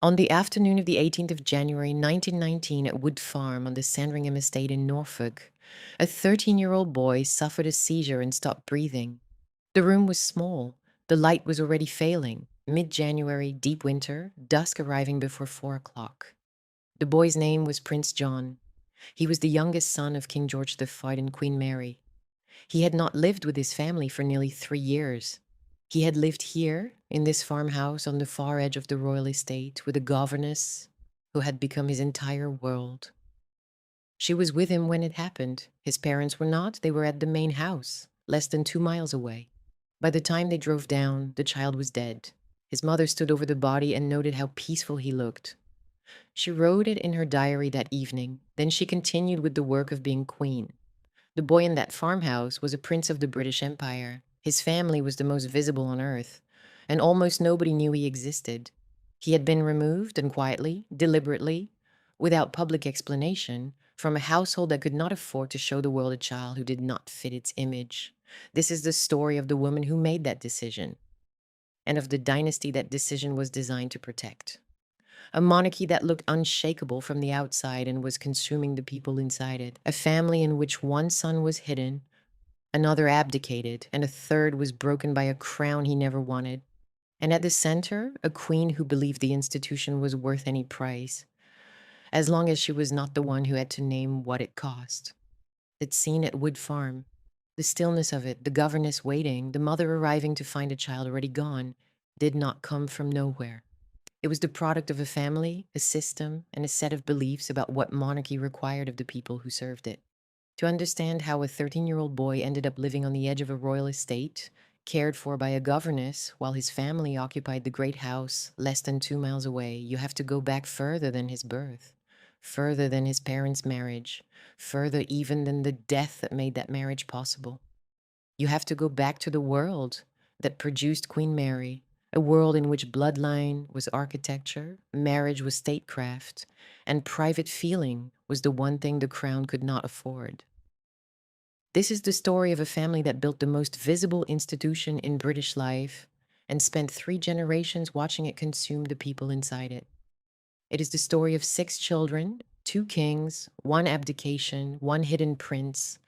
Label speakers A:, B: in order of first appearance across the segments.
A: On the afternoon of the 18th of January 1919 at Wood Farm on the Sandringham estate in Norfolk, a 13-year-old boy suffered a seizure and stopped breathing. The room was small. The light was already failing. Mid-January, deep winter, dusk arriving before 4 o'clock. The boy's name was Prince John. He was the youngest son of King George V and Queen Mary. He had not lived with his family for nearly 3 years. He had lived here, in this farmhouse on the far edge of the royal estate, with a governess who had become his entire world. She was with him when it happened. His parents were not. They were at the main house, less than 2 miles away. By the time they drove down, the child was dead. His mother stood over the body and noted how peaceful he looked. She wrote it in her diary that evening. Then she continued with the work of being queen. The boy in that farmhouse was a prince of the British Empire. His family was the most visible on earth, and almost nobody knew he existed. He had been removed, and quietly, deliberately, without public explanation, from a household that could not afford to show the world a child who did not fit its image. This is the story of the woman who made that decision, and of the dynasty that decision was designed to protect. A monarchy that looked unshakable from the outside and was consuming the people inside it. A family in which one son was hidden, another abdicated, and a third was broken by a crown he never wanted. And at the center, a queen who believed the institution was worth any price, as long as she was not the one who had to name what it cost. That scene at Wood Farm, the stillness of it, the governess waiting, the mother arriving to find a child already gone, did not come from nowhere. It was the product of a family, a system, and a set of beliefs about what monarchy required of the people who served it. To understand how a 13-year-old boy ended up living on the edge of a royal estate, cared for by a governess, while his family occupied the great house less than 2 miles away, you have to go back further than his birth, further than his parents' marriage, further even than the death that made that marriage possible. You have to go back to the world that produced Queen Mary, a world in which bloodline was architecture, marriage was statecraft, and private feeling was the one thing the crown could not afford. This is the story of a family that built the most visible institution in British life and spent 3 generations watching it consume the people inside it. It is the story of 6 children, 2 kings, 1 abdication, 1 hidden prince,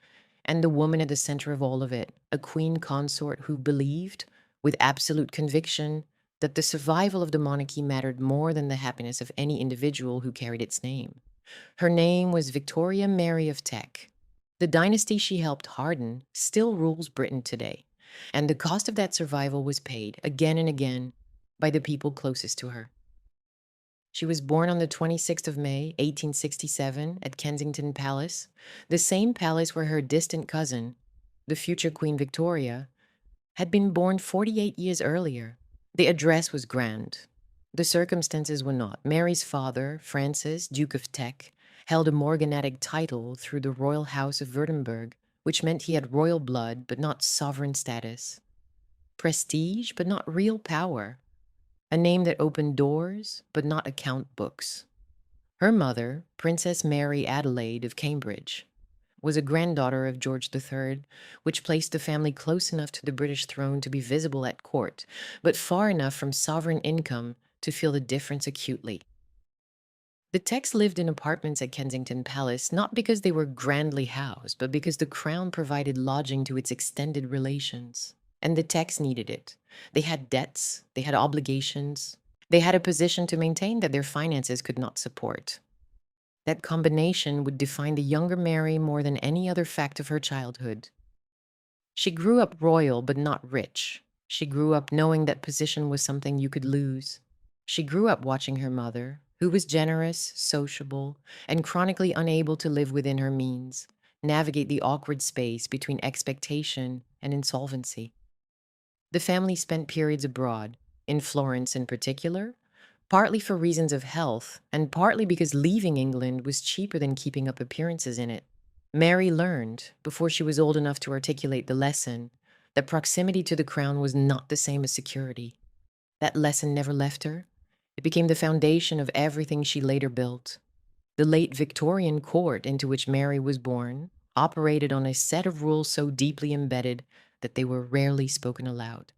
A: and the woman at the center of all of it, a queen consort who believed, with absolute conviction, that the survival of the monarchy mattered more than the happiness of any individual who carried its name. Her name was Victoria Mary of Teck. The dynasty she helped harden still rules Britain today, and the cost of that survival was paid again and again by the people closest to her. She was born on the 26th of May, 1867, at Kensington Palace, the same palace where her distant cousin, the future Queen Victoria, had been born 48 years earlier. The address was grand. The circumstances were not. Mary's father, Francis, Duke of Teck, held a morganatic title through the royal house of Württemberg, which meant he had royal blood but not sovereign status. Prestige but not real power. A name that opened doors but not account books. Her mother, Princess Mary Adelaide of Cambridge, was a granddaughter of George III, which placed the family close enough to the British throne to be visible at court, but far enough from sovereign income to feel the difference acutely. The Tecks lived in apartments at Kensington Palace not because they were grandly housed, but because the crown provided lodging to its extended relations. And the Tecks needed it. They had debts, they had obligations, they had a position to maintain that their finances could not support. That combination would define the younger Mary more than any other fact of her childhood. She grew up royal but not rich. She grew up knowing that position was something you could lose. She grew up watching her mother, who was generous, sociable, and chronically unable to live within her means, navigate the awkward space between expectation and insolvency. The family spent periods abroad, in Florence in particular, partly for reasons of health, and partly because leaving England was cheaper than keeping up appearances in it. Mary learned, before she was old enough to articulate the lesson, that proximity to the crown was not the same as security. That lesson never left her. It became the foundation of everything she later built. The late Victorian court into which Mary was born operated on a set of rules so deeply embedded that they were rarely spoken aloud.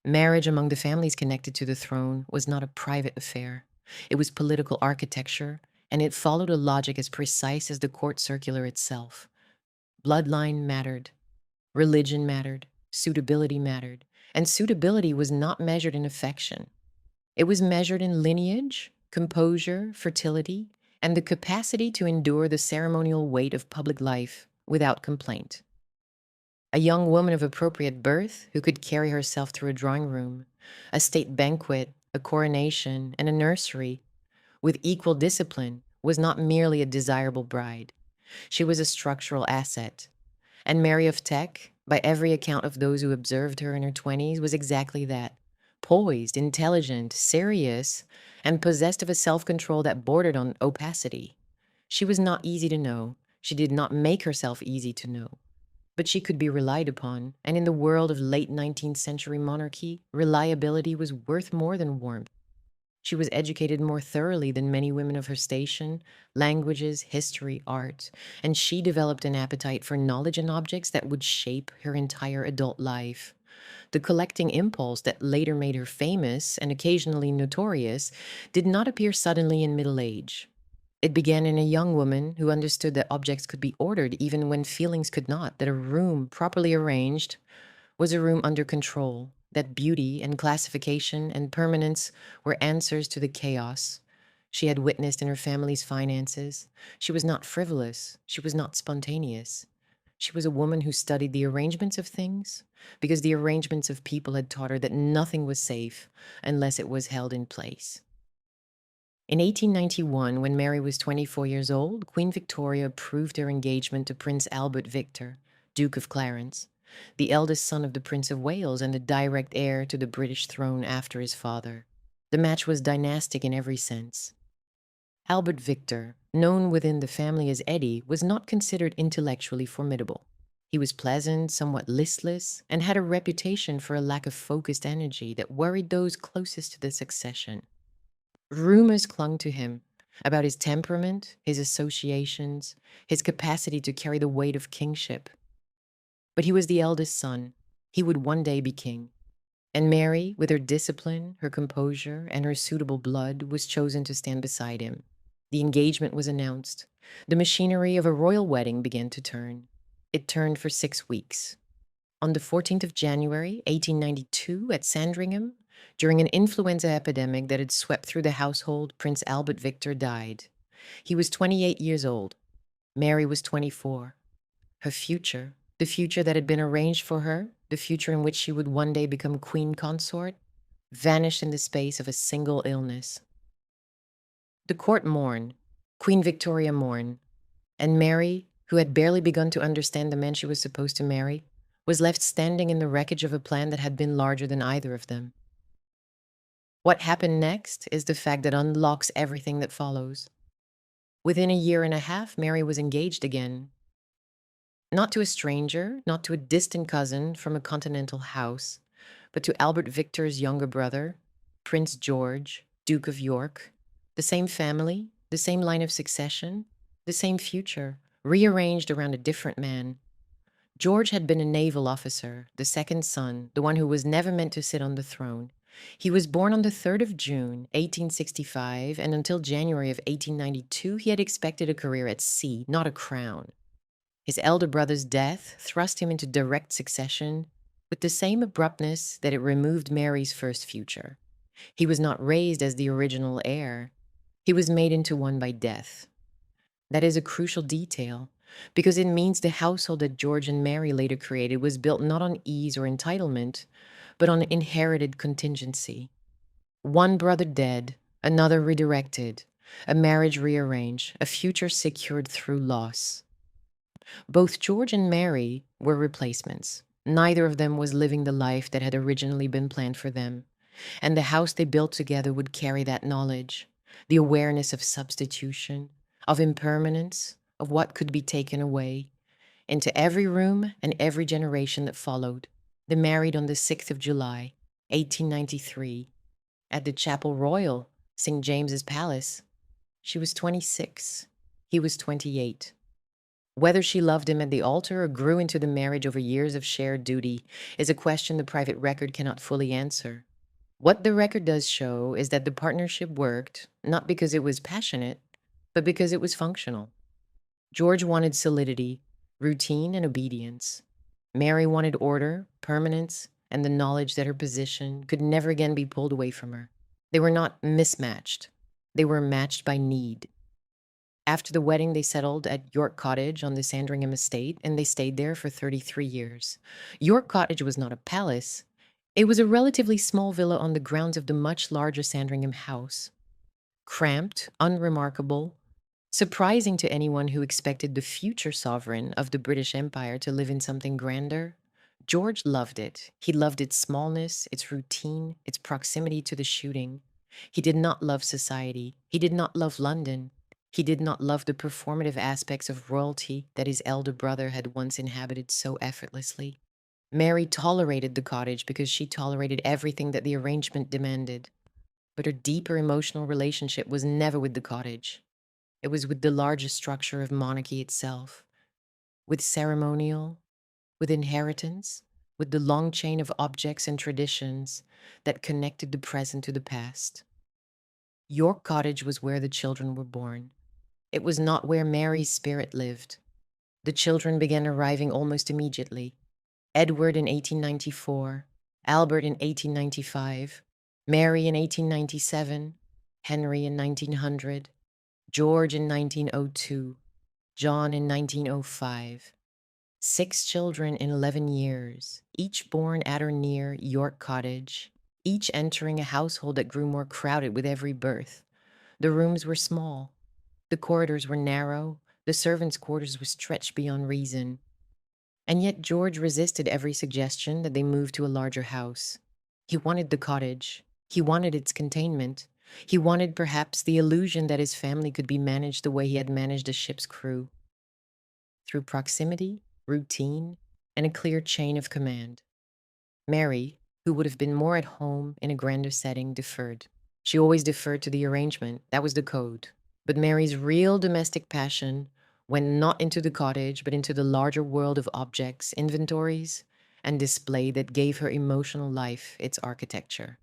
A: Marriage among the families connected to the throne was not a private affair. It was political architecture, and it followed a logic as precise as the court circular itself. Bloodline mattered, religion mattered, suitability mattered, and suitability was not measured in affection. It was measured in lineage, composure, fertility, and the capacity to endure the ceremonial weight of public life without complaint. A young woman of appropriate birth who could carry herself through a drawing room, a state banquet, a coronation, and a nursery with equal discipline was not merely a desirable bride. She was a structural asset. And Mary of Teck, by every account of those who observed her in her 20s, was exactly that: poised, intelligent, serious, and possessed of a self-control that bordered on opacity. She was not easy to know. She did not make herself easy to know. But she could be relied upon, and in the world of late 19th century monarchy, reliability was worth more than warmth. She was educated more thoroughly than many women of her station, languages, history, art, and she developed an appetite for knowledge and objects that would shape her entire adult life. The collecting impulse that later made her famous and occasionally notorious did not appear suddenly in middle age. It began in a young woman who understood that objects could be ordered even when feelings could not, that a room properly arranged was a room under control, that beauty and classification and permanence were answers to the chaos she had witnessed in her family's finances. She was not frivolous. She was not spontaneous. She was a woman who studied the arrangements of things because the arrangements of people had taught her that nothing was safe unless it was held in place. In 1891, when Mary was 24 years old, Queen Victoria approved her engagement to Prince Albert Victor, Duke of Clarence, the eldest son of the Prince of Wales and the direct heir to the British throne after his father. The match was dynastic in every sense. Albert Victor, known within the family as Eddie, was not considered intellectually formidable. He was pleasant, somewhat listless, and had a reputation for a lack of focused energy that worried those closest to the succession. Rumors clung to him about his temperament, his associations, his capacity to carry the weight of kingship. But he was the eldest son. He would one day be king. And Mary, with her discipline, her composure, and her suitable blood, was chosen to stand beside him. The engagement was announced. The machinery of a royal wedding began to turn. It turned for 6 weeks. On the 14th of January, 1892, at Sandringham, during an influenza epidemic that had swept through the household, Prince Albert Victor died. He was 28 years old. Mary was 24. Her future, the future that had been arranged for her, the future in which she would one day become queen consort, vanished in the space of a single illness. The court mourned, Queen Victoria mourned, and Mary, who had barely begun to understand the man she was supposed to marry, was left standing in the wreckage of a plan that had been larger than either of them. What happened next is the fact that unlocks everything that follows. Within a year and a half, Mary was engaged again. Not to a stranger, not to a distant cousin from a continental house, but to Albert Victor's younger brother, Prince George, Duke of York. The same family, the same line of succession, the same future, rearranged around a different man. George had been a naval officer, the second son, the one who was never meant to sit on the throne. He was born on the 3rd of June, 1865, and until January of 1892, he had expected a career at sea, not a crown. His elder brother's death thrust him into direct succession with the same abruptness that it removed Mary's first future. He was not raised as the original heir. He was made into one by death. That is a crucial detail, because it means the household that George and Mary later created was built not on ease or entitlement, but on inherited contingency. One brother dead, another redirected, a marriage rearranged, a future secured through loss. Both George and Mary were replacements. Neither of them was living the life that had originally been planned for them, and the house they built together would carry that knowledge, the awareness of substitution, of impermanence, of what could be taken away, into every room and every generation that followed. They married on the 6th of July, 1893, at the Chapel Royal, St. James's Palace. She was 26. He was 28. Whether she loved him at the altar or grew into the marriage over years of shared duty is a question the private record cannot fully answer. What the record does show is that the partnership worked not because it was passionate, but because it was functional. George wanted solidity, routine, and obedience. Mary wanted order, permanence, and the knowledge that her position could never again be pulled away from her. They were not mismatched, they were matched by need. After the wedding, they settled at York Cottage on the Sandringham estate, and they stayed there for 33 years. York Cottage was not a palace, it was a relatively small villa on the grounds of the much larger Sandringham house. Cramped, unremarkable, surprising to anyone who expected the future sovereign of the British Empire to live in something grander. George loved it. He loved its smallness, its routine, its proximity to the shooting. He did not love society. He did not love London. He did not love the performative aspects of royalty that his elder brother had once inhabited so effortlessly. Mary tolerated the cottage because she tolerated everything that the arrangement demanded. But her deeper emotional relationship was never with the cottage. It was with the larger structure of monarchy itself, with ceremonial, with inheritance, with the long chain of objects and traditions that connected the present to the past. York Cottage was where the children were born. It was not where Mary's spirit lived. The children began arriving almost immediately. Edward in 1894, Albert in 1895, Mary in 1897, Henry in 1900, George in 1902, John in 1905. 6 children in 11 years, each born at or near York Cottage, each entering a household that grew more crowded with every birth. The rooms were small, the corridors were narrow, the servants' quarters were stretched beyond reason. And yet George resisted every suggestion that they move to a larger house. He wanted the cottage. He wanted its containment. He wanted perhaps the illusion that his family could be managed the way he had managed a ship's crew, through proximity, routine, and a clear chain of command. Mary, who would have been more at home in a grander setting, deferred. She always deferred to the arrangement. That was the code. But Mary's real domestic passion went not into the cottage, but into the larger world of objects, inventories, and display that gave her emotional life its architecture.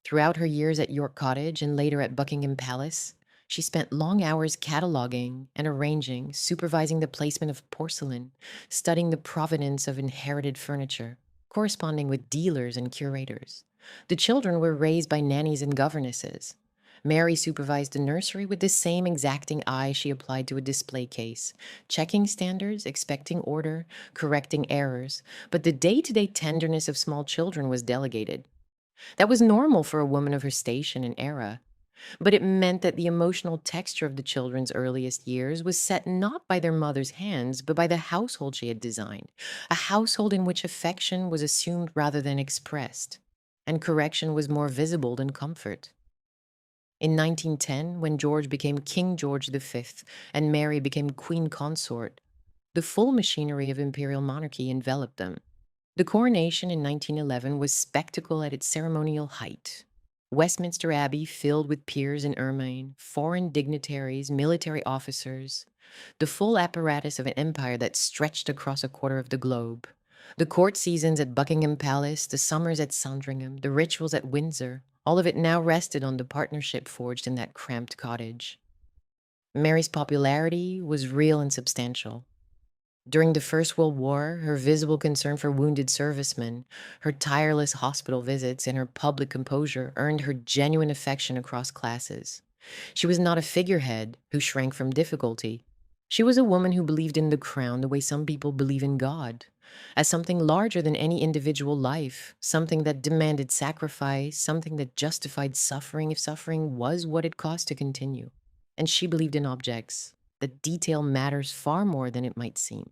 A: Throughout her years at York Cottage and later at Buckingham Palace, she spent long hours cataloging and arranging, supervising the placement of porcelain, studying the provenance of inherited furniture, corresponding with dealers and curators. The children were raised by nannies and governesses. Mary supervised the nursery with the same exacting eye she applied to a display case, checking standards, expecting order, correcting errors, but the day-to-day tenderness of small children was delegated. That was normal for a woman of her station and era, but it meant that the emotional texture of the children's earliest years was set not by their mother's hands, but by the household she had designed, a household in which affection was assumed rather than expressed, and correction was more visible than comfort. In 1910, when George became King George V and Mary became Queen Consort, the full machinery of imperial monarchy enveloped them. The coronation in 1911 was spectacle at its ceremonial height. Westminster Abbey filled with peers in ermine, foreign dignitaries, military officers, the full apparatus of an empire that stretched across a quarter of the globe. The court seasons at Buckingham Palace, the summers at Sandringham, the rituals at Windsor, all of it now rested on the partnership forged in that cramped cottage. Mary's popularity was real and substantial. During the First World War, her visible concern for wounded servicemen, her tireless hospital visits, and her public composure earned her genuine affection across classes. She was not a figurehead who shrank from difficulty. She was a woman who believed in the crown the way some people believe in God, as something larger than any individual life, something that demanded sacrifice, something that justified suffering if suffering was what it cost to continue. And she believed in objects, that detail matters far more than it might seem.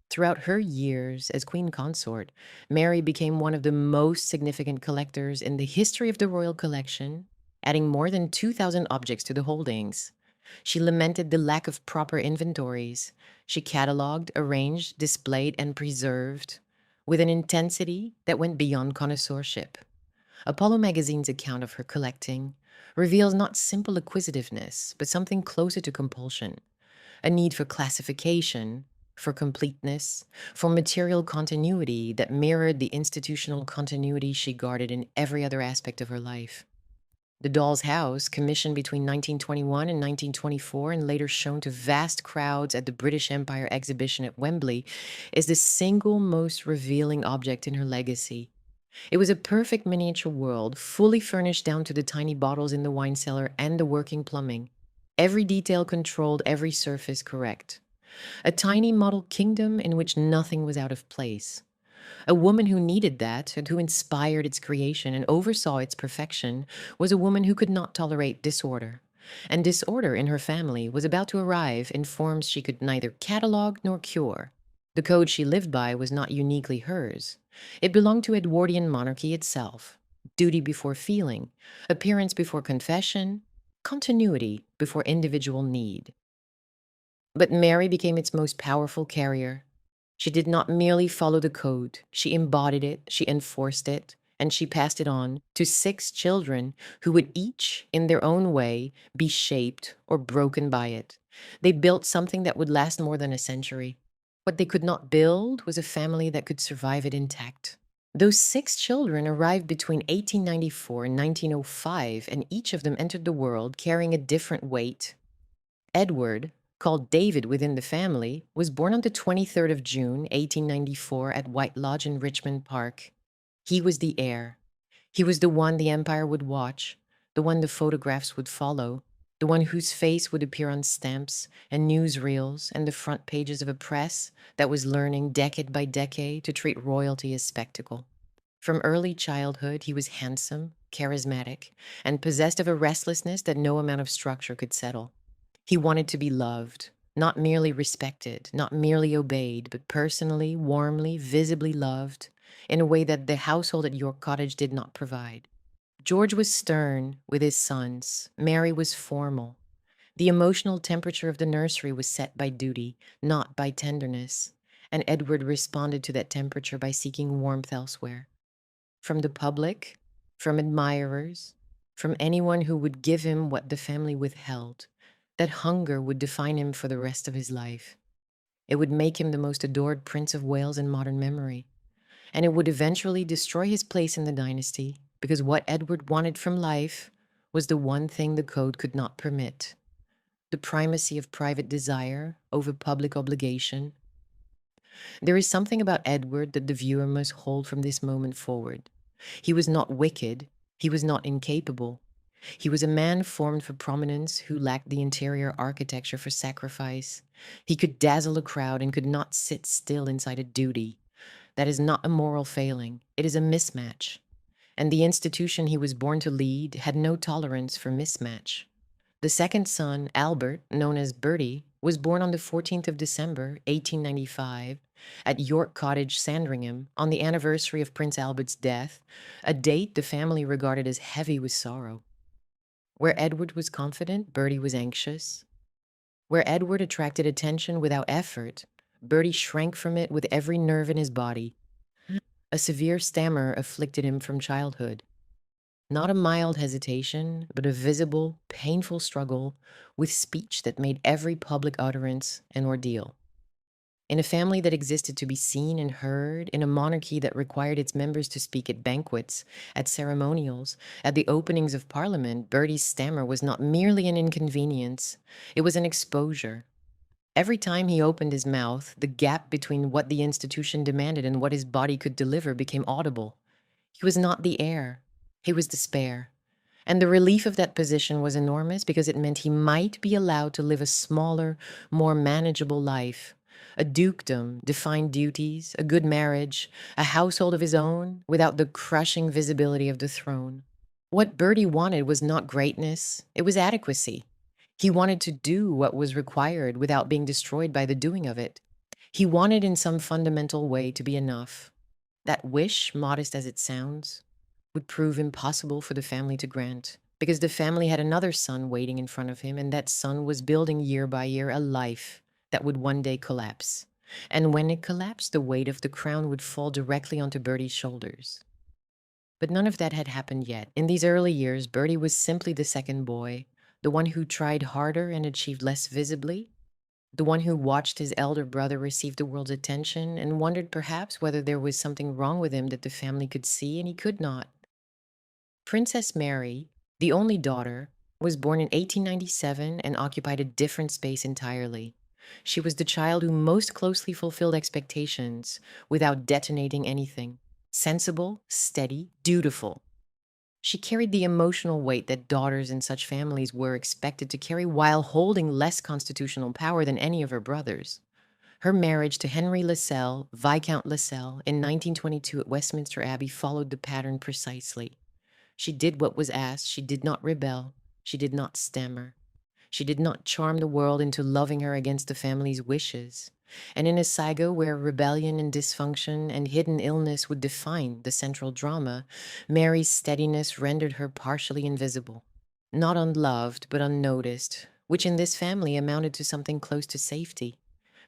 A: Throughout her years as Queen Consort, Mary became one of the most significant collectors in the history of the royal collection, adding more than 2,000 objects to the holdings. She lamented the lack of proper inventories. She cataloged, arranged, displayed, and preserved with an intensity that went beyond connoisseurship. Apollo magazine's account of her collecting reveals not simple acquisitiveness, but something closer to compulsion, a need for classification, for completeness, for material continuity that mirrored the institutional continuity she guarded in every other aspect of her life. The Doll's House, commissioned between 1921 and 1924 and later shown to vast crowds at the British Empire exhibition at Wembley, is the single most revealing object in her legacy. It was a perfect miniature world, fully furnished down to the tiny bottles in the wine cellar and the working plumbing. Every detail controlled, every surface correct. A tiny model kingdom in which nothing was out of place. A woman who needed that and who inspired its creation and oversaw its perfection was a woman who could not tolerate disorder. And disorder in her family was about to arrive in forms she could neither catalog nor cure. The code she lived by was not uniquely hers. It belonged to Edwardian monarchy itself. Duty before feeling, appearance before confession, continuity before individual need. But Mary became its most powerful carrier. She did not merely follow the code, she embodied it, she enforced it, and she passed it on to 6 children who would each, in their own way, be shaped or broken by it. They built something that would last more than a century. What they could not build was a family that could survive it intact. Those 6 children arrived between 1894 and 1905, and each of them entered the world carrying a different weight. Edward, called David within the family, was born on the 23rd of June, 1894, at White Lodge in Richmond Park. He was the heir. He was the one the empire would watch, the one the photographs would follow, the one whose face would appear on stamps and newsreels and the front pages of a press that was learning decade by decade to treat royalty as spectacle. From early childhood, he was handsome, charismatic, and possessed of a restlessness that no amount of structure could settle. He wanted to be loved, not merely respected, not merely obeyed, but personally, warmly, visibly loved in a way that the household at York Cottage did not provide. George was stern with his sons. Mary was formal. The emotional temperature of the nursery was set by duty, not by tenderness, and Edward responded to that temperature by seeking warmth elsewhere. From the public, from admirers, from anyone who would give him what the family withheld. That hunger would define him for the rest of his life. It would make him the most adored Prince of Wales in modern memory. And it would eventually destroy his place in the dynasty, because what Edward wanted from life was the one thing the code could not permit: the primacy of private desire over public obligation. There is something about Edward that the viewer must hold from this moment forward. He was not wicked, he was not incapable. He was a man formed for prominence who lacked the interior architecture for sacrifice. He could dazzle a crowd and could not sit still inside a duty. That is not a moral failing. It is a mismatch. And the institution he was born to lead had no tolerance for mismatch. The second son, Albert, known as Bertie, was born on the 14th of December, 1895, at York Cottage, Sandringham, on the anniversary of Prince Albert's death, a date the family regarded as heavy with sorrow. Where Edward was confident, Bertie was anxious. Where Edward attracted attention without effort, Bertie shrank from it with every nerve in his body. A severe stammer afflicted him from childhood. Not a mild hesitation, but a visible, painful struggle with speech that made every public utterance an ordeal. In a family that existed to be seen and heard, in a monarchy that required its members to speak at banquets, at ceremonials, at the openings of Parliament, Bertie's stammer was not merely an inconvenience, it was an exposure. Every time he opened his mouth, the gap between what the institution demanded and what his body could deliver became audible. He was not the heir, he was the spare. And the relief of that position was enormous because it meant he might be allowed to live a smaller, more manageable life. A dukedom, defined duties, a good marriage, a household of his own, without the crushing visibility of the throne. What Bertie wanted was not greatness, it was adequacy. He wanted to do what was required without being destroyed by the doing of it. He wanted in some fundamental way to be enough. That wish, modest as it sounds, would prove impossible for the family to grant, because the family had another son waiting in front of him, and that son was building year by year a life that would one day collapse. And when it collapsed, the weight of the crown would fall directly onto Bertie's shoulders. But none of that had happened yet. In these early years, Bertie was simply the second boy, the one who tried harder and achieved less visibly, the one who watched his elder brother receive the world's attention and wondered perhaps whether there was something wrong with him that the family could see and he could not. Princess Mary, the only daughter, was born in 1897 and occupied a different space entirely. She was the child who most closely fulfilled expectations without detonating anything. Sensible, steady, dutiful. She carried the emotional weight that daughters in such families were expected to carry while holding less constitutional power than any of her brothers. Her marriage to Henry Lascelles, Viscount Lascelles, in 1922 at Westminster Abbey followed the pattern precisely. She did what was asked. She did not rebel. She did not stammer. She did not charm the world into loving her against the family's wishes. And in a saga where rebellion and dysfunction and hidden illness would define the central drama, Mary's steadiness rendered her partially invisible. Not unloved, but unnoticed, which in this family amounted to something close to safety.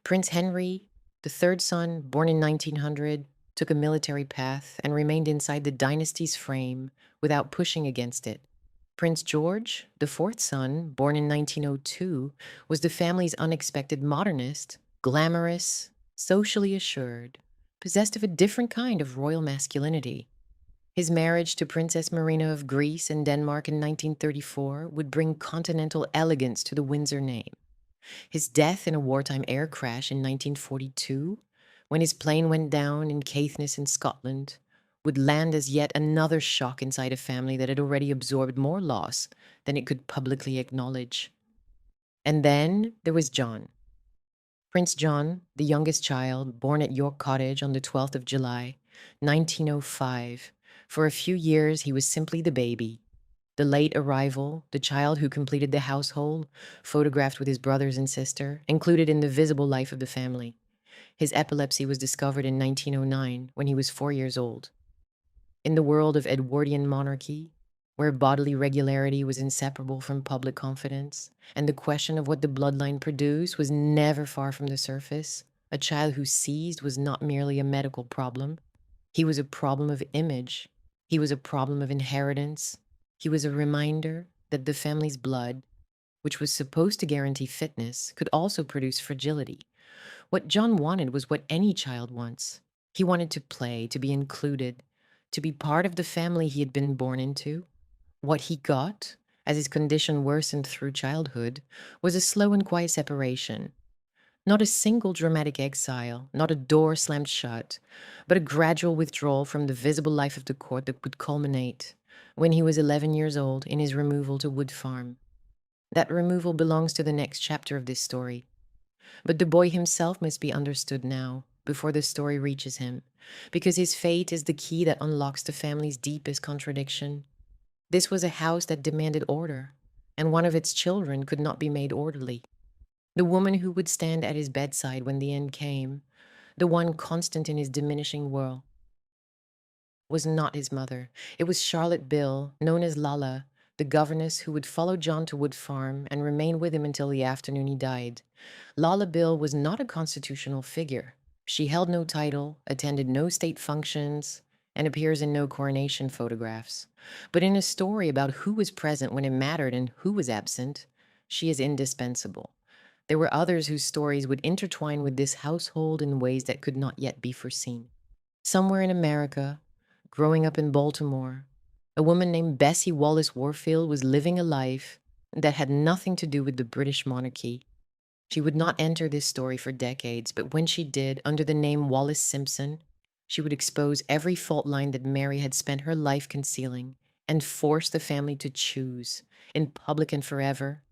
A: Prince Henry, the third son, born in 1900, took a military path and remained inside the dynasty's frame without pushing against it. Prince George, the fourth son, born in 1902, was the family's unexpected modernist, glamorous, socially assured, possessed of a different kind of royal masculinity. His marriage to Princess Marina of Greece and Denmark in 1934 would bring continental elegance to the Windsor name. His death in a wartime air crash in 1942, when his plane went down in Caithness in Scotland, would land as yet another shock inside a family that had already absorbed more loss than it could publicly acknowledge. And then there was John. Prince John, the youngest child, born at York Cottage on the 12th of July, 1905. For a few years, he was simply the baby. The late arrival, the child who completed the household, photographed with his brothers and sister, included in the visible life of the family. His epilepsy was discovered in 1909 when he was 4 years old. In the world of Edwardian monarchy, where bodily regularity was inseparable from public confidence, and the question of what the bloodline produced was never far from the surface, a child who seized was not merely a medical problem. He was a problem of image. He was a problem of inheritance. He was a reminder that the family's blood, which was supposed to guarantee fitness, could also produce fragility. What John wanted was what any child wants. He wanted to play, to be included, to be part of the family he had been born into. What he got, as his condition worsened through childhood, was a slow and quiet separation. Not a single dramatic exile, not a door slammed shut, but a gradual withdrawal from the visible life of the court that would culminate, when he was 11 years old, in his removal to Wood Farm. That removal belongs to the next chapter of this story. But the boy himself must be understood now, before the story reaches him, because his fate is the key that unlocks the family's deepest contradiction. This was a house that demanded order, and one of its children could not be made orderly. The woman who would stand at his bedside when the end came, the one constant in his diminishing world, was not his mother. It was Charlotte Bill, known as Lala, the governess who would follow John to Wood Farm and remain with him until the afternoon he died. Lala Bill was not a constitutional figure. She held no title, attended no state functions, and appears in no coronation photographs. But in a story about who was present when it mattered and who was absent, she is indispensable. There were others whose stories would intertwine with this household in ways that could not yet be foreseen. Somewhere in America, growing up in Baltimore, a woman named Bessie Wallace Warfield was living a life that had nothing to do with the British monarchy. She would not enter this story for decades, but when she did, under the name Wallace Simpson, she would expose every fault line that Mary had spent her life concealing and force the family to choose, in public and forever,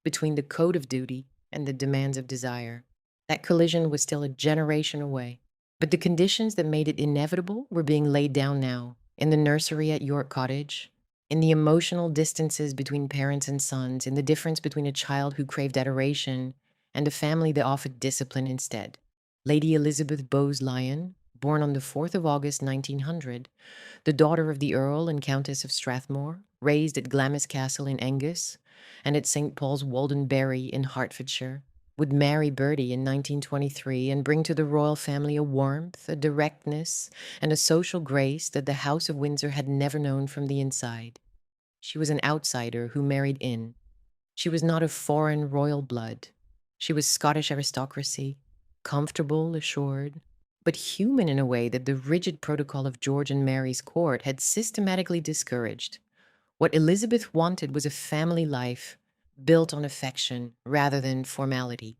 A: between the code of duty and the demands of desire. That collision was still a generation away, but the conditions that made it inevitable were being laid down now, in the nursery at York Cottage, in the emotional distances between parents and sons, in the difference between a child who craved adoration and a family that offered discipline instead. Lady Elizabeth Bowes-Lyon, born on the 4th of August 1900, the daughter of the Earl and Countess of Strathmore, raised at Glamis Castle in Angus and at St. Paul's Waldenbury in Hertfordshire, would marry Bertie in 1923 and bring to the royal family a warmth, a directness, and a social grace that the House of Windsor had never known from the inside. She was an outsider who married in. She was not of foreign royal blood. She was Scottish aristocracy, comfortable, assured, but human in a way that the rigid protocol of George and Mary's court had systematically discouraged. What Elizabeth wanted was a family life built on affection rather than formality.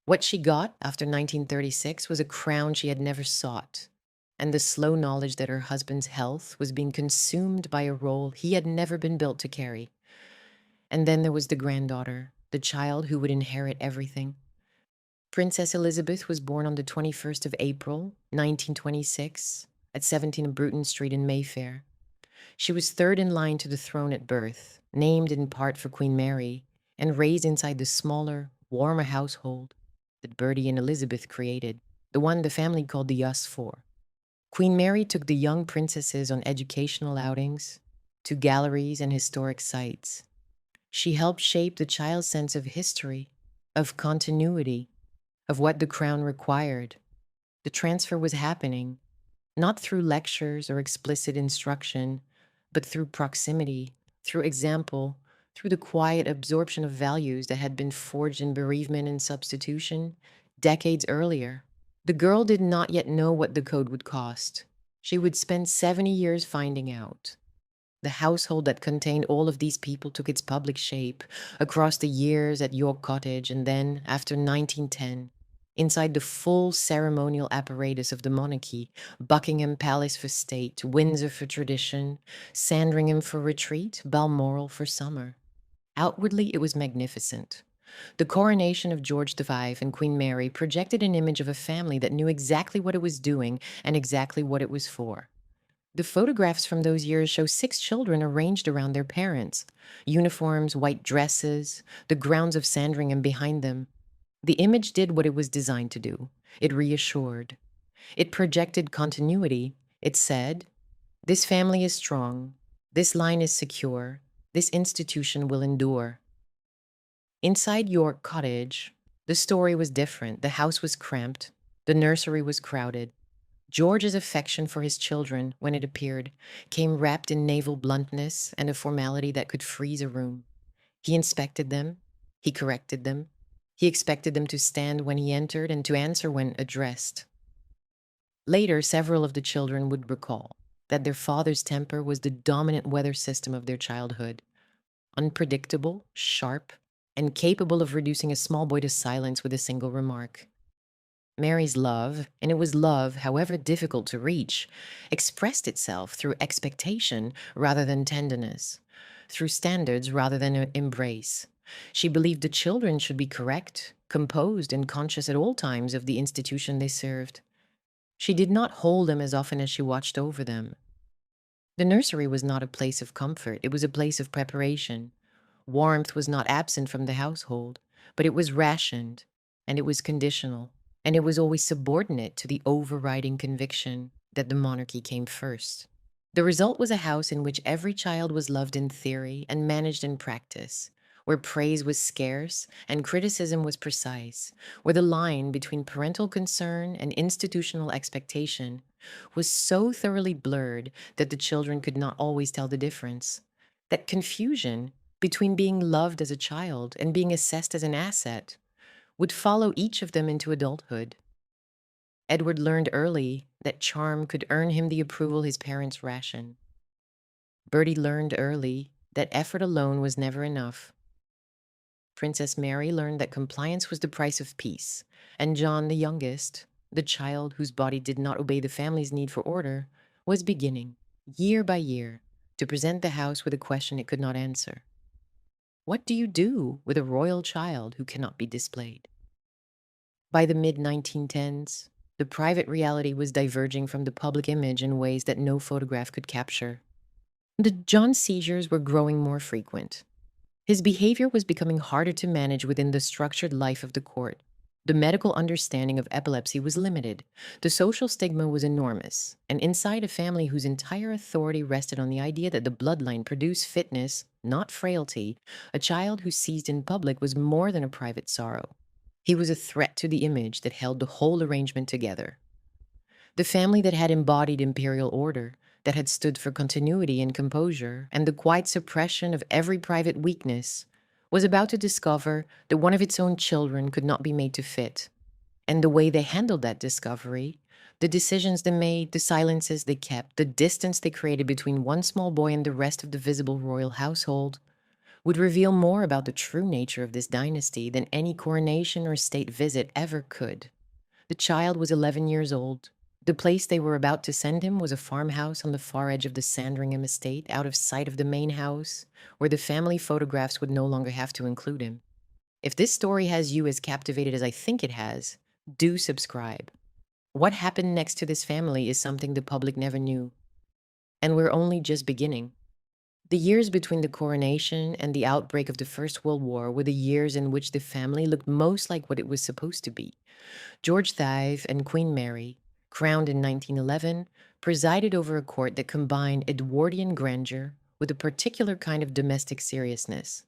A: What she got after 1936 was a crown she had never sought, and the slow knowledge that her husband's health was being consumed by a role he had never been built to carry. And then there was the granddaughter, the child who would inherit everything. Princess Elizabeth was born on the 21st of April, 1926, at 17 Bruton Street in Mayfair. She was third in line to the throne at birth, named in part for Queen Mary, and raised inside the smaller, warmer household that Bertie and Elizabeth created, the one the family called the Us Four. Queen Mary took the young princesses on educational outings, to galleries and historic sites. She helped shape the child's sense of history, of continuity, of what the crown required. The transfer was happening, not through lectures or explicit instruction, but through proximity, through example, through the quiet absorption of values that had been forged in bereavement and substitution decades earlier. The girl did not yet know what the code would cost. She would spend 70 years finding out. The household that contained all of these people took its public shape across the years at York Cottage and then, after 1910, inside the full ceremonial apparatus of the monarchy, Buckingham Palace for state, Windsor for tradition, Sandringham for retreat, Balmoral for summer. Outwardly, it was magnificent. The coronation of George V and Queen Mary projected an image of a family that knew exactly what it was doing and exactly what it was for. The photographs from those years show 6 children arranged around their parents, uniforms, white dresses, the grounds of Sandringham behind them. The image did what it was designed to do. It reassured. It projected continuity. It said, "This family is strong. This line is secure. This institution will endure." Inside York Cottage, the story was different. The house was cramped. The nursery was crowded. George's affection for his children, when it appeared, came wrapped in naval bluntness and a formality that could freeze a room. He inspected them. He corrected them. He expected them to stand when he entered and to answer when addressed. Later, several of the children would recall that their father's temper was the dominant weather system of their childhood. Unpredictable, sharp, and capable of reducing a small boy to silence with a single remark. Mary's love, and it was love, however difficult to reach, expressed itself through expectation rather than tenderness, through standards rather than embrace. She believed the children should be correct, composed, and conscious at all times of the institution they served. She did not hold them as often as she watched over them. The nursery was not a place of comfort, it was a place of preparation. Warmth was not absent from the household, but it was rationed, and it was conditional. And it was always subordinate to the overriding conviction that the monarchy came first. The result was a house in which every child was loved in theory and managed in practice, where praise was scarce and criticism was precise, where the line between parental concern and institutional expectation was so thoroughly blurred that the children could not always tell the difference. That confusion between being loved as a child and being assessed as an asset would follow each of them into adulthood. Edward learned early that charm could earn him the approval his parents rationed. Bertie learned early that effort alone was never enough. Princess Mary learned that compliance was the price of peace, and John, the youngest, the child whose body did not obey the family's need for order, was beginning, year by year, to present the house with a question it could not answer. What do you do with a royal child who cannot be displayed? By the mid-1910s, the private reality was diverging from the public image in ways that no photograph could capture. The John seizures were growing more frequent. His behavior was becoming harder to manage within the structured life of the court. The medical understanding of epilepsy was limited. The social stigma was enormous. And inside a family whose entire authority rested on the idea that the bloodline produced fitness, not frailty, a child who seized in public was more than a private sorrow. He was a threat to the image that held the whole arrangement together. The family that had embodied imperial order, that had stood for continuity and composure, and the quiet suppression of every private weakness, was about to discover that one of its own children could not be made to fit. And the way they handled that discovery, the decisions they made, the silences they kept, the distance they created between one small boy and the rest of the visible royal household, would reveal more about the true nature of this dynasty than any coronation or state visit ever could. The child was 11 years old. The place they were about to send him was a farmhouse on the far edge of the Sandringham estate, out of sight of the main house, where the family photographs would no longer have to include him. If this story has you as captivated as I think it has, do subscribe. What happened next to this family is something the public never knew, and we're only just beginning. The years between the coronation and the outbreak of the First World War were the years in which the family looked most like what it was supposed to be. George V and Queen Mary, crowned in 1911, presided over a court that combined Edwardian grandeur with a particular kind of domestic seriousness.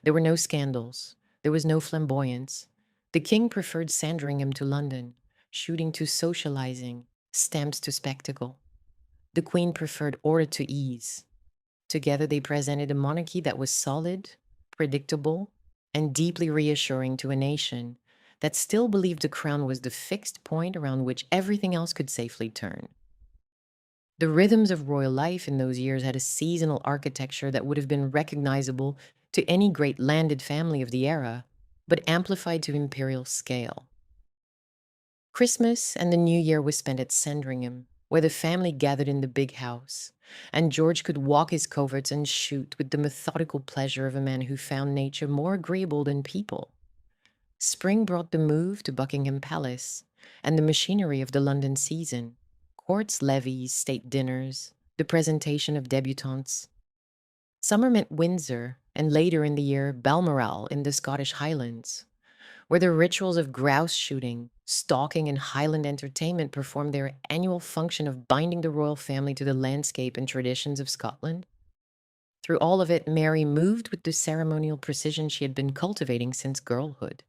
A: There were no scandals. There was no flamboyance. The king preferred Sandringham to London, shooting to socializing, stamps to spectacle. The queen preferred order to ease. Together they presented a monarchy that was solid, predictable, and deeply reassuring to a nation that still believed the crown was the fixed point around which everything else could safely turn. The rhythms of royal life in those years had a seasonal architecture that would have been recognizable to any great landed family of the era, but amplified to imperial scale. Christmas and the New Year was spent at Sandringham, where the family gathered in the big house, and George could walk his coverts and shoot with the methodical pleasure of a man who found nature more agreeable than people. Spring brought the move to Buckingham Palace and the machinery of the London season, courts, levees, state dinners, the presentation of debutantes. Summer meant Windsor, and later in the year, Balmoral in the Scottish Highlands, where the rituals of grouse shooting, stalking, and Highland entertainment performed their annual function of binding the royal family to the landscape and traditions of Scotland. Through all of it, Mary moved with the ceremonial precision she had been cultivating since girlhood.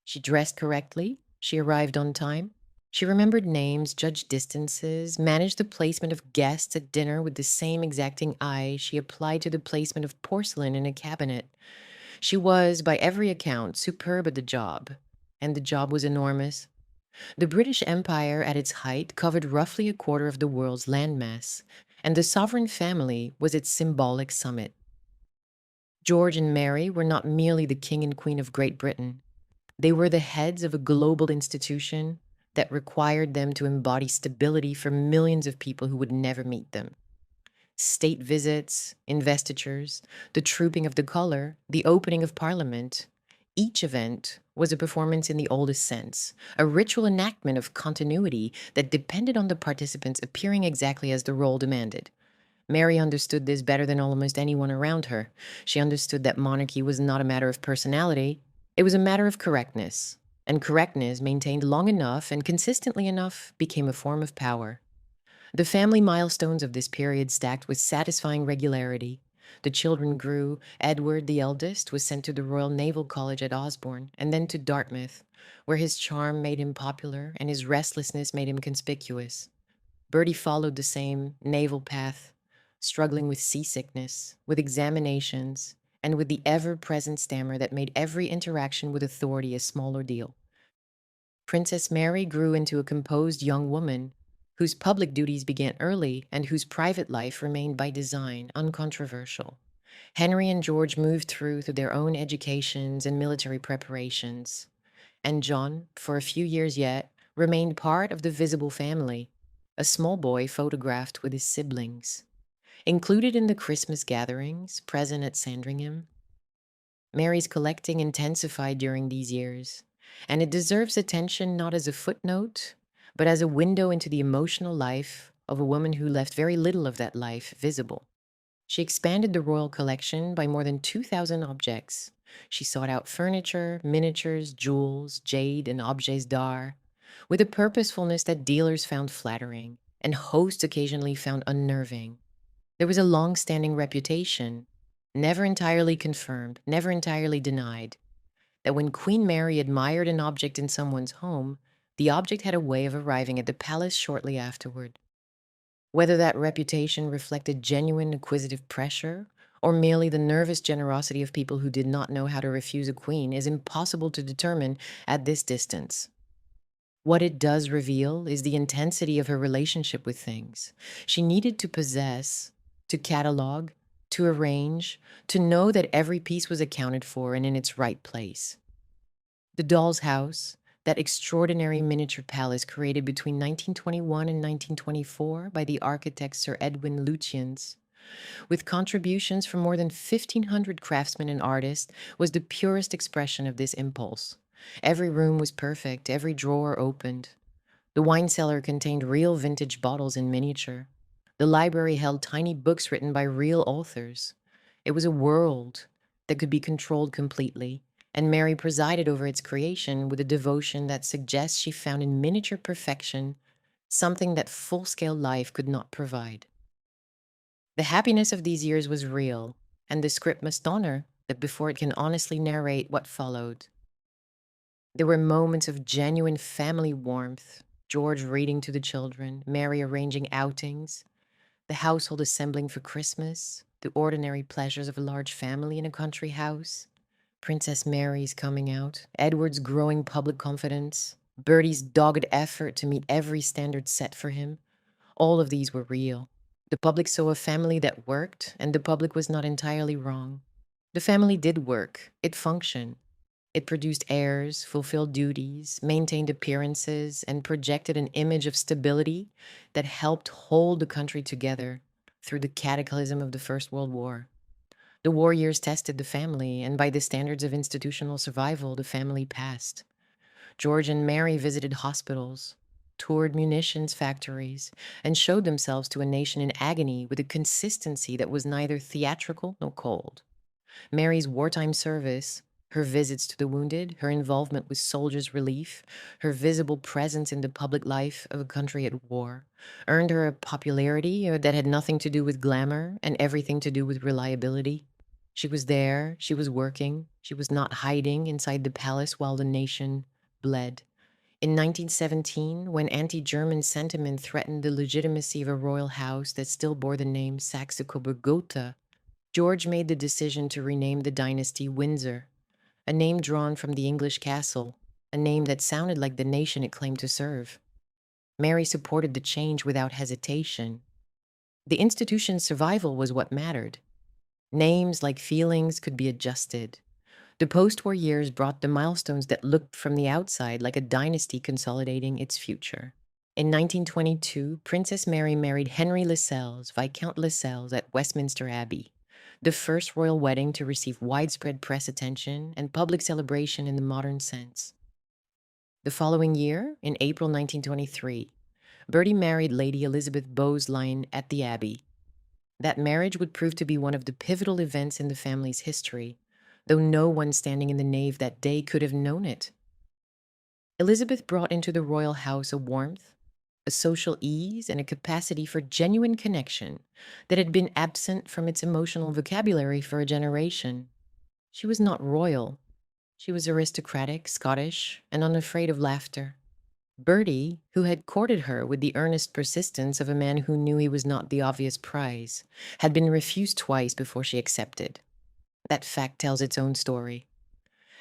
A: She dressed correctly, she arrived on time, she remembered names, judged distances, managed the placement of guests at dinner with the same exacting eye she applied to the placement of porcelain in a cabinet. She was, by every account, superb at the job, and the job was enormous. The British Empire at its height covered roughly a quarter of the world's landmass, and the sovereign family was its symbolic summit. George and Mary were not merely the king and queen of Great Britain. They were the heads of a global institution that required them to embody stability for millions of people who would never meet them. State visits, investitures, the trooping of the colour, the opening of Parliament. Each event was a performance in the oldest sense, a ritual enactment of continuity that depended on the participants appearing exactly as the role demanded. Mary understood this better than almost anyone around her. She understood that monarchy was not a matter of personality, it was a matter of correctness, and correctness maintained long enough and consistently enough became a form of power. The family milestones of this period stacked with satisfying regularity. The children grew. Edward, the eldest, was sent to the Royal Naval College at Osborne, and then to Dartmouth, where his charm made him popular and his restlessness made him conspicuous. Bertie followed the same naval path, struggling with seasickness, with examinations, and with the ever-present stammer that made every interaction with authority a small ordeal. Princess Mary grew into a composed young woman whose public duties began early and whose private life remained by design uncontroversial. Henry and George moved through their own educations and military preparations, and John, for a few years yet, remained part of the visible family, a small boy photographed with his siblings. Included in the Christmas gatherings, present at Sandringham, Mary's collecting intensified during these years, and it deserves attention not as a footnote, but as a window into the emotional life of a woman who left very little of that life visible. She expanded the royal collection by more than 2,000 objects. She sought out furniture, miniatures, jewels, jade, and objets d'art, with a purposefulness that dealers found flattering and hosts occasionally found unnerving. There was a long-standing reputation, never entirely confirmed, never entirely denied, that when Queen Mary admired an object in someone's home, the object had a way of arriving at the palace shortly afterward. Whether that reputation reflected genuine acquisitive pressure or merely the nervous generosity of people who did not know how to refuse a queen is impossible to determine at this distance. What it does reveal is the intensity of her relationship with things. She needed to possess, to catalog, to arrange, to know that every piece was accounted for and in its right place. The Doll's House, that extraordinary miniature palace created between 1921 and 1924 by the architect Sir Edwin Lutyens, with contributions from more than 1,500 craftsmen and artists, was the purest expression of this impulse. Every room was perfect, every drawer opened. The wine cellar contained real vintage bottles in miniature. The library held tiny books written by real authors. It was a world that could be controlled completely, and Mary presided over its creation with a devotion that suggests she found in miniature perfection something that full-scale life could not provide. The happiness of these years was real, and the script must honor that before it can honestly narrate what followed. There were moments of genuine family warmth, George reading to the children, Mary arranging outings, the household assembling for Christmas, the ordinary pleasures of a large family in a country house, Princess Mary's coming out, Edward's growing public confidence, Bertie's dogged effort to meet every standard set for him. All of these were real. The public saw a family that worked, and the public was not entirely wrong. The family did work. It functioned. It produced heirs, fulfilled duties, maintained appearances, and projected an image of stability that helped hold the country together through the cataclysm of the First World War. The war years tested the family, and by the standards of institutional survival, the family passed. George and Mary visited hospitals, toured munitions factories, and showed themselves to a nation in agony with a consistency that was neither theatrical nor cold. Mary's wartime service, her visits to the wounded, her involvement with soldiers' relief, her visible presence in the public life of a country at war, earned her a popularity that had nothing to do with glamour and everything to do with reliability. She was there, she was working, she was not hiding inside the palace while the nation bled. In 1917, when anti-German sentiment threatened the legitimacy of a royal house that still bore the name Saxe-Coburg-Gotha, George made the decision to rename the dynasty Windsor, a name drawn from the English castle, a name that sounded like the nation it claimed to serve. Mary supported the change without hesitation. The institution's survival was what mattered. Names, like feelings, could be adjusted. The post-war years brought the milestones that looked from the outside like a dynasty consolidating its future. In 1922, Princess Mary married Henry Lascelles, Viscount Lascelles, at Westminster Abbey, the first royal wedding to receive widespread press attention and public celebration in the modern sense. The following year, in April 1923, Bertie married Lady Elizabeth Bowes-Lyon at the Abbey. That marriage would prove to be one of the pivotal events in the family's history, though no one standing in the nave that day could have known it. Elizabeth brought into the royal house a warmth, a social ease, and a capacity for genuine connection that had been absent from its emotional vocabulary for a generation. She was not royal. She was aristocratic, Scottish, and unafraid of laughter. Bertie, who had courted her with the earnest persistence of a man who knew he was not the obvious prize, had been refused twice before she accepted. That fact tells its own story.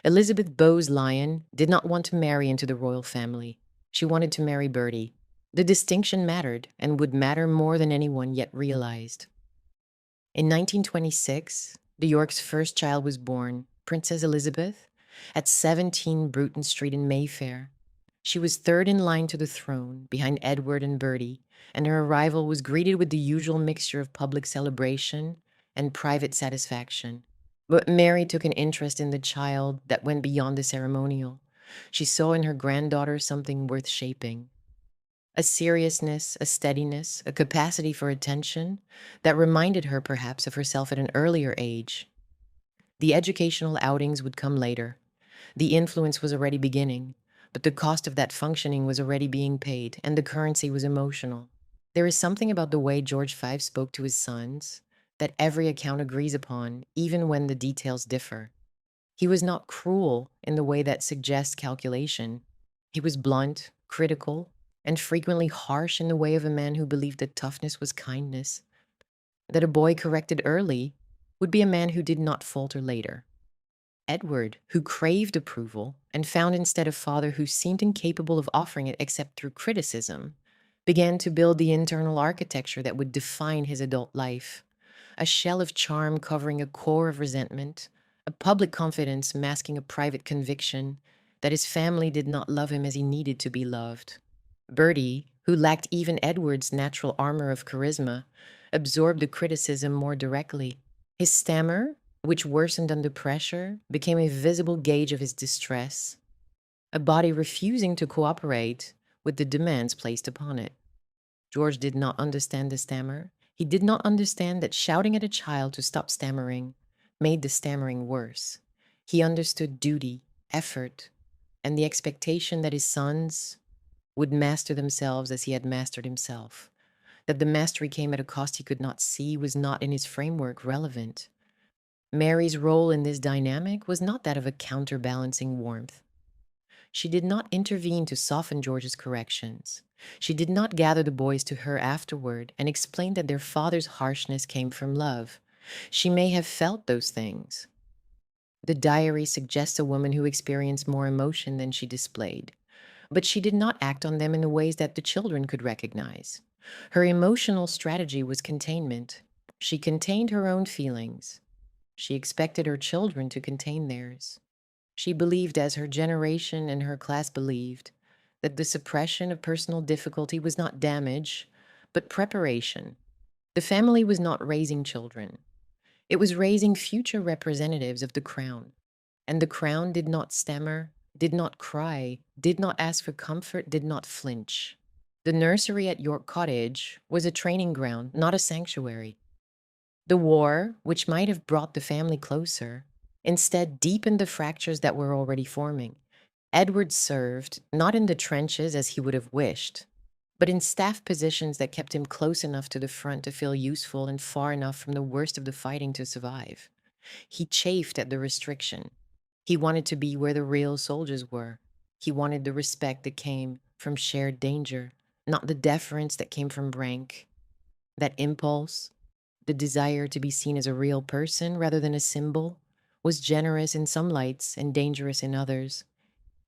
A: Elizabeth Bowes-Lyon did not want to marry into the royal family. She wanted to marry Bertie. The distinction mattered and would matter more than anyone yet realized. In 1926, the York's first child was born, Princess Elizabeth, at 17 Bruton Street in Mayfair. She was third in line to the throne, behind Edward and Bertie, and her arrival was greeted with the usual mixture of public celebration and private satisfaction. But Mary took an interest in the child that went beyond the ceremonial. She saw in her granddaughter something worth shaping. A seriousness, a steadiness, a capacity for attention that reminded her perhaps of herself at an earlier age. The educational outings would come later. The influence was already beginning, but the cost of that functioning was already being paid, and the currency was emotional. There is something about the way George V spoke to his sons that every account agrees upon, even when the details differ. He was not cruel in the way that suggests calculation. He was blunt, critical, and frequently harsh in the way of a man who believed that toughness was kindness. That a boy corrected early would be a man who did not falter later. Edward, who craved approval and found instead a father who seemed incapable of offering it except through criticism, began to build the internal architecture that would define his adult life. A shell of charm covering a core of resentment, a public confidence masking a private conviction that his family did not love him as he needed to be loved. Bertie, who lacked even Edward's natural armor of charisma, absorbed the criticism more directly. His stammer, which worsened under pressure, became a visible gauge of his distress, a body refusing to cooperate with the demands placed upon it. George did not understand the stammer. He did not understand that shouting at a child to stop stammering made the stammering worse. He understood duty, effort, and the expectation that his sons would master themselves as he had mastered himself. That the mastery came at a cost he could not see was not in his framework relevant. Mary's role in this dynamic was not that of a counterbalancing warmth. She did not intervene to soften George's corrections. She did not gather the boys to her afterward and explain that their father's harshness came from love. She may have felt those things. The diary suggests a woman who experienced more emotion than she displayed, but she did not act on them in the ways that the children could recognize. Her emotional strategy was containment. She contained her own feelings. She expected her children to contain theirs. She believed, as her generation and her class believed, that the suppression of personal difficulty was not damage, but preparation. The family was not raising children. It was raising future representatives of the crown. And the crown did not stammer, did not cry, did not ask for comfort, did not flinch. The nursery at York Cottage was a training ground, not a sanctuary. The war, which might have brought the family closer, instead deepened the fractures that were already forming. Edward served, not in the trenches as he would have wished, but in staff positions that kept him close enough to the front to feel useful and far enough from the worst of the fighting to survive. He chafed at the restriction. He wanted to be where the real soldiers were. He wanted the respect that came from shared danger, not the deference that came from rank. That impulse, the desire to be seen as a real person rather than a symbol, was generous in some lights and dangerous in others.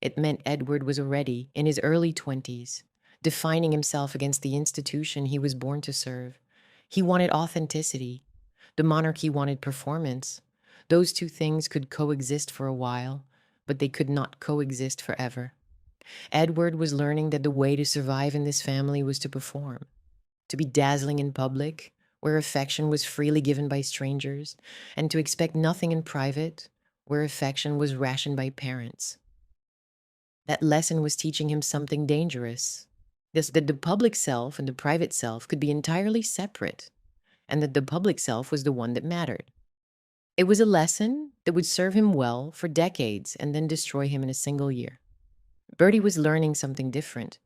A: It meant Edward was already, in his early 20s, defining himself against the institution he was born to serve. He wanted authenticity. The monarchy wanted performance. Those two things could coexist for a while, but they could not coexist forever. Edward was learning that the way to survive in this family was to perform, to be dazzling in public, where affection was freely given by strangers, and to expect nothing in private, where affection was rationed by parents. That lesson was teaching him something dangerous, that the public self and the private self could be entirely separate, and that the public self was the one that mattered. It was a lesson that would serve him well for decades and then destroy him in a single year. Bertie was learning something different.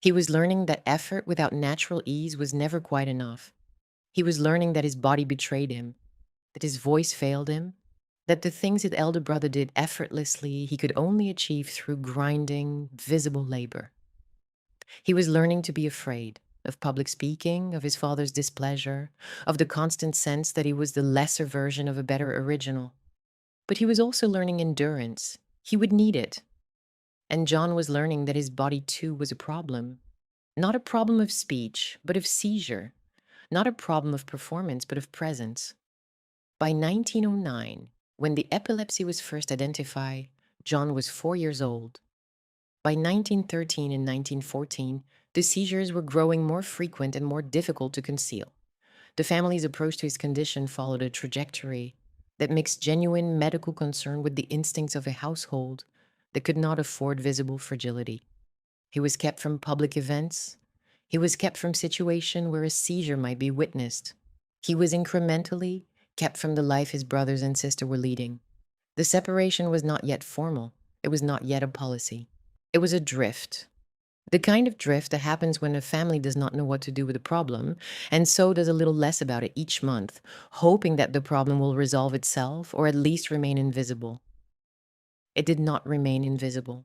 A: He was learning that effort without natural ease was never quite enough. He was learning that his body betrayed him, that his voice failed him, that the things his elder brother did effortlessly he could only achieve through grinding, visible labor. He was learning to be afraid of public speaking, of his father's displeasure, of the constant sense that he was the lesser version of a better original. But he was also learning endurance. He would need it. And John was learning that his body too was a problem. Not a problem of speech, but of seizure. Not a problem of performance, but of presence. By 1909, when the epilepsy was first identified, John was 4 years old. By 1913 and 1914, the seizures were growing more frequent and more difficult to conceal. The family's approach to his condition followed a trajectory that mixed genuine medical concern with the instincts of a household that could not afford visible fragility. He was kept from public events. He was kept from situations where a seizure might be witnessed. He was incrementally kept from the life his brothers and sister were leading. The separation was not yet formal. It was not yet a policy. It was a drift. The kind of drift that happens when a family does not know what to do with a problem, and so does a little less about it each month, hoping that the problem will resolve itself or at least remain invisible. It did not remain invisible.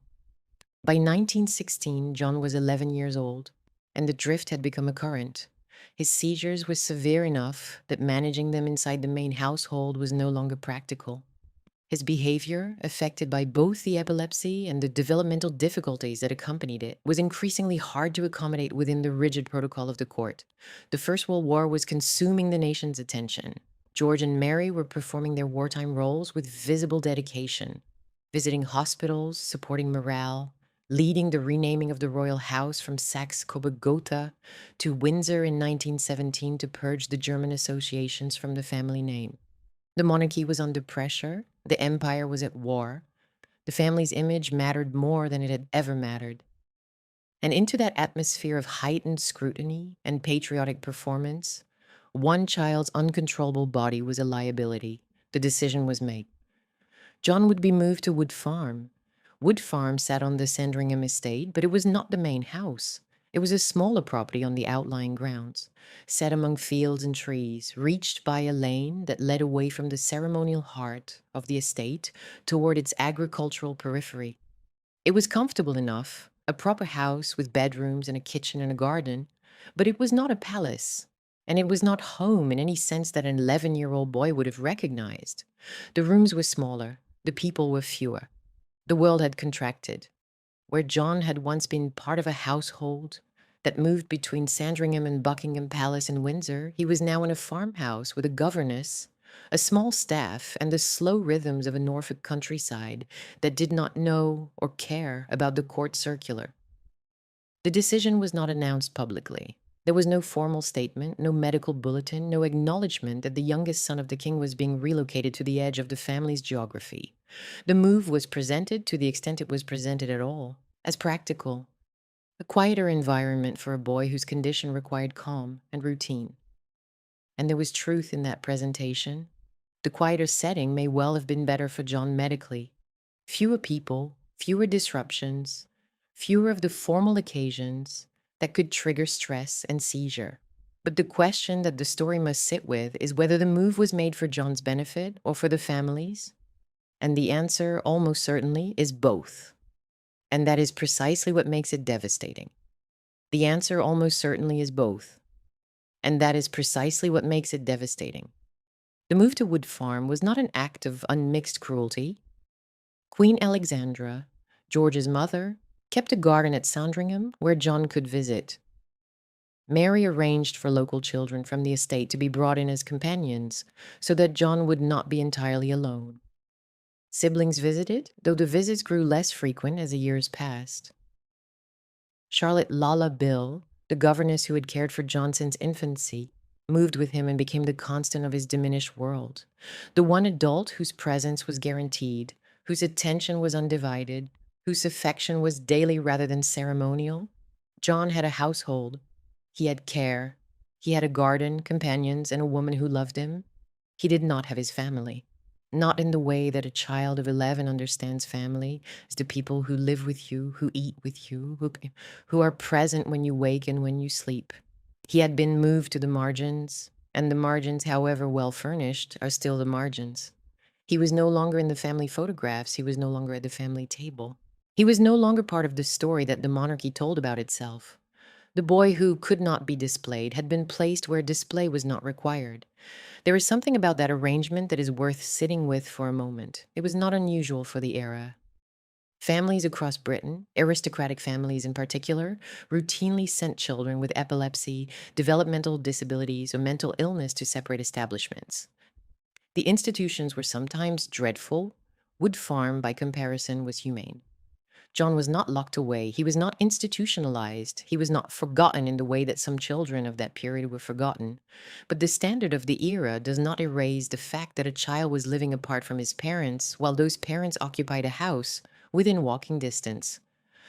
A: By 1916, John was 11 years old, and the drift had become a current. His seizures were severe enough that managing them inside the main household was no longer practical. His behavior, affected by both the epilepsy and the developmental difficulties that accompanied it, was increasingly hard to accommodate within the rigid protocol of the court. The First World War was consuming the nation's attention. George and Mary were performing their wartime roles with visible dedication, visiting hospitals, supporting morale, leading the renaming of the royal house from Saxe-Coburg-Gotha to Windsor in 1917 to purge the German associations from the family name. The monarchy was under pressure. The empire was at war. The family's image mattered more than it had ever mattered. And into that atmosphere of heightened scrutiny and patriotic performance, one child's uncontrollable body was a liability. The decision was made. John would be moved to Wood Farm. Wood Farm sat on the Sandringham estate, but it was not the main house. It was a smaller property on the outlying grounds, set among fields and trees, reached by a lane that led away from the ceremonial heart of the estate toward its agricultural periphery. It was comfortable enough, a proper house with bedrooms and a kitchen and a garden, but it was not a palace, and it was not home in any sense that an 11-year-old boy would have recognized. The rooms were smaller, the people were fewer. The world had contracted. Where John had once been part of a household that moved between Sandringham and Buckingham Palace in Windsor, he was now in a farmhouse with a governess, a small staff, and the slow rhythms of a Norfolk countryside that did not know or care about the court circular. The decision was not announced publicly. There was no formal statement, no medical bulletin, no acknowledgement that the youngest son of the king was being relocated to the edge of the family's geography. The move was presented, to the extent it was presented at all, as practical, a quieter environment for a boy whose condition required calm and routine. And there was truth in that presentation. The quieter setting may well have been better for John medically. Fewer people, fewer disruptions, fewer of the formal occasions that could trigger stress and seizure. But the question that the story must sit with is whether the move was made for John's benefit or for the family's. And the answer, almost certainly, is both. And that is precisely what makes it devastating. The answer almost certainly is both. And that is precisely what makes it devastating. The move to Wood Farm was not an act of unmixed cruelty. Queen Alexandra, George's mother, kept a garden at Sandringham where John could visit. Mary arranged for local children from the estate to be brought in as companions so that John would not be entirely alone. Siblings visited, though the visits grew less frequent as the years passed. Charlotte Lala Bill, the governess who had cared for Johnson's infancy, moved with him and became the constant of his diminished world, the one adult whose presence was guaranteed, whose attention was undivided, whose affection was daily rather than ceremonial. John had a household. He had care. He had a garden, companions, and a woman who loved him. He did not have his family. Not in the way that a child of 11 understands family as the people who live with you, who eat with you, who are present when you wake and when you sleep. He had been moved to the margins, and the margins, however well furnished, are still the margins. He was no longer in the family photographs. He was no longer at the family table. He was no longer part of the story that the monarchy told about itself. The boy who could not be displayed had been placed where display was not required. There is something about that arrangement that is worth sitting with for a moment. It was not unusual for the era. Families across Britain, aristocratic families in particular, routinely sent children with epilepsy, developmental disabilities, or mental illness to separate establishments. The institutions were sometimes dreadful. Wood Farm, by comparison, was humane. John was not locked away. He was not institutionalized. He was not forgotten in the way that some children of that period were forgotten. But the standard of the era does not erase the fact that a child was living apart from his parents while those parents occupied a house within walking distance.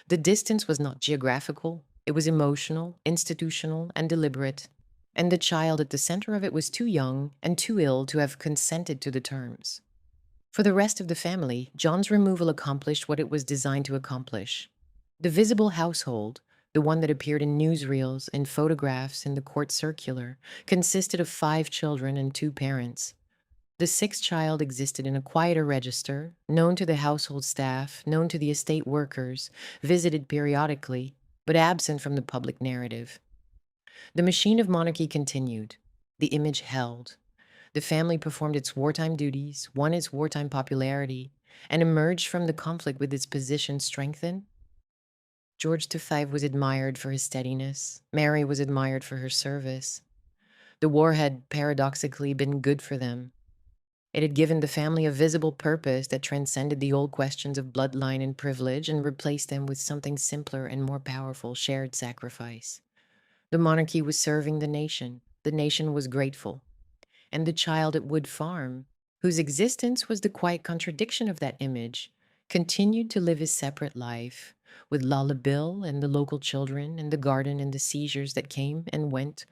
A: The distance was not geographical. It was emotional, institutional, and deliberate. And the child at the center of it was too young and too ill to have consented to the terms. For the rest of the family, John's removal accomplished what it was designed to accomplish. The visible household, the one that appeared in newsreels, in photographs, in the court circular, consisted of 5 children and 2 parents. The 6th child existed in a quieter register, known to the household staff, known to the estate workers, visited periodically, but absent from the public narrative. The machine of monarchy continued. The image held. The family performed its wartime duties, won its wartime popularity, and emerged from the conflict with its position strengthened. George V was admired for his steadiness. Mary was admired for her service. The war had paradoxically been good for them. It had given the family a visible purpose that transcended the old questions of bloodline and privilege and replaced them with something simpler and more powerful: shared sacrifice. The monarchy was serving the nation. The nation was grateful. And the child at Wood Farm, whose existence was the quiet contradiction of that image, continued to live his separate life with Lala Bill and the local children and the garden and the seizures that came and went,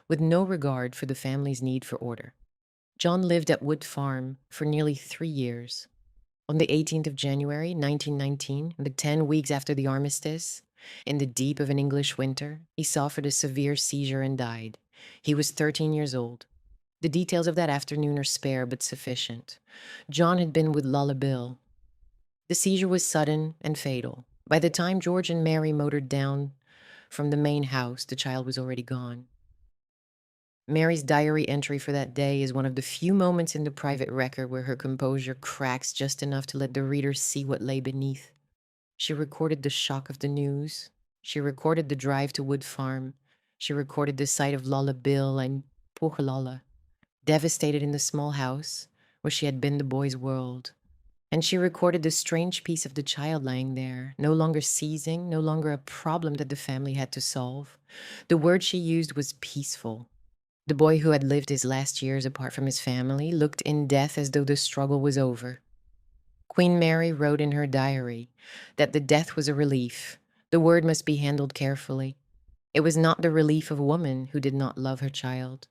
A: with no regard for the family's need for order. John lived at Wood Farm for nearly 3 years. On the 18th of January, 1919, 10 weeks after the armistice, in the deep of an English winter, he suffered a severe seizure and died. He was 13 years old. The details of that afternoon are spare but sufficient. John had been with Lala Bill. The seizure was sudden and fatal. By the time George and Mary motored down from the main house, the child was already gone. Mary's diary entry for that day is one of the few moments in the private record where her composure cracks just enough to let the reader see what lay beneath. She recorded the shock of the news. She recorded the drive to Wood Farm. She recorded the sight of Lala Bill and poor Lala, devastated in the small house where she had been the boy's world. And she recorded the strange piece of the child lying there, no longer seizing, no longer a problem that the family had to solve. The word she used was peaceful. The boy who had lived his last years apart from his family looked in death as though the struggle was over. Queen Mary wrote in her diary that the death was a relief. The word must be handled carefully. It was not the relief of a woman who did not love her child.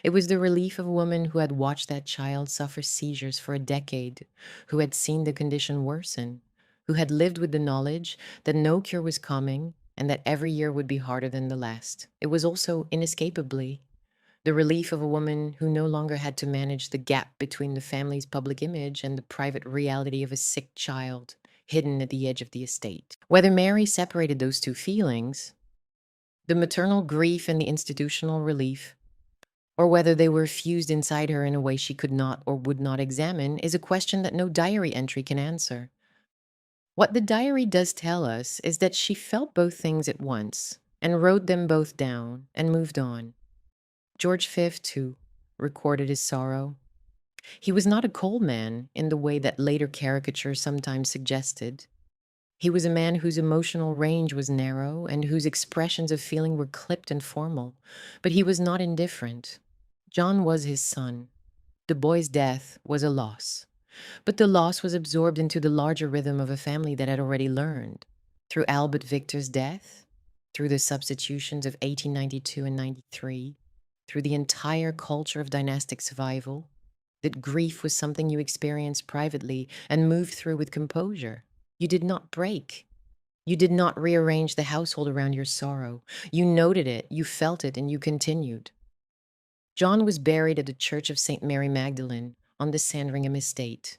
A: It was the relief of a woman who had watched that child suffer seizures for a decade, who had seen the condition worsen, who had lived with the knowledge that no cure was coming and that every year would be harder than the last. It was also, inescapably, the relief of a woman who no longer had to manage the gap between the family's public image and the private reality of a sick child hidden at the edge of the estate. Whether Mary separated those two feelings, the maternal grief and the institutional relief, or whether they were fused inside her in a way she could not or would not examine, is a question that no diary entry can answer. What the diary does tell us is that she felt both things at once and wrote them both down and moved on. George V, too, recorded his sorrow. He was not a cold man in the way that later caricatures sometimes suggested. He was a man whose emotional range was narrow and whose expressions of feeling were clipped and formal, but he was not indifferent. John was his son. The boy's death was a loss, but the loss was absorbed into the larger rhythm of a family that had already learned, through Albert Victor's death, through the substitutions of 1892 and 93, through the entire culture of dynastic survival, that grief was something you experienced privately and moved through with composure. You did not break. You did not rearrange the household around your sorrow. You noted it, you felt it, and you continued. John was buried at the Church of St. Mary Magdalene on the Sandringham estate.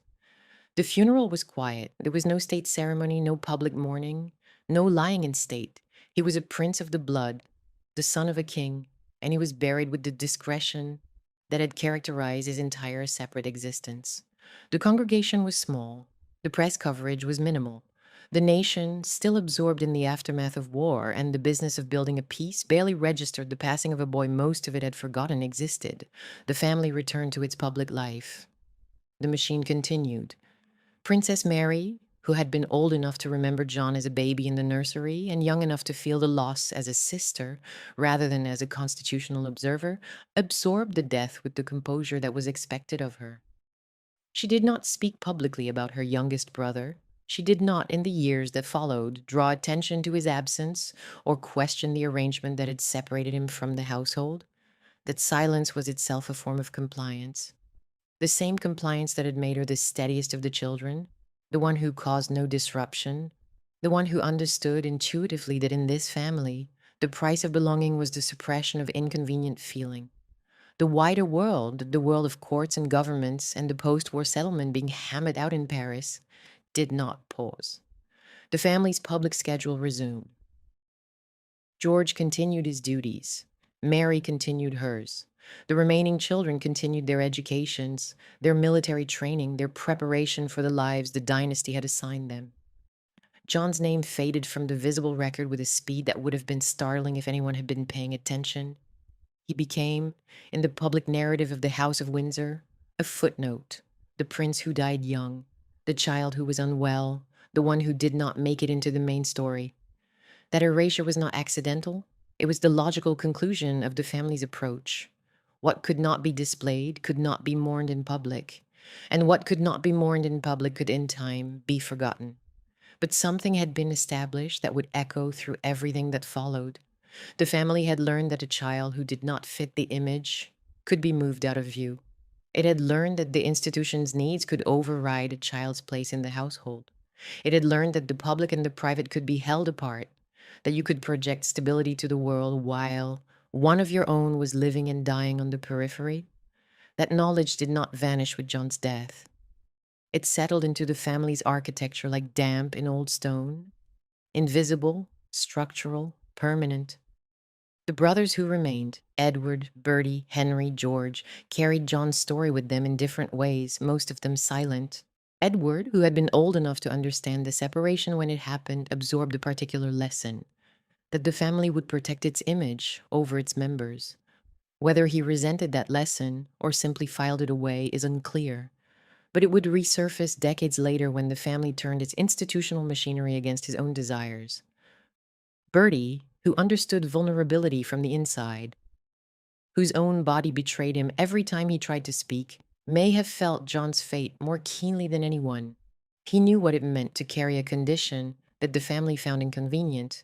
A: The funeral was quiet. There was no state ceremony, no public mourning, no lying in state. He was a prince of the blood, the son of a king, and he was buried with the discretion that had characterized his entire separate existence. The congregation was small. The press coverage was minimal. The nation, still absorbed in the aftermath of war and the business of building a peace, barely registered the passing of a boy most of it had forgotten existed. The family returned to its public life. The machine continued. Princess Mary, who had been old enough to remember John as a baby in the nursery and young enough to feel the loss as a sister rather than as a constitutional observer, absorbed the death with the composure that was expected of her. She did not speak publicly about her youngest brother. She did not, in the years that followed, draw attention to his absence or question the arrangement that had separated him from the household. That silence was itself a form of compliance. The same compliance that had made her the steadiest of the children, the one who caused no disruption, the one who understood intuitively that in this family, the price of belonging was the suppression of inconvenient feeling. The wider world, the world of courts and governments and the post-war settlement being hammered out in Paris, did not pause. The family's public schedule resumed. George continued his duties. Mary continued hers. The remaining children continued their educations, their military training, their preparation for the lives the dynasty had assigned them. John's name faded from the visible record with a speed that would have been startling if anyone had been paying attention. He became, in the public narrative of the House of Windsor, a footnote, the prince who died young, the child who was unwell, the one who did not make it into the main story. That erasure was not accidental. It was the logical conclusion of the family's approach. What could not be displayed could not be mourned in public, and what could not be mourned in public could in time be forgotten. But something had been established that would echo through everything that followed. The family had learned that a child who did not fit the image could be moved out of view. It had learned that the institution's needs could override a child's place in the household. It had learned that the public and the private could be held apart, that you could project stability to the world while one of your own was living and dying on the periphery. That knowledge did not vanish with John's death. It settled into the family's architecture like damp in old stone, invisible, structural, permanent. The brothers who remained, Edward, Bertie, Henry, George, carried John's story with them in different ways, most of them silent. Edward, who had been old enough to understand the separation when it happened, absorbed a particular lesson, that the family would protect its image over its members. Whether he resented that lesson or simply filed it away is unclear, but it would resurface decades later when the family turned its institutional machinery against his own desires. Bertie, who understood vulnerability from the inside, whose own body betrayed him every time he tried to speak, may have felt John's fate more keenly than anyone. He knew what it meant to carry a condition that the family found inconvenient.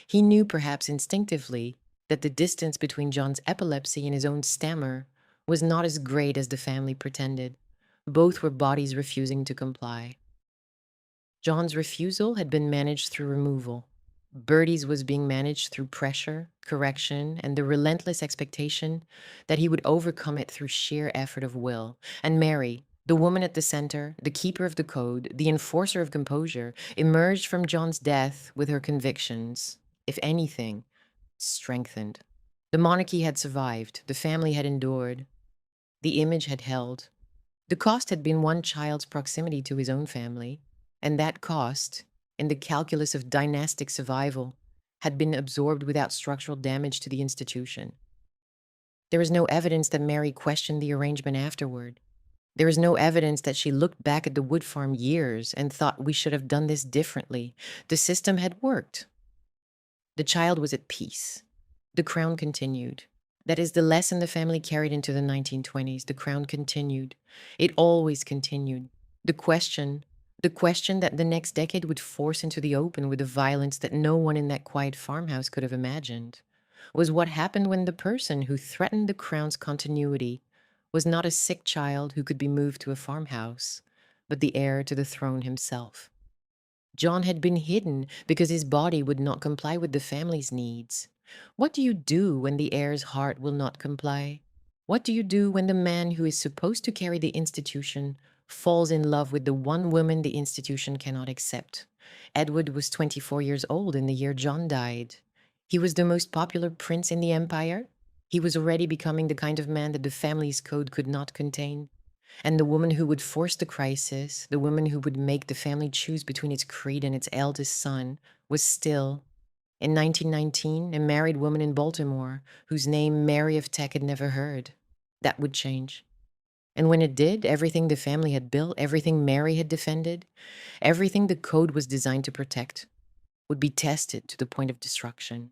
A: He knew, perhaps instinctively, that the distance between John's epilepsy and his own stammer was not as great as the family pretended. Both were bodies refusing to comply. John's refusal had been managed through removal. Bertie's was being managed through pressure, correction, and the relentless expectation that he would overcome it through sheer effort of will. And Mary, the woman at the center, the keeper of the code, the enforcer of composure, emerged from John's death with her convictions, if anything, strengthened. The monarchy had survived, the family had endured, the image had held. The cost had been one child's proximity to his own family, and that cost, in the calculus of dynastic survival, had been absorbed without structural damage to the institution. There is no evidence that Mary questioned the arrangement afterward. There is no evidence that she looked back at the wood farm years and thought we should have done this differently. The system had worked. The child was at peace. The crown continued. That is the lesson the family carried into the 1920s. The crown continued. It always continued. The question that the next decade would force into the open with a violence that no one in that quiet farmhouse could have imagined, was what happened when the person who threatened the crown's continuity was not a sick child who could be moved to a farmhouse, but the heir to the throne himself. John had been hidden because his body would not comply with the family's needs. What do you do when the heir's heart will not comply? What do you do when the man who is supposed to carry the institution falls in love with the one woman the institution cannot accept? Edward was 24 years old in the year John died. He was the most popular prince in the empire. He was already becoming the kind of man that the family's code could not contain. And the woman who would force the crisis, the woman who would make the family choose between its creed and its eldest son, was still, in 1919, a married woman in Baltimore whose name Mary of Teck had never heard. That would change. And when it did, everything the family had built, everything Mary had defended, everything the code was designed to protect, would be tested to the point of destruction.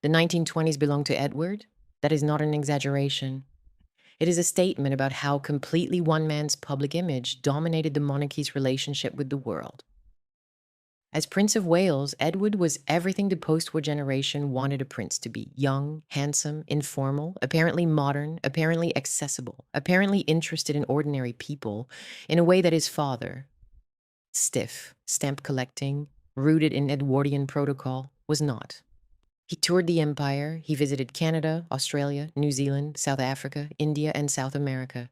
A: The 1920s belonged to Edward. That is not an exaggeration. It is a statement about how completely one man's public image dominated the monarchy's relationship with the world. As Prince of Wales, Edward was everything the post-war generation wanted a prince to be: young, handsome, informal, apparently modern, apparently accessible, apparently interested in ordinary people in a way that his father, stiff, stamp collecting, rooted in Edwardian protocol, was not. He toured the empire. He visited Canada, Australia, New Zealand, South Africa, India, and South America.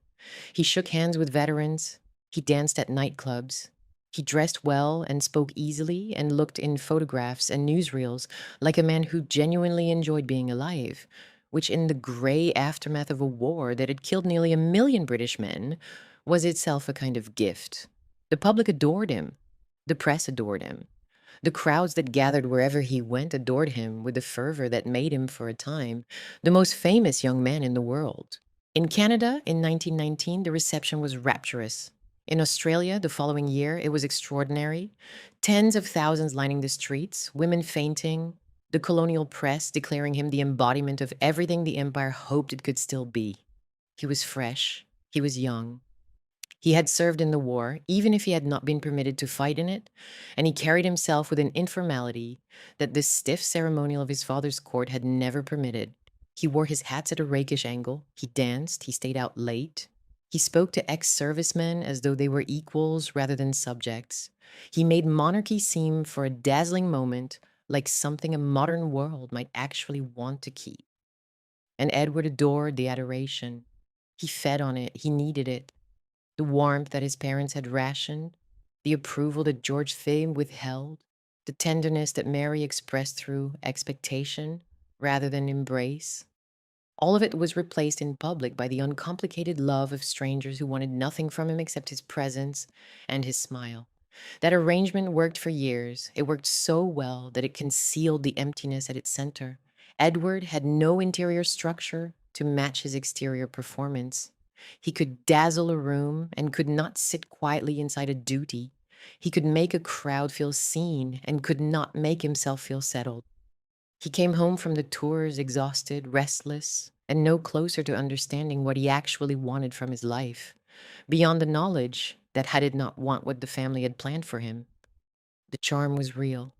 A: He shook hands with veterans. He danced at nightclubs. He dressed well and spoke easily and looked in photographs and newsreels like a man who genuinely enjoyed being alive, which in the grey aftermath of a war that had killed nearly 1 million British men, was itself a kind of gift. The public adored him. The press adored him. The crowds that gathered wherever he went adored him with a fervor that made him, for a time, the most famous young man in the world. In Canada, in 1919, the reception was rapturous. In Australia, the following year, it was extraordinary. Tens of thousands lining the streets, women fainting, the colonial press declaring him the embodiment of everything the empire hoped it could still be. He was fresh. He was young. He had served in the war, even if he had not been permitted to fight in it, and he carried himself with an informality that the stiff ceremonial of his father's court had never permitted. He wore his hats at a rakish angle. He danced. He stayed out late. He spoke to ex-servicemen as though they were equals rather than subjects. He made monarchy seem for a dazzling moment like something a modern world might actually want to keep. And Edward adored the adoration. He fed on it. He needed it. The warmth that his parents had rationed, the approval that George Fame withheld, the tenderness that Mary expressed through expectation rather than embrace. All of it was replaced in public by the uncomplicated love of strangers who wanted nothing from him except his presence and his smile. That arrangement worked for years. It worked so well that it concealed the emptiness at its center. Edward had no interior structure to match his exterior performance. He could dazzle a room and could not sit quietly inside a duty. He could make a crowd feel seen and could not make himself feel settled. He came home from the tours exhausted, restless, and no closer to understanding what he actually wanted from his life, beyond the knowledge that had it not want what the family had planned for him. The charm was real.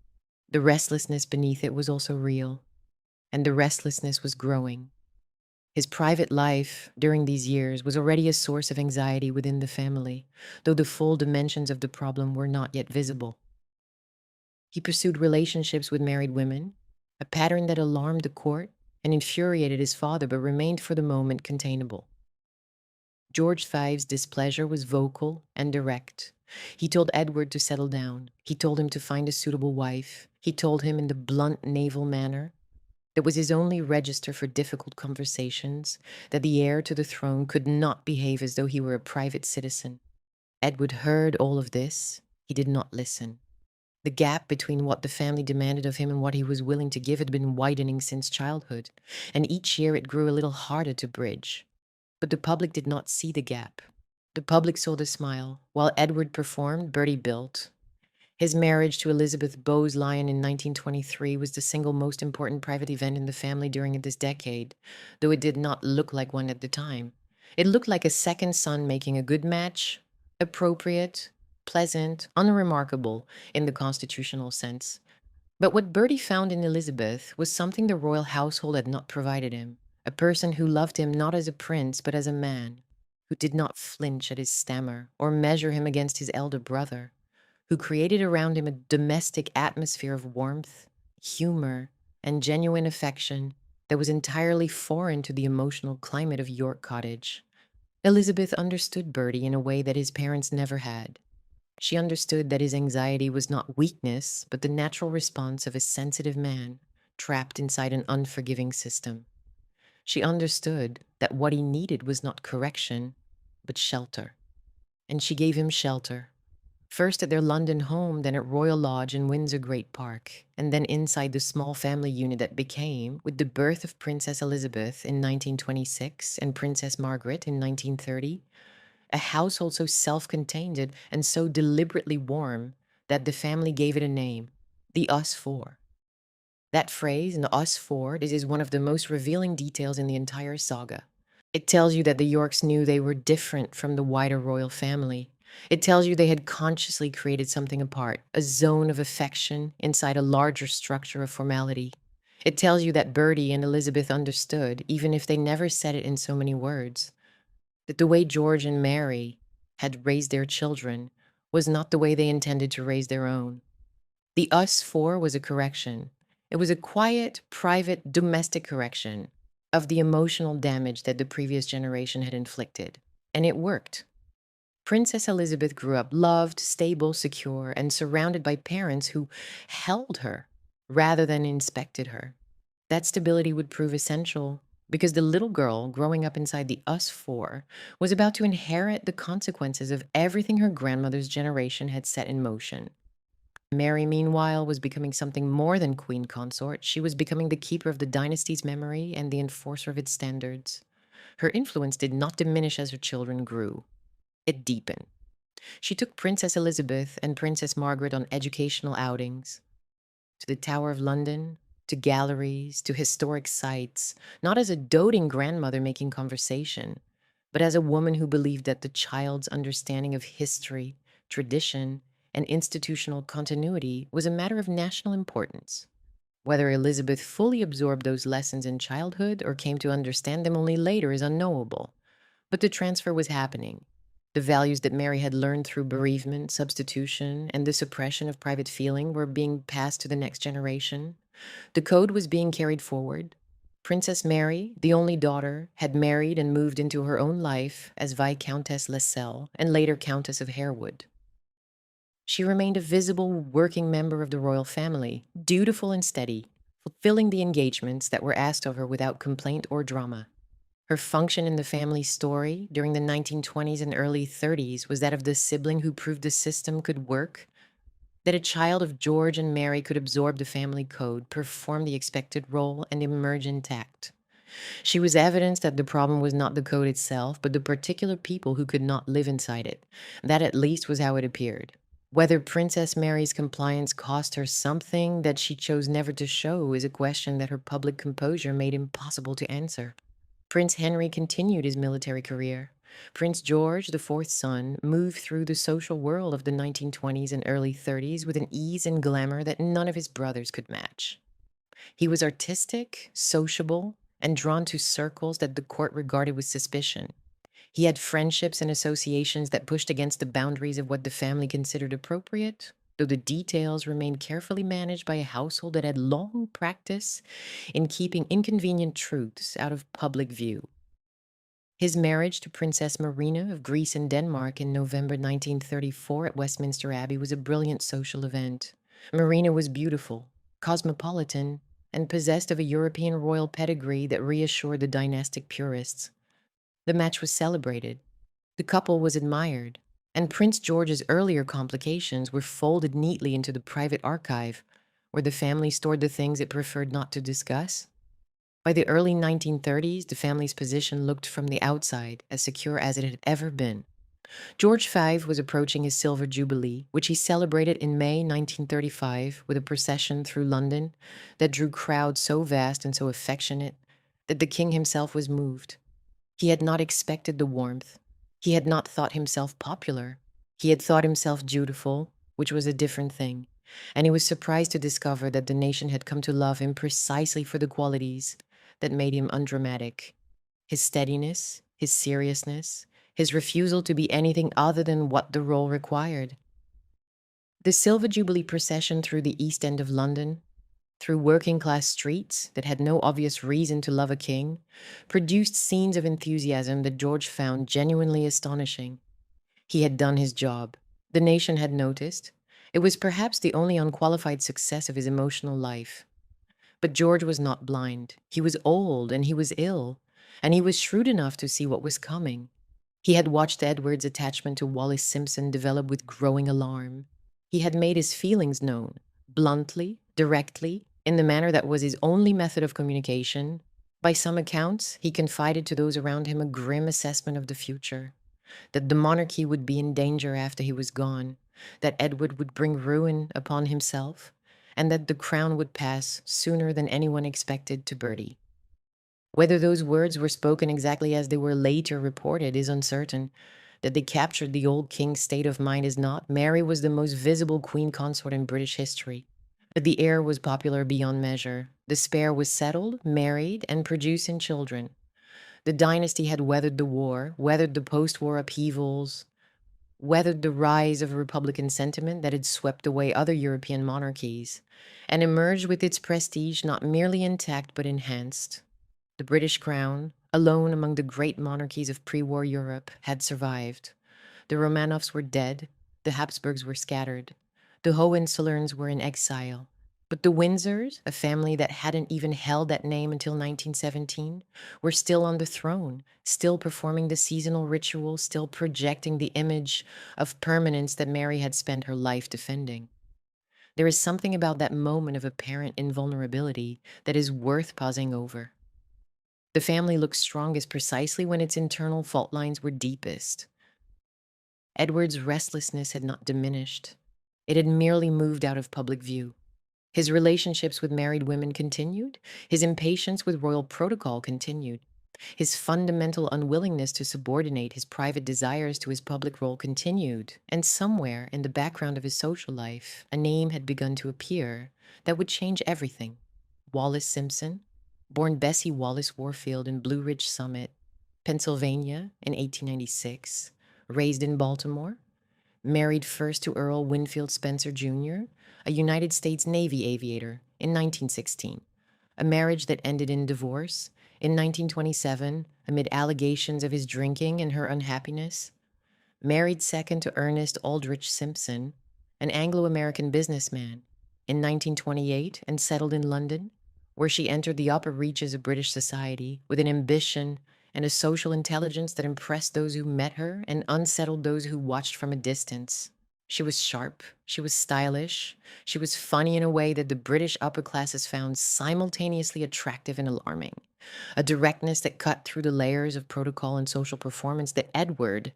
A: The restlessness beneath it was also real, and the restlessness was growing. His private life during these years was already a source of anxiety within the family, though the full dimensions of the problem were not yet visible. He pursued relationships with married women, a pattern that alarmed the court and infuriated his father but remained for the moment containable. George V's displeasure was vocal and direct. He told Edward to settle down. He told him to find a suitable wife. He told him in the blunt naval manner that was his only register for difficult conversations, that the heir to the throne could not behave as though he were a private citizen. Edward heard all of this. He did not listen. The gap between what the family demanded of him and what he was willing to give had been widening since childhood, and each year it grew a little harder to bridge. But the public did not see the gap. The public saw the smile. While Edward performed, Bertie built. His marriage to Elizabeth Bowes-Lyon in 1923 was the single most important private event in the family during this decade, though it did not look like one at the time. It looked like a second son making a good match, appropriate, pleasant, unremarkable in the constitutional sense. But what Bertie found in Elizabeth was something the royal household had not provided him, a person who loved him not as a prince but as a man, who did not flinch at his stammer or measure him against his elder brother, who created around him a domestic atmosphere of warmth, humor, and genuine affection that was entirely foreign to the emotional climate of York Cottage. Elizabeth understood Bertie in a way that his parents never had. She understood that his anxiety was not weakness, but the natural response of a sensitive man trapped inside an unforgiving system. She understood that what he needed was not correction, but shelter. And she gave him shelter. First at their London home, then at Royal Lodge in Windsor Great Park, and then inside the small family unit that became, with the birth of Princess Elizabeth in 1926 and Princess Margaret in 1930, a household so self-contained and so deliberately warm that the family gave it a name, the Us Four. That phrase, the Us Four, is one of the most revealing details in the entire saga. It tells you that the Yorks knew they were different from the wider royal family. It tells you they had consciously created something apart, a zone of affection inside a larger structure of formality. It tells you that Bertie and Elizabeth understood, even if they never said it in so many words, that the way George and Mary had raised their children was not the way they intended to raise their own. The Us Four was a correction. It was a quiet, private, domestic correction of the emotional damage that the previous generation had inflicted. And it worked. Princess Elizabeth grew up loved, stable, secure, and surrounded by parents who held her rather than inspected her. That stability would prove essential because the little girl growing up inside the us four was about to inherit the consequences of everything her grandmother's generation had set in motion. Mary, meanwhile, was becoming something more than queen consort. She was becoming the keeper of the dynasty's memory and the enforcer of its standards. Her influence did not diminish as her children grew. It deepened. She took Princess Elizabeth and Princess Margaret on educational outings to the Tower of London, to galleries, to historic sites, not as a doting grandmother making conversation, but as a woman who believed that the child's understanding of history, tradition, and institutional continuity was a matter of national importance. Whether Elizabeth fully absorbed those lessons in childhood or came to understand them only later is unknowable. But the transfer was happening. The values that Mary had learned through bereavement, substitution, and the suppression of private feeling were being passed to the next generation. The code was being carried forward. Princess Mary, the only daughter, had married and moved into her own life as Viscountess Lascelles and later Countess of Harewood. She remained a visible working member of the royal family, dutiful and steady, fulfilling the engagements that were asked of her without complaint or drama. Her function in the family story during the 1920s and early 30s was that of the sibling who proved the system could work, that a child of George and Mary could absorb the family code, perform the expected role, and emerge intact. She was evidence that the problem was not the code itself, but the particular people who could not live inside it. That at least was how it appeared. Whether Princess Mary's compliance cost her something that she chose never to show is a question that her public composure made impossible to answer. Prince Henry continued his military career. Prince George, the fourth son, moved through the social world of the 1920s and early 30s with an ease and glamour that none of his brothers could match. He was artistic, sociable, and drawn to circles that the court regarded with suspicion. He had friendships and associations that pushed against the boundaries of what the family considered appropriate, though the details remained carefully managed by a household that had long practice in keeping inconvenient truths out of public view. His marriage to Princess Marina of Greece and Denmark in November 1934 at Westminster Abbey was a brilliant social event. Marina was beautiful, cosmopolitan, and possessed of a European royal pedigree that reassured the dynastic purists. The match was celebrated. The couple was admired, and Prince George's earlier complications were folded neatly into the private archive, where the family stored the things it preferred not to discuss. By the early 1930s, the family's position looked from the outside as secure as it had ever been. George V was approaching his silver jubilee, which he celebrated in May 1935 with a procession through London that drew crowds so vast and so affectionate that the king himself was moved. He had not expected the warmth. He had not thought himself popular. He had thought himself dutiful, which was a different thing. And he was surprised to discover that the nation had come to love him precisely for the qualities that made him undramatic. His steadiness, his seriousness, his refusal to be anything other than what the role required. The Silver Jubilee procession through the East End of London, through working-class streets that had no obvious reason to love a king, produced scenes of enthusiasm that George found genuinely astonishing. He had done his job. The nation had noticed. It was perhaps the only unqualified success of his emotional life. But George was not blind. He was old and he was ill, and he was shrewd enough to see what was coming. He had watched Edward's attachment to Wallace Simpson develop with growing alarm. He had made his feelings known, bluntly, directly, in the manner that was his only method of communication. By some accounts, he confided to those around him a grim assessment of the future, that the monarchy would be in danger after he was gone, that Edward would bring ruin upon himself, and that the crown would pass sooner than anyone expected to Bertie. Whether those words were spoken exactly as they were later reported is uncertain. That they captured the old king's state of mind is not. Mary was the most visible queen consort in British history. But the heir was popular beyond measure. The spare was settled, married, and producing children. The dynasty had weathered the war, weathered the post-war upheavals, weathered the rise of Republican sentiment that had swept away other European monarchies, and emerged with its prestige not merely intact but enhanced. The British crown, alone among the great monarchies of pre-war Europe, had survived. The Romanovs were dead, the Habsburgs were scattered, the Hohenzollerns were in exile, But the Windsors, a family that hadn't even held that name until 1917, were still on the throne, still performing the seasonal ritual, still projecting the image of permanence that Mary had spent her life defending. There is something about that moment of apparent invulnerability that is worth pausing over. The family looked strongest precisely when its internal fault lines were deepest. Edward's restlessness had not diminished. It had merely moved out of public view. His relationships with married women continued. His impatience with royal protocol continued. His fundamental unwillingness to subordinate his private desires to his public role continued. And somewhere in the background of his social life, a name had begun to appear that would change everything. Wallace Simpson, born Bessie Wallace Warfield in Blue Ridge Summit, Pennsylvania in 1896, raised in Baltimore, married first to Earl Winfield Spencer Jr., a United States Navy aviator, in 1916, a marriage that ended in divorce in 1927 amid allegations of his drinking and her unhappiness. Married second to Ernest Aldrich Simpson, an Anglo-American businessman, in 1928 and settled in London, where she entered the upper reaches of British society with an ambition and a social intelligence that impressed those who met her and unsettled those who watched from a distance. She was sharp, she was stylish, she was funny in a way that the British upper classes found simultaneously attractive and alarming. A directness that cut through the layers of protocol and social performance that Edward,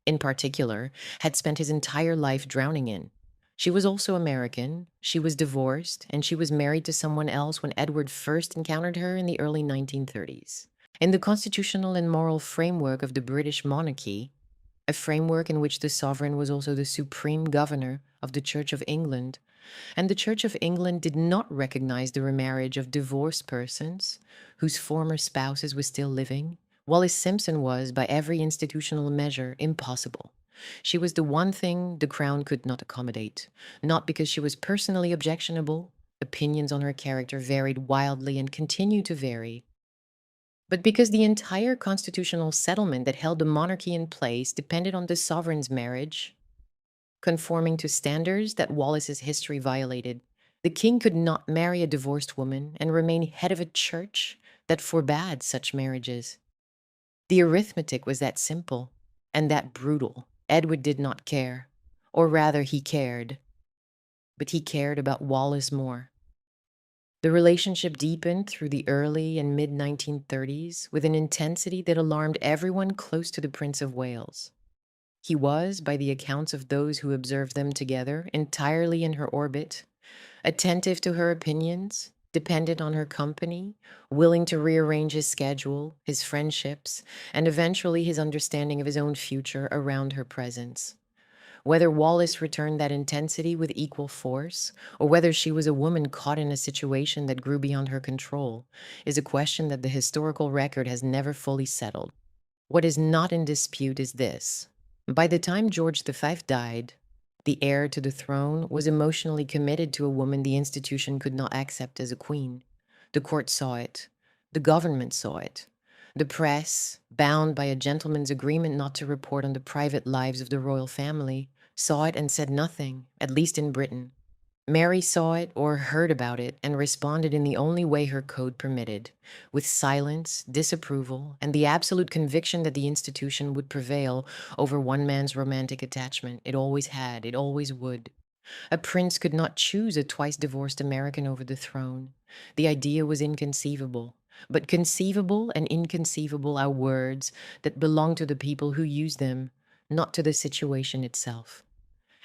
A: in particular, had spent his entire life drowning in. She was also American, she was divorced, and she was married to someone else when Edward first encountered her in the early 1930s. In the constitutional and moral framework of the British monarchy, a framework in which the sovereign was also the supreme governor of the Church of England, and the Church of England did not recognize the remarriage of divorced persons whose former spouses were still living, Wallace Simpson was, by every institutional measure, impossible. She was the one thing the crown could not accommodate, not because she was personally objectionable. Opinions on her character varied wildly and continue to vary, but because the entire constitutional settlement that held the monarchy in place depended on the sovereign's marriage, conforming to standards that Wallace's history violated. The king could not marry a divorced woman and remain head of a church that forbade such marriages. The arithmetic was that simple and that brutal. Edward did not care, or rather he cared, but he cared about Wallace more. The relationship deepened through the early and mid-1930s with an intensity that alarmed everyone close to the Prince of Wales. He was, by the accounts of those who observed them together, entirely in her orbit, attentive to her opinions, dependent on her company, willing to rearrange his schedule, his friendships, and eventually his understanding of his own future around her presence. Whether Wallace returned that intensity with equal force, or whether she was a woman caught in a situation that grew beyond her control, is a question that the historical record has never fully settled. What is not in dispute is this. By the time George V died, the heir to the throne was emotionally committed to a woman the institution could not accept as a queen. The court saw it. The government saw it. The press, bound by a gentleman's agreement not to report on the private lives of the royal family, saw it and said nothing, at least in Britain. Mary saw it or heard about it and responded in the only way her code permitted, with silence, disapproval, and the absolute conviction that the institution would prevail over one man's romantic attachment. It always had, it always would. A prince could not choose a twice-divorced American over the throne. The idea was inconceivable. But conceivable and inconceivable are words that belong to the people who use them, not to the situation itself.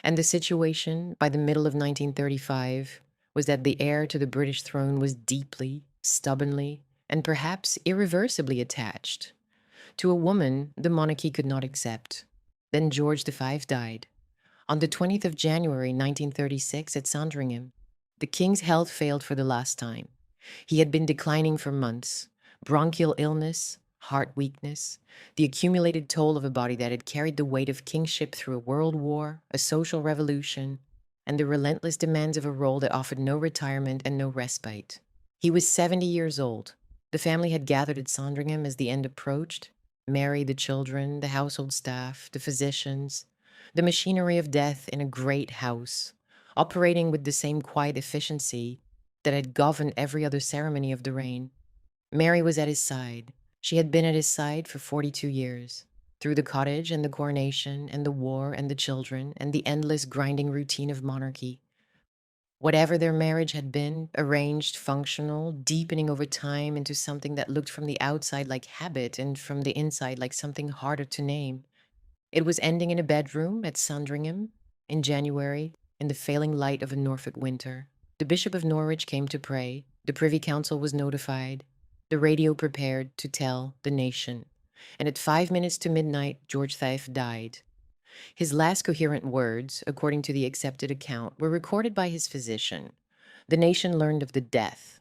A: And the situation, by the middle of 1935, was that the heir to the British throne was deeply, stubbornly, and perhaps irreversibly attached to a woman the monarchy could not accept. Then George V died. On the 20th of January 1936 at Sandringham, the king's health failed for the last time. He had been declining for months. Bronchial illness, heart weakness, the accumulated toll of a body that had carried the weight of kingship through a world war, a social revolution, and the relentless demands of a role that offered no retirement and no respite. He was 70 years old. The family had gathered at Sandringham as the end approached. Mary, the children, the household staff, the physicians, the machinery of death in a great house, operating with the same quiet efficiency that had governed every other ceremony of the reign. Mary was at his side. She had been at his side for 42 years, through the cottage and the coronation and the war and the children and the endless grinding routine of monarchy. Whatever their marriage had been, arranged, functional, deepening over time into something that looked from the outside like habit and from the inside like something harder to name. It was ending in a bedroom at Sandringham in January, in the failing light of a Norfolk winter. The Bishop of Norwich came to pray. The Privy Council was notified. The radio prepared to tell the nation. And at 5 minutes to midnight, George V died. His last coherent words, according to the accepted account, were recorded by his physician. The nation learned of the death.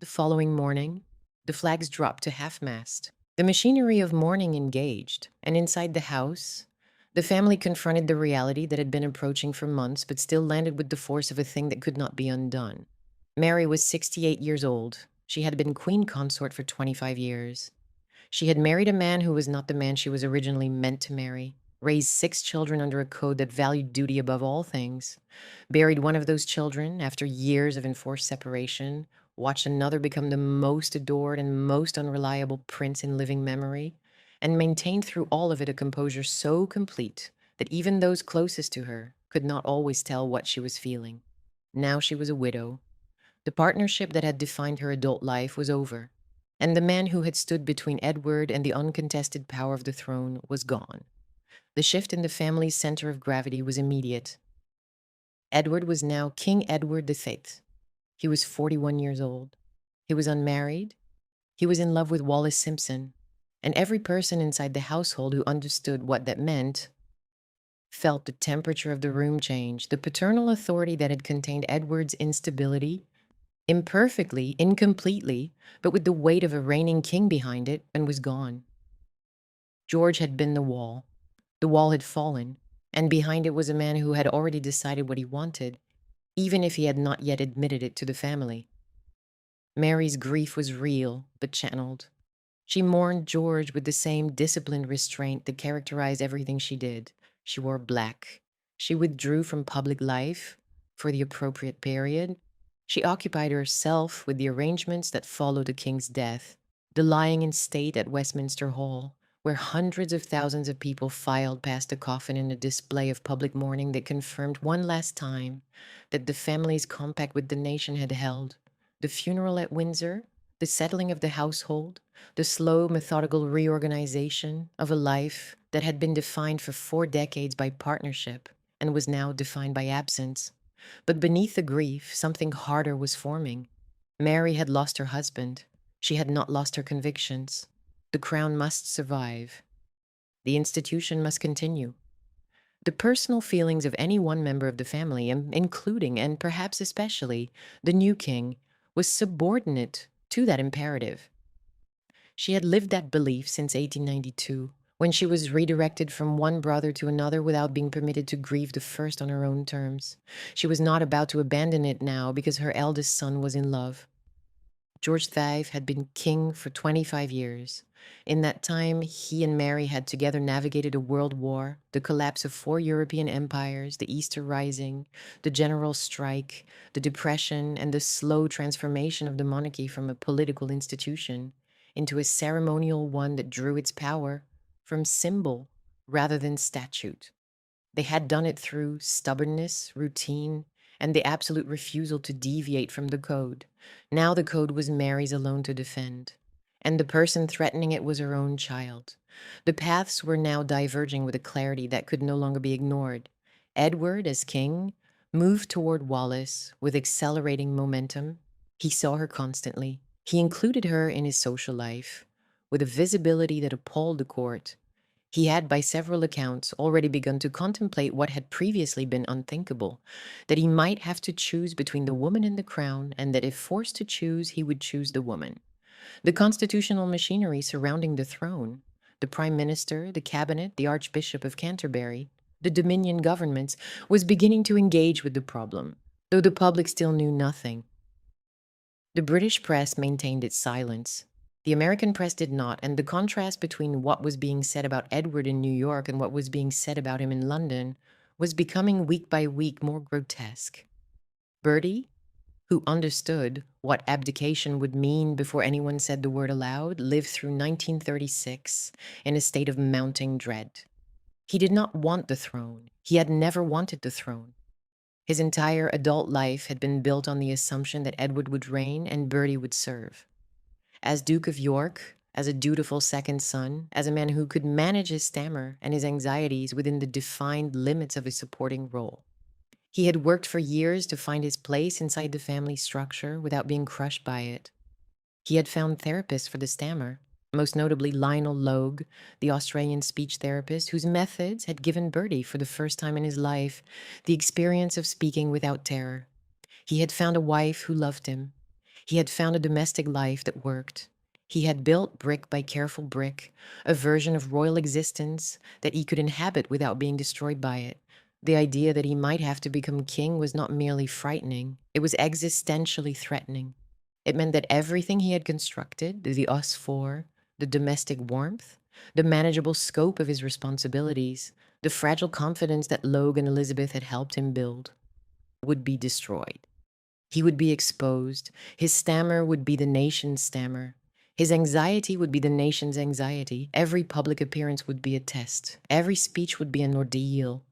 A: The following morning, the flags dropped to half-mast. The machinery of mourning engaged, and inside the house, the family confronted the reality that had been approaching for months but still landed with the force of a thing that could not be undone. Mary was 68 years old. She had been queen consort for 25 years. She had married a man who was not the man she was originally meant to marry, raised 6 children under a code that valued duty above all things, buried one of those children after years of enforced separation, watched another become the most adored and most unreliable prince in living memory, and maintained through all of it a composure so complete that even those closest to her could not always tell what she was feeling. Now she was a widow. The partnership that had defined her adult life was over, and the man who had stood between Edward and the uncontested power of the throne was gone. The shift in the family's center of gravity was immediate. Edward was now King Edward VI. He was 41 years old. He was unmarried. He was in love with Wallace Simpson. And every person inside the household who understood what that meant felt the temperature of the room change. The paternal authority that had contained Edward's instability, imperfectly, incompletely, but with the weight of a reigning king behind it, and was gone. George had been the wall. The wall had fallen, and behind it was a man who had already decided what he wanted, even if he had not yet admitted it to the family. Mary's grief was real, but channeled. She mourned George with the same disciplined restraint that characterized everything she did. She wore black. She withdrew from public life for the appropriate period. She occupied herself with the arrangements that followed the king's death, the lying in state at Westminster Hall, where hundreds of thousands of people filed past the coffin in a display of public mourning that confirmed one last time that the family's compact with the nation had held. The funeral at Windsor, the settling of the household, the slow, methodical reorganization of a life that had been defined for 4 decades by partnership and was now defined by absence. But beneath the grief, something harder was forming. Mary had lost her husband. She had not lost her convictions. The crown must survive. The institution must continue. The personal feelings of any one member of the family, including and perhaps especially the new king, was subordinate to that imperative. She had lived that belief since 1892, when she was redirected from one brother to another without being permitted to grieve the first on her own terms. She was not about to abandon it now because her eldest son was in love. George V had been king for 25 years. In that time, he and Mary had together navigated a world war, the collapse of 4 European empires, the Easter Rising, the general strike, the Depression, and the slow transformation of the monarchy from a political institution into a ceremonial one that drew its power from symbol rather than statute. They had done it through stubbornness, routine, and the absolute refusal to deviate from the code. Now the code was Mary's alone to defend, and the person threatening it was her own child. The paths were now diverging with a clarity that could no longer be ignored. Edward, as king, moved toward Wallace with accelerating momentum. He saw her constantly. He included her in his social life with a visibility that appalled the court. He had, by several accounts, already begun to contemplate what had previously been unthinkable, that he might have to choose between the woman and the crown, and that if forced to choose, he would choose the woman. The constitutional machinery surrounding the throne, the prime minister, the cabinet, the Archbishop of Canterbury, the Dominion governments, was beginning to engage with the problem, though the public still knew nothing. The British press maintained its silence. The American press did not, and the contrast between what was being said about Edward in New York and what was being said about him in London was becoming week by week more grotesque. Bertie, who understood what abdication would mean before anyone said the word aloud, lived through 1936 in a state of mounting dread. He did not want the throne. He had never wanted the throne. His entire adult life had been built on the assumption that Edward would reign and Bertie would serve. As Duke of York, as a dutiful second son, as a man who could manage his stammer and his anxieties within the defined limits of his supporting role. He had worked for years to find his place inside the family structure without being crushed by it. He had found therapists for the stammer, most notably Lionel Logue, the Australian speech therapist whose methods had given Bertie, for the first time in his life, the experience of speaking without terror. He had found a wife who loved him. He had found a domestic life that worked. He had built, brick by careful brick, a version of royal existence that he could inhabit without being destroyed by it. The idea that he might have to become king was not merely frightening, it was existentially threatening. It meant that everything he had constructed, the us four, the domestic warmth, the manageable scope of his responsibilities, the fragile confidence that Logue and Elizabeth had helped him build, would be destroyed. He would be exposed. His stammer would be the nation's stammer. His anxiety would be the nation's anxiety. Every public appearance would be a test. Every speech would be an ordeal,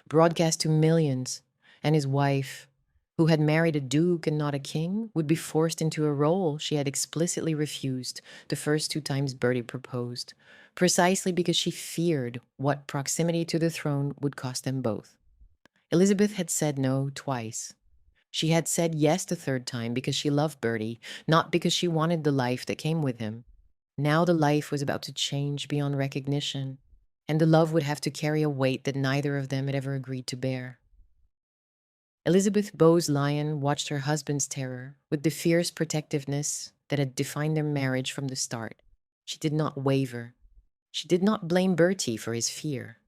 A: broadcast to millions. And his wife, who had married a duke and not a king, would be forced into a role she had explicitly refused the first 2 times Bertie proposed, precisely because she feared what proximity to the throne would cost them both. Elizabeth had said no twice. She had said yes the 3rd time because she loved Bertie, not because she wanted the life that came with him. Now the life was about to change beyond recognition, and the love would have to carry a weight that neither of them had ever agreed to bear. Elizabeth Bowes-Lyon watched her husband's terror with the fierce protectiveness that had defined their marriage from the start. She did not waver. She did not blame Bertie for his fear.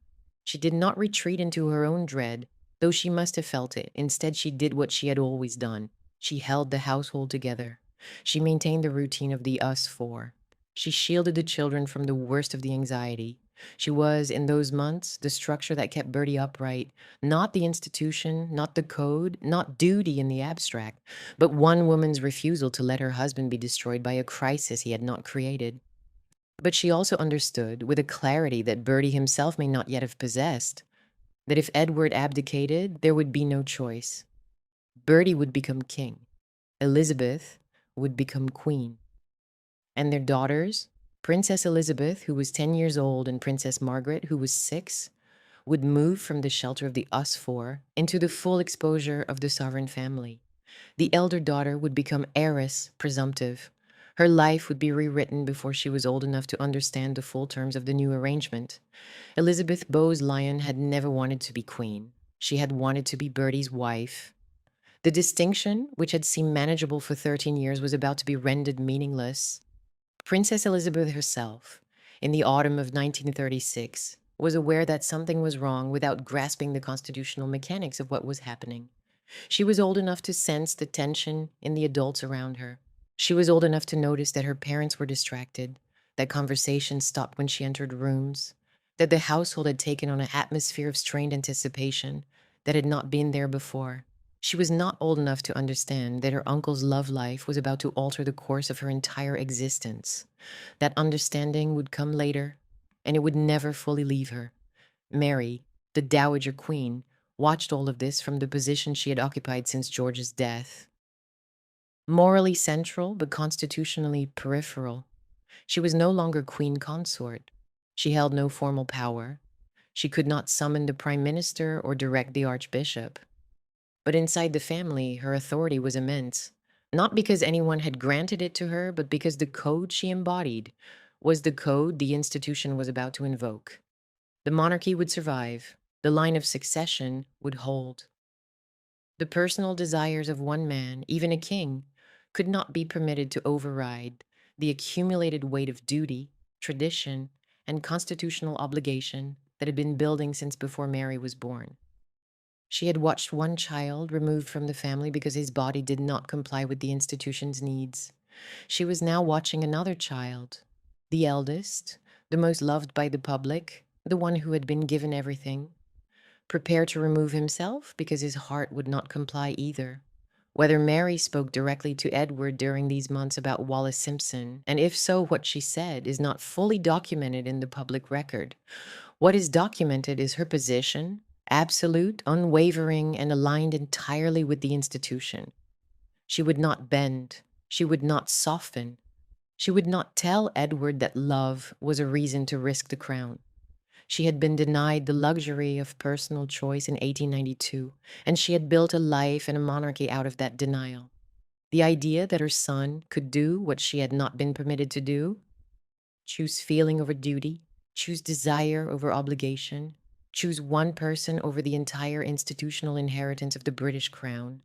A: She did not retreat into her own dread, though she must have felt it. Instead, she did what she had always done. She held the household together. She maintained the routine of the us four. She shielded the children from the worst of the anxiety. She was, in those months, the structure that kept Bertie upright, not the institution, not the code, not duty in the abstract, but one woman's refusal to let her husband be destroyed by a crisis he had not created. But she also understood, with a clarity that Bertie himself may not yet have possessed, that if Edward abdicated, there would be no choice. Bertie would become king. Elizabeth would become queen. And their daughters, Princess Elizabeth, who was 10 years old, and Princess Margaret, who was 6, would move from the shelter of the us four into the full exposure of the sovereign family. The elder daughter would become heiress presumptive. Her life would be rewritten before she was old enough to understand the full terms of the new arrangement. Elizabeth Bowes-Lyon had never wanted to be queen. She had wanted to be Bertie's wife. The distinction, which had seemed manageable for 13 years, was about to be rendered meaningless. Princess Elizabeth herself, in the autumn of 1936, was aware that something was wrong without grasping the constitutional mechanics of what was happening. She was old enough to sense the tension in the adults around her. She was old enough to notice that her parents were distracted, that conversations stopped when she entered rooms, that the household had taken on an atmosphere of strained anticipation that had not been there before. She was not old enough to understand that her uncle's love life was about to alter the course of her entire existence. That understanding would come later, and it would never fully leave her. Mary, the Dowager Queen, watched all of this from the position she had occupied since George's death. Morally central, but constitutionally peripheral. She was no longer queen consort. She held no formal power. She could not summon the prime minister or direct the archbishop. But inside the family, her authority was immense, not because anyone had granted it to her, but because the code she embodied was the code the institution was about to invoke. The monarchy would survive. The line of succession would hold. The personal desires of one man, even a king, could not be permitted to override the accumulated weight of duty, tradition, and constitutional obligation that had been building since before Mary was born. She had watched one child removed from the family because his body did not comply with the institution's needs. She was now watching another child, the eldest, the most loved by the public, the one who had been given everything, prepare to remove himself because his heart would not comply either. Whether Mary spoke directly to Edward during these months about Wallace Simpson, and if so, what she said, is not fully documented in the public record. What is documented is her position, absolute, unwavering, and aligned entirely with the institution. She would not bend. She would not soften. She would not tell Edward that love was a reason to risk the crown. She had been denied the luxury of personal choice in 1892, and she had built a life and a monarchy out of that denial. The idea that her son could do what she had not been permitted to do, choose feeling over duty, choose desire over obligation, choose one person over the entire institutional inheritance of the British crown,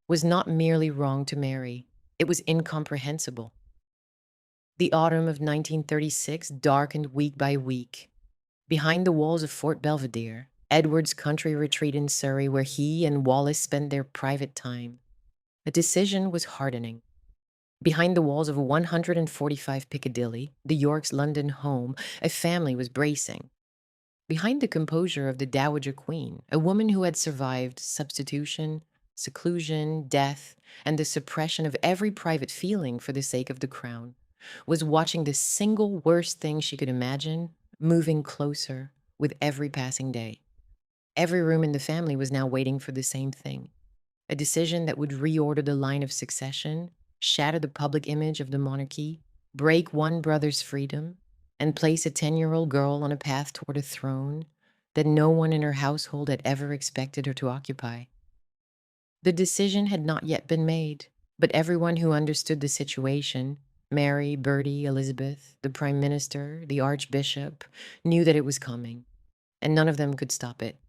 A: was not merely wrong to Mary, it was incomprehensible. The autumn of 1936 darkened week by week. Behind the walls of Fort Belvedere, Edward's country retreat in Surrey, where he and Wallace spent their private time, a decision was hardening. Behind the walls of 145 Piccadilly, the York's London home, a family was bracing. Behind the composure of the Dowager Queen, a woman who had survived substitution, seclusion, death, and the suppression of every private feeling for the sake of the crown, was watching the single worst thing she could imagine moving closer with every passing day. Every room in the family was now waiting for the same thing, a decision that would reorder the line of succession, shatter the public image of the monarchy, break one brother's freedom, and place a 10-year-old girl on a path toward a throne that no one in her household had ever expected her to occupy. The decision had not yet been made, but everyone who understood the situation, Mary, Bertie, Elizabeth, the Prime Minister, the Archbishop, knew that it was coming, and none of them could stop it.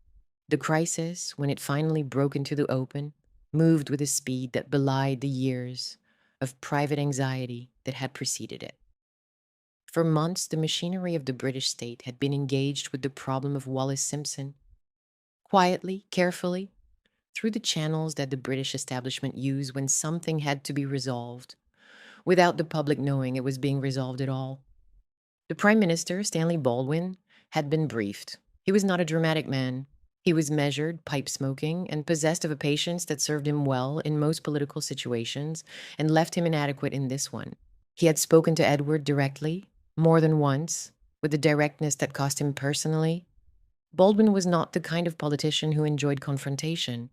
A: The crisis, when it finally broke into the open, moved with a speed that belied the years of private anxiety that had preceded it. For months, the machinery of the British state had been engaged with the problem of Wallace Simpson. Quietly, carefully, through the channels that the British establishment used when something had to be resolved, without the public knowing it was being resolved at all. The Prime Minister, Stanley Baldwin, had been briefed. He was not a dramatic man. He was measured, pipe-smoking, and possessed of a patience that served him well in most political situations and left him inadequate in this one. He had spoken to Edward directly, more than once, with a directness that cost him personally. Baldwin was not the kind of politician who enjoyed confrontation,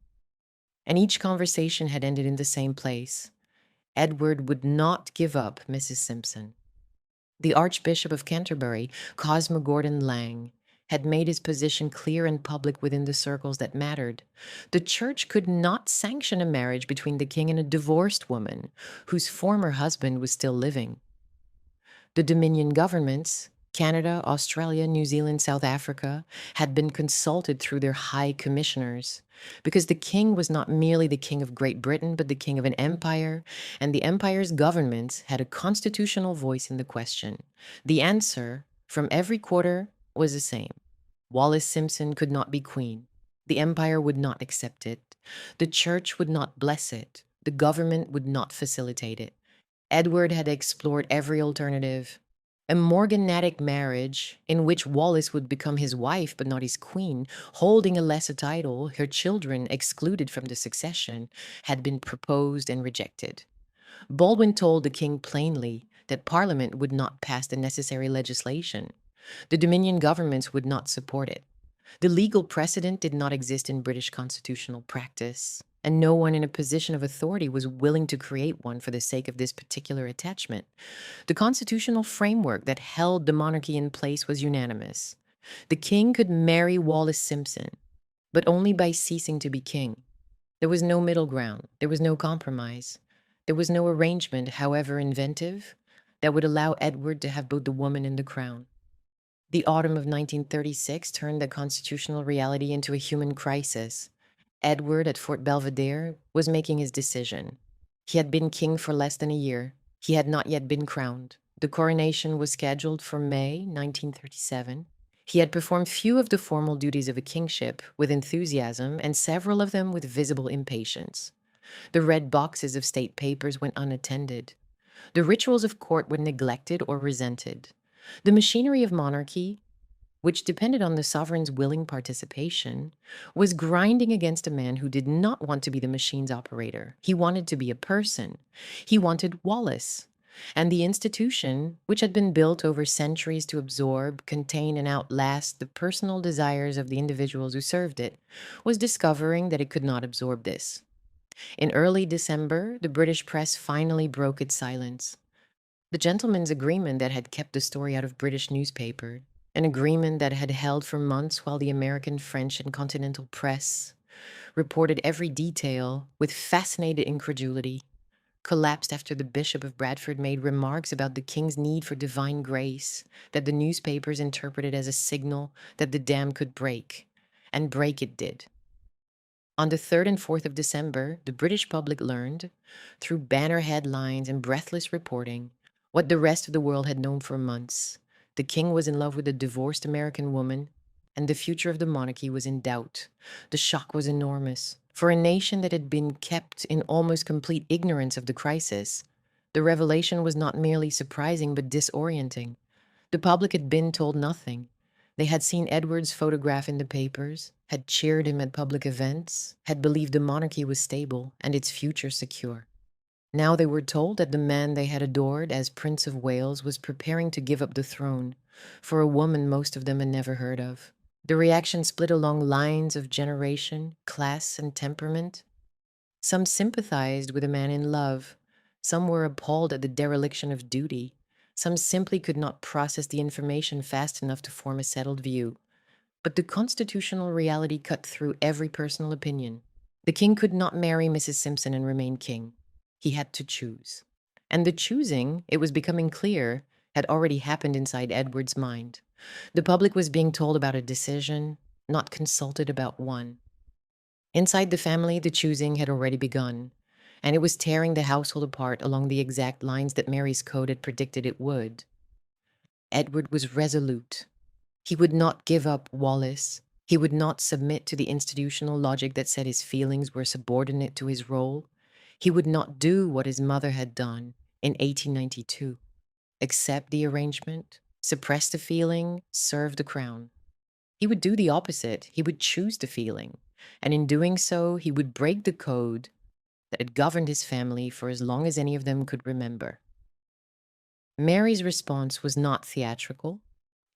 A: and each conversation had ended in the same place. Edward would not give up Mrs. Simpson. The Archbishop of Canterbury, Cosmo Gordon Lang, had made his position clear and public within the circles that mattered. The church could not sanction a marriage between the king and a divorced woman whose former husband was still living. The Dominion governments, Canada, Australia, New Zealand, South Africa, had been consulted through their high commissioners, because the king was not merely the king of Great Britain, but the king of an empire, and the empire's governments had a constitutional voice in the question. The answer, from every quarter, was the same. Wallace Simpson could not be queen. The empire would not accept it. The church would not bless it. The government would not facilitate it. Edward had explored every alternative. A morganatic marriage in which Wallace would become his wife but not his queen, holding a lesser title, her children excluded from the succession, had been proposed and rejected. Baldwin told the king plainly that Parliament would not pass the necessary legislation. The Dominion governments would not support it. The legal precedent did not exist in British constitutional practice, and no one in a position of authority was willing to create one for the sake of this particular attachment. The constitutional framework that held the monarchy in place was unanimous. The king could marry Wallace Simpson, but only by ceasing to be king. There was no middle ground. There was no compromise. There was no arrangement, however inventive, that would allow Edward to have both the woman and the crown. The autumn of 1936 turned the constitutional reality into a human crisis. Edward at Fort Belvedere was making his decision. He had been king for less than a year. He had not yet been crowned. The coronation was scheduled for May 1937. He had performed few of the formal duties of a kingship with enthusiasm, and several of them with visible impatience. The red boxes of state papers went unattended. The rituals of court were neglected or resented. The machinery of monarchy which depended on the sovereign's willing participation, was grinding against a man who did not want to be the machine's operator. He wanted to be a person. He wanted Wallace. And the institution, which had been built over centuries to absorb, contain, and outlast the personal desires of the individuals who served it, was discovering that it could not absorb this. In early December, the British press finally broke its silence. The gentleman's agreement that had kept the story out of British newspaper, an agreement that had held for months while the American, French, and continental press reported every detail with fascinated incredulity, collapsed after the Bishop of Bradford made remarks about the king's need for divine grace that the newspapers interpreted as a signal that the dam could break, and break it did. On the 3rd and 4th of December, the British public learned, through banner headlines and breathless reporting, what the rest of the world had known for months. The king was in love with a divorced American woman, and the future of the monarchy was in doubt. The shock was enormous. For a nation that had been kept in almost complete ignorance of the crisis, the revelation was not merely surprising but disorienting. The public had been told nothing. They had seen Edward's photograph in the papers, had cheered him at public events, had believed the monarchy was stable and its future secure. Now they were told that the man they had adored as Prince of Wales was preparing to give up the throne for a woman most of them had never heard of. The reaction split along lines of generation, class, and temperament. Some sympathized with a man in love. Some were appalled at the dereliction of duty. Some simply could not process the information fast enough to form a settled view. But the constitutional reality cut through every personal opinion. The king could not marry Mrs. Simpson and remain king. He had to choose. And the choosing, it was becoming clear, had already happened inside Edward's mind. The public was being told about a decision, not consulted about one. Inside the family, the choosing had already begun, and it was tearing the household apart along the exact lines that Mary's code had predicted it would. Edward was resolute. He would not give up Wallace. He would not submit to the institutional logic that said his feelings were subordinate to his role. He would not do what his mother had done in 1892. Accept the arrangement, suppress the feeling, serve the crown. He would do the opposite. He would choose the feeling. And in doing so, he would break the code that had governed his family for as long as any of them could remember. Mary's response was not theatrical.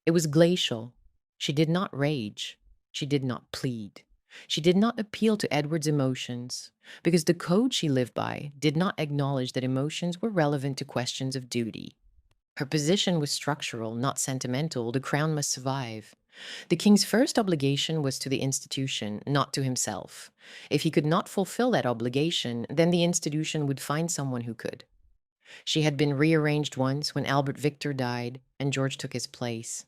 A: It was glacial. She did not rage. She did not plead. She did not appeal to Edward's emotions, because the code she lived by did not acknowledge that emotions were relevant to questions of duty. Her position was structural, not sentimental. The crown must survive. The king's first obligation was to the institution, not to himself. If he could not fulfill that obligation, then the institution would find someone who could. She had been rearranged once when Albert Victor died and George took his place.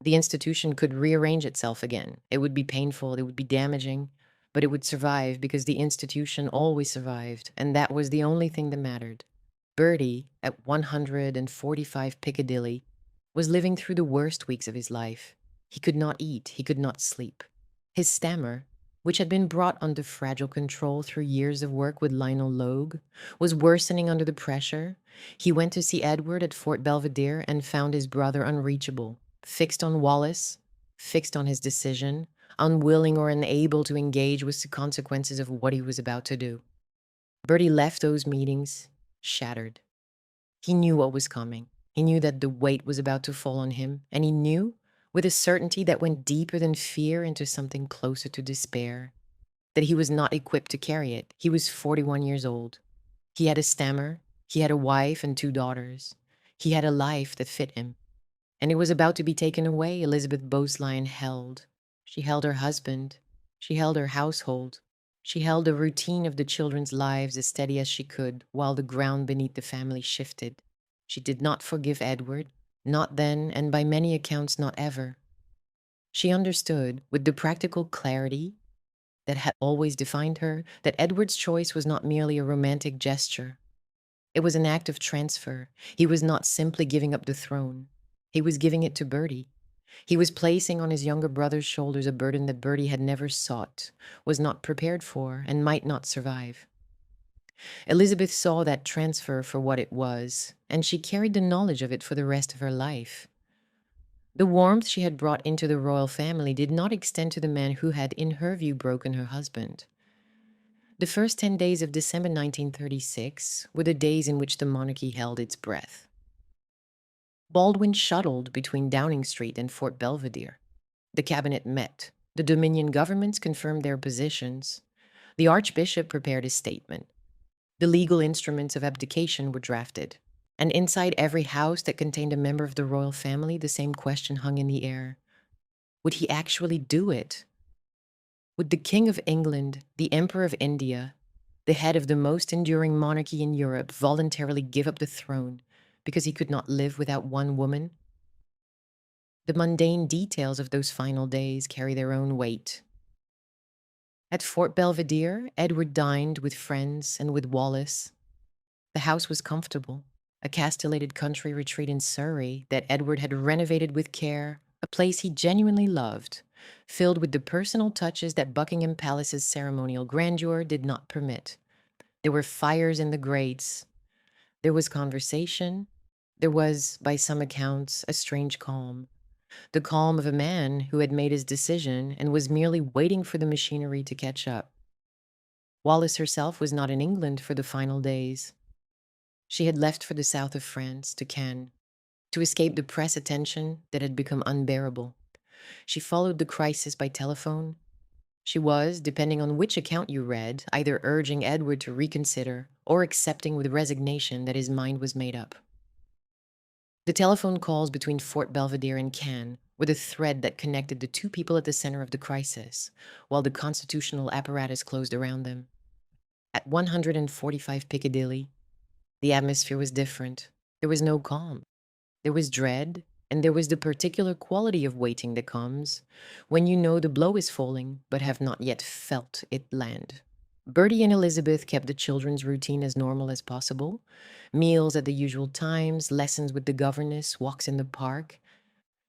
A: The institution could rearrange itself again. It would be painful, it would be damaging, but it would survive because the institution always survived, and that was the only thing that mattered. Bertie, at 145 Piccadilly, was living through the worst weeks of his life. He could not eat, he could not sleep. His stammer, which had been brought under fragile control through years of work with Lionel Logue, was worsening under the pressure. He went to see Edward at Fort Belvedere and found his brother unreachable, fixed on Wallace, fixed on his decision, unwilling or unable to engage with the consequences of what he was about to do. Bertie left those meetings shattered. He knew what was coming. He knew that the weight was about to fall on him, and he knew, with a certainty that went deeper than fear into something closer to despair, that he was not equipped to carry it. He was 41 years old. He had a stammer. He had a wife and 2 daughters. He had a life that fit him. And it was about to be taken away. Elizabeth Beausoleil held. She held her husband. She held her household. She held the routine of the children's lives as steady as she could, while the ground beneath the family shifted. She did not forgive Edward, not then, and by many accounts not ever. She understood, with the practical clarity that had always defined her, that Edward's choice was not merely a romantic gesture. It was an act of transfer. He was not simply giving up the throne. He was giving it to Bertie. He was placing on his younger brother's shoulders a burden that Bertie had never sought, was not prepared for, and might not survive. Elizabeth saw that transfer for what it was, and she carried the knowledge of it for the rest of her life. The warmth she had brought into the royal family did not extend to the man who had, in her view, broken her husband. The first 10 days of December 1936 were the days in which the monarchy held its breath. Baldwin shuttled between Downing Street and Fort Belvedere. The cabinet met. The Dominion governments confirmed their positions. The Archbishop prepared his statement. The legal instruments of abdication were drafted. And inside every house that contained a member of the royal family, the same question hung in the air. Would he actually do it? Would the King of England, the Emperor of India, the head of the most enduring monarchy in Europe, voluntarily give up the throne because he could not live without one woman? The mundane details of those final days carry their own weight. At Fort Belvedere, Edward dined with friends and with Wallace. The house was comfortable, a castellated country retreat in Surrey that Edward had renovated with care, a place he genuinely loved, filled with the personal touches that Buckingham Palace's ceremonial grandeur did not permit. There were fires in the grates. There was conversation. There was, by some accounts, a strange calm. The calm of a man who had made his decision and was merely waiting for the machinery to catch up. Wallace herself was not in England for the final days. She had left for the south of France, to Cannes, to escape the press attention that had become unbearable. She followed the crisis by telephone. She was, depending on which account you read, either urging Edward to reconsider or accepting with resignation that his mind was made up. The telephone calls between Fort Belvedere and Cannes were the thread that connected the two people at the center of the crisis, while the constitutional apparatus closed around them. At 145 Piccadilly, the atmosphere was different. There was no calm. There was dread, and there was the particular quality of waiting that comes when you know the blow is falling but have not yet felt it land. Bertie and Elizabeth kept the children's routine as normal as possible. Meals at the usual times, lessons with the governess, walks in the park,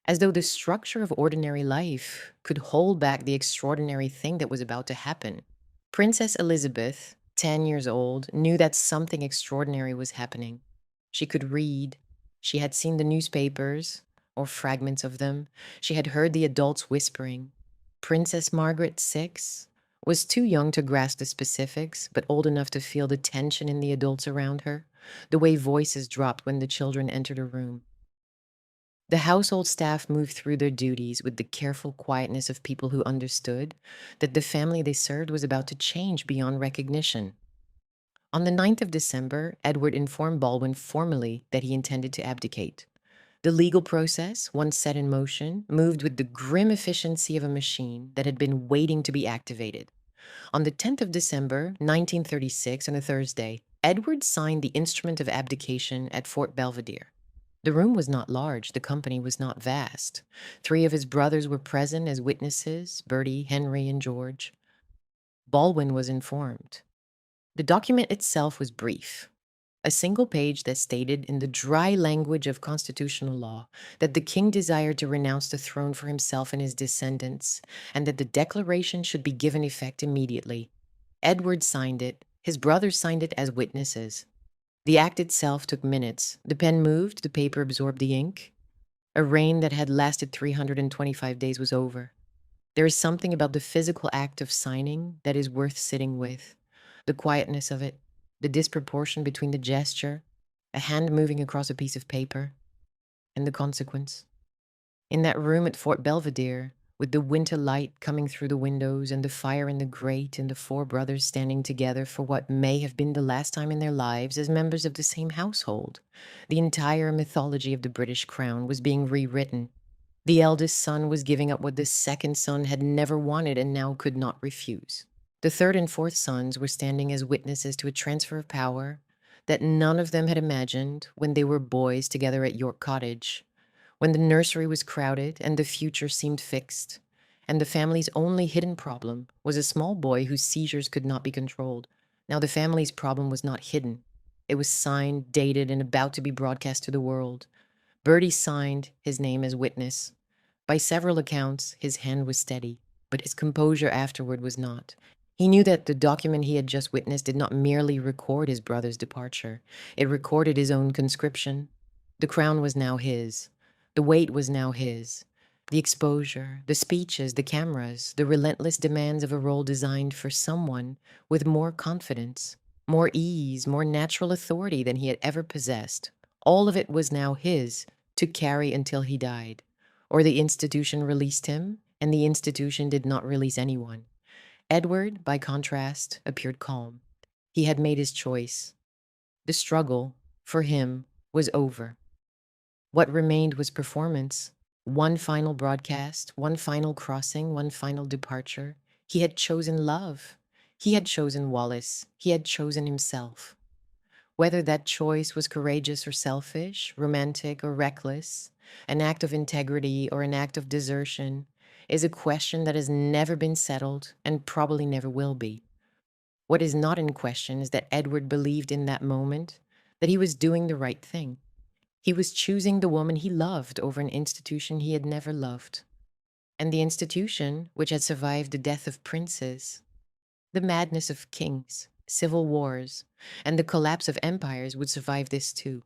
A: as though the structure of ordinary life could hold back the extraordinary thing that was about to happen. Princess Elizabeth, 10 years old, knew that something extraordinary was happening. She could read. She had seen the newspapers, or fragments of them. She had heard the adults whispering. Princess Margaret, 6, was too young to grasp the specifics, but old enough to feel the tension in the adults around her, the way voices dropped when the children entered a room. The household staff moved through their duties with the careful quietness of people who understood that the family they served was about to change beyond recognition. On the 9th of December, Edward informed Baldwin formally that he intended to abdicate. The legal process, once set in motion, moved with the grim efficiency of a machine that had been waiting to be activated. On the 10th of December, 1936, on a Thursday, Edward signed the instrument of abdication at Fort Belvedere. The room was not large, the company was not vast. 3 of his brothers were present as witnesses, Bertie, Henry, and George. Baldwin was informed. The document itself was brief. A single page that stated in the dry language of constitutional law that the king desired to renounce the throne for himself and his descendants, and that the declaration should be given effect immediately. Edward signed it. His brothers signed it as witnesses. The act itself took minutes. The pen moved, the paper absorbed the ink. A reign that had lasted 325 days was over. There is something about the physical act of signing that is worth sitting with. The quietness of it, the disproportion between the gesture, a hand moving across a piece of paper, and the consequence. In that room at Fort Belvedere, with the winter light coming through the windows and the fire in the grate and the 4 brothers standing together for what may have been the last time in their lives as members of the same household, the entire mythology of the British crown was being rewritten. The eldest son was giving up what the second son had never wanted and now could not refuse. The 3rd and 4th sons were standing as witnesses to a transfer of power that none of them had imagined when they were boys together at York Cottage, when the nursery was crowded and the future seemed fixed, and the family's only hidden problem was a small boy whose seizures could not be controlled. Now the family's problem was not hidden. It was signed, dated, and about to be broadcast to the world. Bertie signed his name as witness. By several accounts, his hand was steady, but his composure afterward was not. He knew that the document he had just witnessed did not merely record his brother's departure. It recorded his own conscription. The crown was now his. The weight was now his. The exposure, the speeches, the cameras, the relentless demands of a role designed for someone with more confidence, more ease, more natural authority than he had ever possessed. All of it was now his to carry until he died. Or the institution released him, and the institution did not release anyone. Edward, by contrast, appeared calm. He had made his choice. The struggle, for him, was over. What remained was performance. One final broadcast, one final crossing, one final departure. He had chosen love. He had chosen Wallace. He had chosen himself. Whether that choice was courageous or selfish, romantic or reckless, an act of integrity or an act of desertion, is a question that has never been settled and probably never will be. What is not in question is that Edward believed in that moment that he was doing the right thing. He was choosing the woman he loved over an institution he had never loved. And the institution, which had survived the death of princes, the madness of kings, civil wars, and the collapse of empires, would survive this too.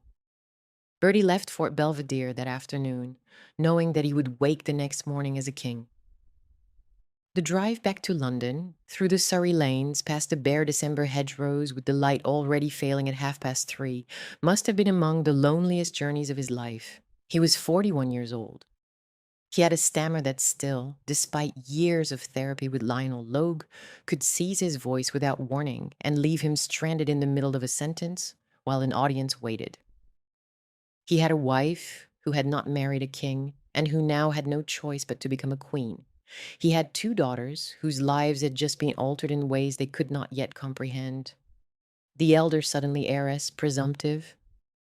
A: Bertie left Fort Belvedere that afternoon, knowing that he would wake the next morning as a king. The drive back to London, through the Surrey lanes, past the bare December hedgerows with the light already failing at 3:30, must have been among the loneliest journeys of his life. He was 41 years old. He had a stammer that still, despite years of therapy with Lionel Logue, could seize his voice without warning and leave him stranded in the middle of a sentence while an audience waited. He had a wife who had not married a king and who now had no choice but to become a queen. He had 2 daughters whose lives had just been altered in ways they could not yet comprehend. The elder suddenly heiress presumptive,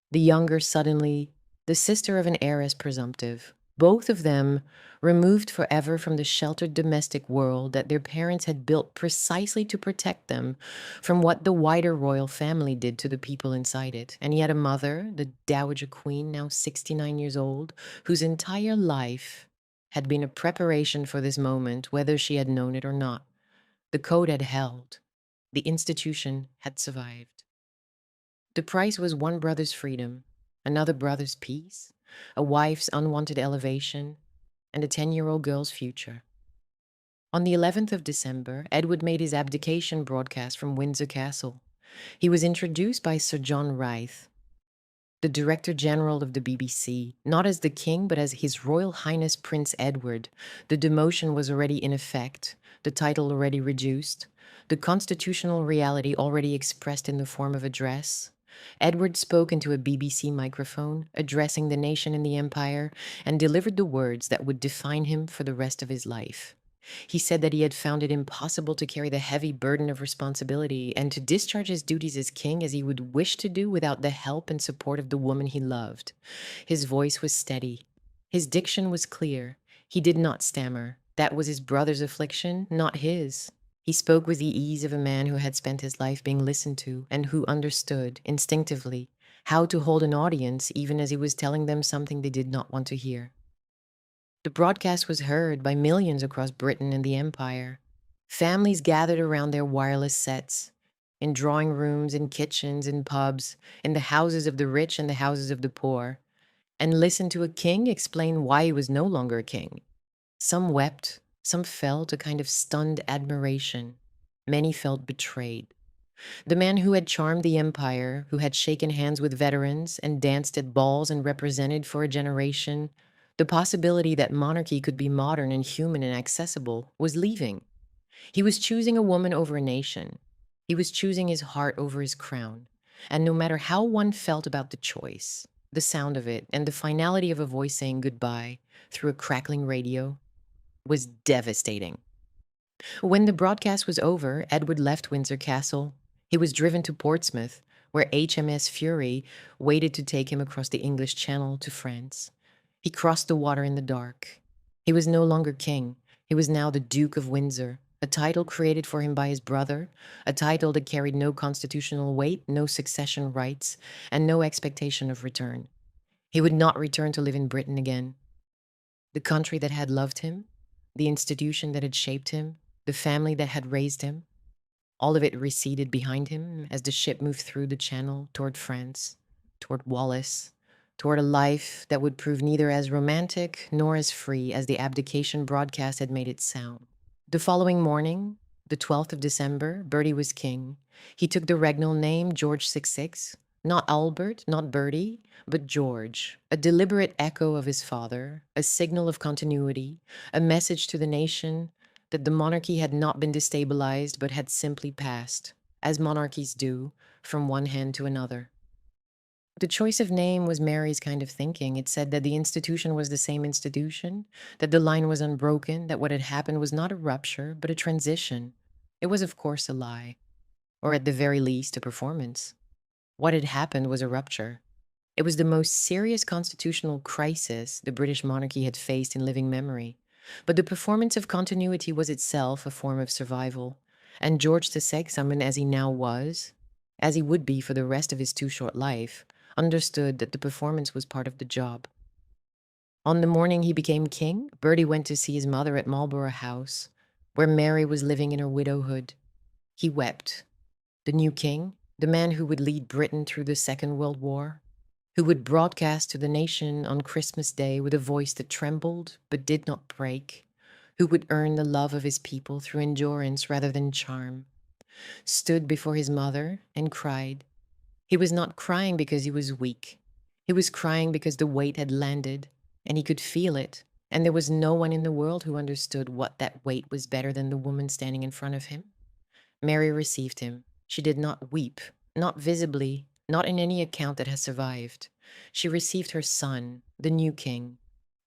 A: the younger suddenly the sister of an heiress presumptive, both of them removed forever from the sheltered domestic world that their parents had built precisely to protect them from what the wider royal family did to the people inside it. And he had a mother, the Dowager Queen, now 69 years old, whose entire life had been a preparation for this moment, whether she had known it or not. The code had held. The institution had survived. The price was one brother's freedom, another brother's peace, a wife's unwanted elevation, and a 10-year-old girl's future. On the 11th of December, Edward made his abdication broadcast from Windsor Castle. He was introduced by Sir John Reith, the Director General of the BBC, not as the King, but as His Royal Highness Prince Edward. The demotion was already in effect, the title already reduced, the constitutional reality already expressed in the form of address. Edward spoke into a BBC microphone, addressing the nation and the empire, and delivered the words that would define him for the rest of his life. He said that he had found it impossible to carry the heavy burden of responsibility and to discharge his duties as king as he would wish to do without the help and support of the woman he loved. His voice was steady. His diction was clear. He did not stammer. That was his brother's affliction, not his. He spoke with the ease of a man who had spent his life being listened to and who understood, instinctively, how to hold an audience even as he was telling them something they did not want to hear. The broadcast was heard by millions across Britain and the Empire. Families gathered around their wireless sets, in drawing rooms, in kitchens, in pubs, in the houses of the rich and the houses of the poor, and listened to a king explain why he was no longer a king. Some wept, some felt a kind of stunned admiration. Many felt betrayed. The man who had charmed the empire, who had shaken hands with veterans and danced at balls and represented for a generation the possibility that monarchy could be modern and human and accessible, was leaving. He was choosing a woman over a nation. He was choosing his heart over his crown. And no matter how one felt about the choice, the sound of it, and the finality of a voice saying goodbye through a crackling radio was devastating. When the broadcast was over, Edward left Windsor Castle. He was driven to Portsmouth, where HMS Fury waited to take him across the English Channel to France. He crossed the water in the dark. He was no longer king. He was now the Duke of Windsor, a title created for him by his brother, a title that carried no constitutional weight, no succession rights, and no expectation of return. He would not return to live in Britain again. The country that had loved him, the institution that had shaped him, the family that had raised him, all of it receded behind him as the ship moved through the channel toward France, toward Wallace, toward a life that would prove neither as romantic nor as free as the abdication broadcast had made it sound. The following morning, the 12th of December, Bertie was king. He took the regnal name George VI, not Albert, not Bertie, but George, a deliberate echo of his father, a signal of continuity, a message to the nation that the monarchy had not been destabilized but had simply passed, as monarchies do, from one hand to another. The choice of name was Mary's kind of thinking. It said that the institution was the same institution, that the line was unbroken, that what had happened was not a rupture, but a transition. It was, of course, a lie, or at the very least, a performance. What had happened was a rupture. It was the most serious constitutional crisis the British monarchy had faced in living memory. But the performance of continuity was itself a form of survival. And George VI, summoned as he now was, as he would be for the rest of his too short life, understood that the performance was part of the job. On the morning he became king, Bertie went to see his mother at Marlborough House, where Mary was living in her widowhood. He wept. The new king, the man who would lead Britain through the Second World War, who would broadcast to the nation on Christmas Day with a voice that trembled but did not break, who would earn the love of his people through endurance rather than charm, stood before his mother and cried. He was not crying because he was weak. He was crying because the weight had landed, and he could feel it, and there was no one in the world who understood what that weight was better than the woman standing in front of him. Mary received him. She did not weep, not visibly, not in any account that has survived. She received her son, the new king,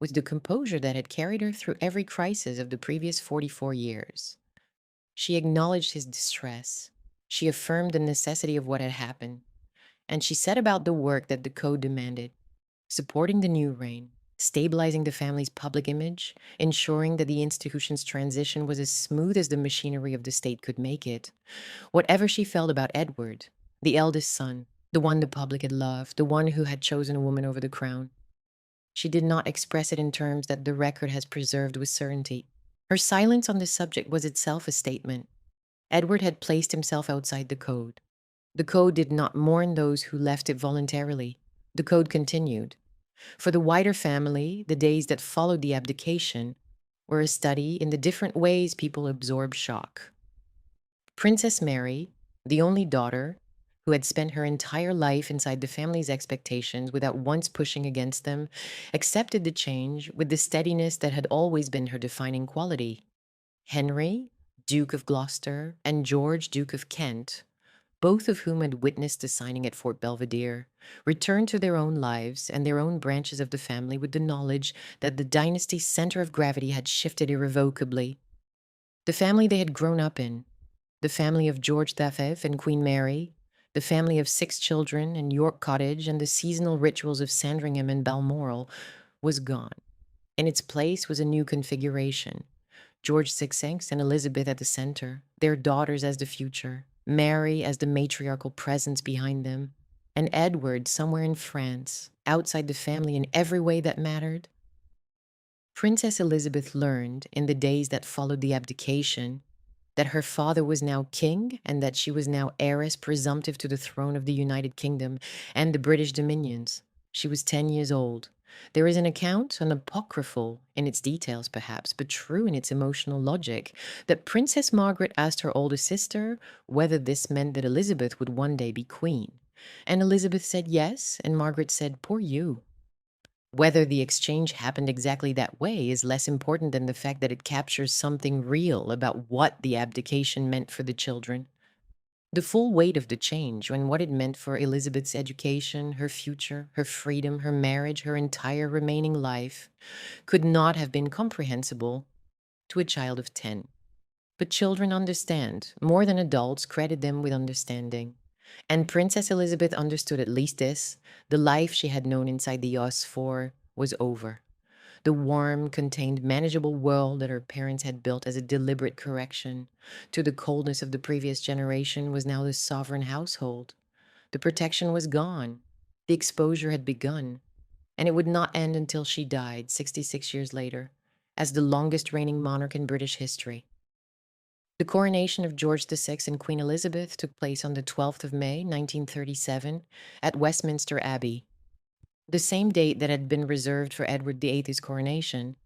A: with the composure that had carried her through every crisis of the previous 44 years. She acknowledged his distress. She affirmed the necessity of what had happened. And she set about the work that the code demanded, supporting the new reign, stabilizing the family's public image, ensuring that the institution's transition was as smooth as the machinery of the state could make it. Whatever she felt about Edward, the eldest son, the one the public had loved, the one who had chosen a woman over the crown, she did not express it in terms that the record has preserved with certainty. Her silence on this subject was itself a statement. Edward had placed himself outside the code. The code did not mourn those who left it voluntarily. The code continued. For the wider family, the days that followed the abdication were a study in the different ways people absorb shock. Princess Mary, the only daughter, who had spent her entire life inside the family's expectations without once pushing against them, accepted the change with the steadiness that had always been her defining quality. Henry, Duke of Gloucester, and George, Duke of Kent, both of whom had witnessed the signing at Fort Belvedere, returned to their own lives and their own branches of the family with the knowledge that the dynasty's center of gravity had shifted irrevocably. The family they had grown up in, the family of George V and Queen Mary, the family of 6 children in York Cottage and the seasonal rituals of Sandringham and Balmoral, was gone. In its place was a new configuration. George VI and Elizabeth at the center, their daughters as the future, Mary as the matriarchal presence behind them, and Edward somewhere in France, outside the family in every way that mattered. Princess Elizabeth learned, in the days that followed the abdication, that her father was now king and that she was now heiress presumptive to the throne of the United Kingdom and the British dominions. She was 10 years old. There is an account, an apocryphal in its details perhaps, but true in its emotional logic, that Princess Margaret asked her older sister whether this meant that Elizabeth would one day be queen. And Elizabeth said yes, and Margaret said, "Poor you." Whether the exchange happened exactly that way is less important than the fact that it captures something real about what the abdication meant for the children. The full weight of the change and what it meant for Elizabeth's education, her future, her freedom, her marriage, her entire remaining life could not have been comprehensible to a child of 10. But children understand. More than adults credit them with understanding. And Princess Elizabeth understood at least this: the life she had known inside the US4 was over. The warm, contained, manageable world that her parents had built as a deliberate correction to the coldness of the previous generation was now the sovereign household. The protection was gone. The exposure had begun. And it would not end until she died 66 years later, as the longest reigning monarch in British history. The coronation of George VI and Queen Elizabeth took place on the 12th of May, 1937, at Westminster Abbey. the same date that had been reserved for Edward VIII's coronation,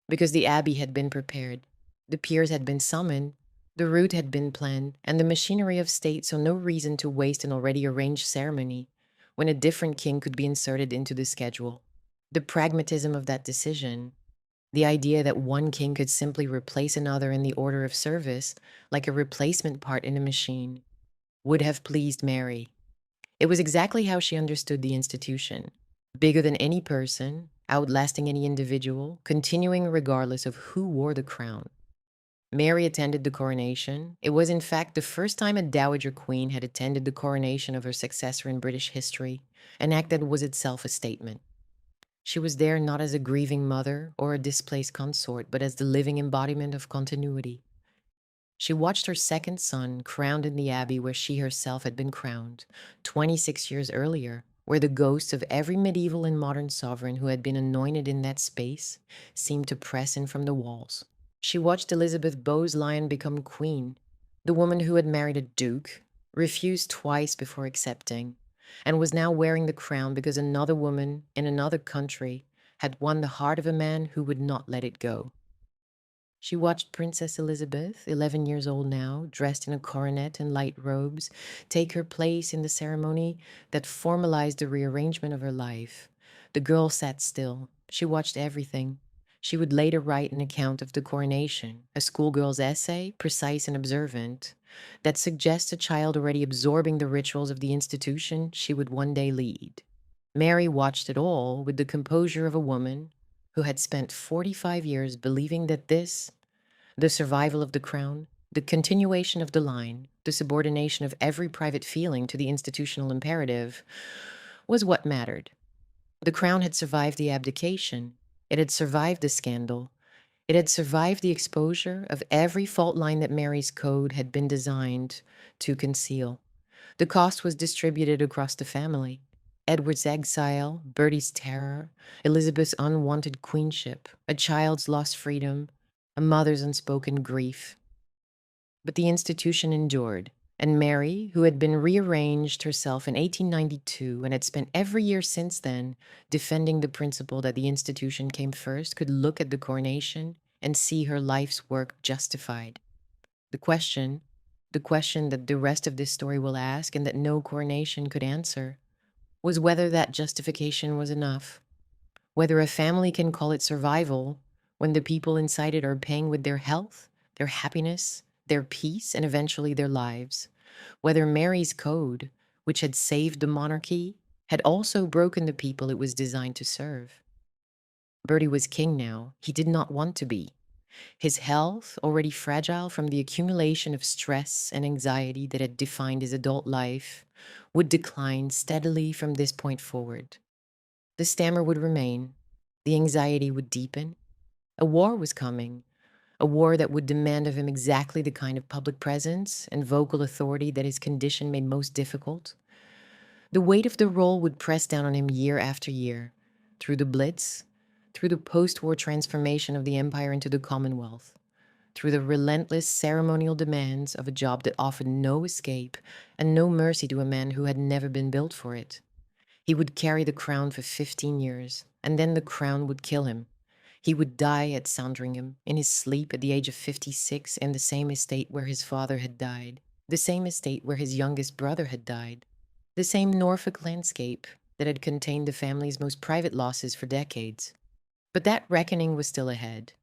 A: because the abbey had been prepared, the peers had been summoned, the route had been planned, and the machinery of state saw no reason to waste an already arranged ceremony when a different king could be inserted into the schedule. The pragmatism of that decision, the idea that one king could simply replace another in the order of service, like a replacement part in a machine, would have pleased Mary. It was exactly how she understood the institution: bigger than any person, outlasting any individual, continuing regardless of who wore the crown. Mary attended the coronation. It was, in fact, the first time a dowager queen had attended the coronation of her successor in British history, an act that was itself a statement. She was there not as a grieving mother or a displaced consort, but as the living embodiment of continuity. She watched her second son crowned in the abbey where she herself had been crowned 26 years earlier, where the ghosts of every medieval and modern sovereign who had been anointed in that space seemed to press in from the walls. She watched Elizabeth Bowes-Lyon become queen, the woman who had married a duke, refused twice before accepting, and was now wearing the crown because another woman in another country had won the heart of a man who would not let it go. She watched Princess Elizabeth, 11 years old now, dressed in a coronet and light robes, take her place in the ceremony that formalized the rearrangement of her life. The girl sat still. She watched everything. She would later write an account of the coronation, a schoolgirl's essay, precise and observant, that suggests a child already absorbing the rituals of the institution she would one day lead. Mary watched it all with the composure of a woman who had spent 45 years believing that this, the survival of the crown, the continuation of the line, the subordination of every private feeling to the institutional imperative, was what mattered. The crown had survived the abdication. It had survived the scandal. It had survived the exposure of every fault line that Mary's code had been designed to conceal. The cost was distributed across the family. Edward's exile, Bertie's terror, Elizabeth's unwanted queenship, a child's lost freedom, a mother's unspoken grief. But the institution endured, and Mary, who had been rearranged herself in 1892 and had spent every year since then defending the principle that the institution came first, could look at the coronation and see her life's work justified. The question that the rest of this story will ask and that no coronation could answer, was whether that justification was enough, whether a family can call it survival when the people inside it are paying with their health, their happiness, their peace, and eventually their lives, whether Mary's code, which had saved the monarchy, had also broken the people it was designed to serve. Bertie was king now. He did not want to be. His health, already fragile from the accumulation of stress and anxiety that had defined his adult life, would decline steadily from this point forward. The stammer would remain. The anxiety would deepen. A war was coming, a war that would demand of him exactly the kind of public presence and vocal authority that his condition made most difficult. The weight of the role would press down on him year after year, through the Blitz, through the post-war transformation of the empire into the Commonwealth, through the relentless ceremonial demands of a job that offered no escape and no mercy to a man who had never been built for it. He would carry the crown for 15 years, and then the crown would kill him. He would die at Sandringham, in his sleep at the age of 56, in the same estate where his father had died, the same estate where his youngest brother had died, the same Norfolk landscape that had contained the family's most private losses for decades. But that reckoning was still ahead.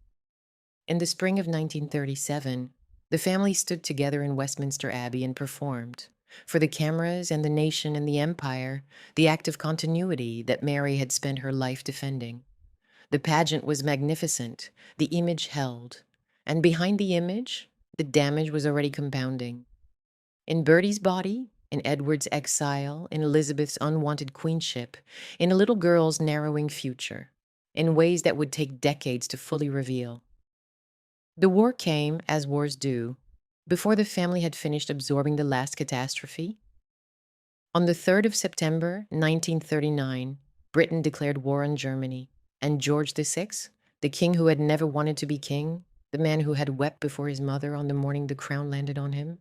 A: In the spring of 1937, the family stood together in Westminster Abbey and performed, for the cameras and the nation and the empire, the act of continuity that Mary had spent her life defending. The pageant was magnificent, the image held, and behind the image, the damage was already compounding. In Bertie's body, in Edward's exile, in Elizabeth's unwanted queenship, in a little girl's narrowing future, in ways that would take decades to fully reveal. The war came, as wars do, before the family had finished absorbing the last catastrophe. On the 3rd of September, 1939, Britain declared war on Germany, and George VI, the king who had never wanted to be king, the man who had wept before his mother on the morning the crown landed on him,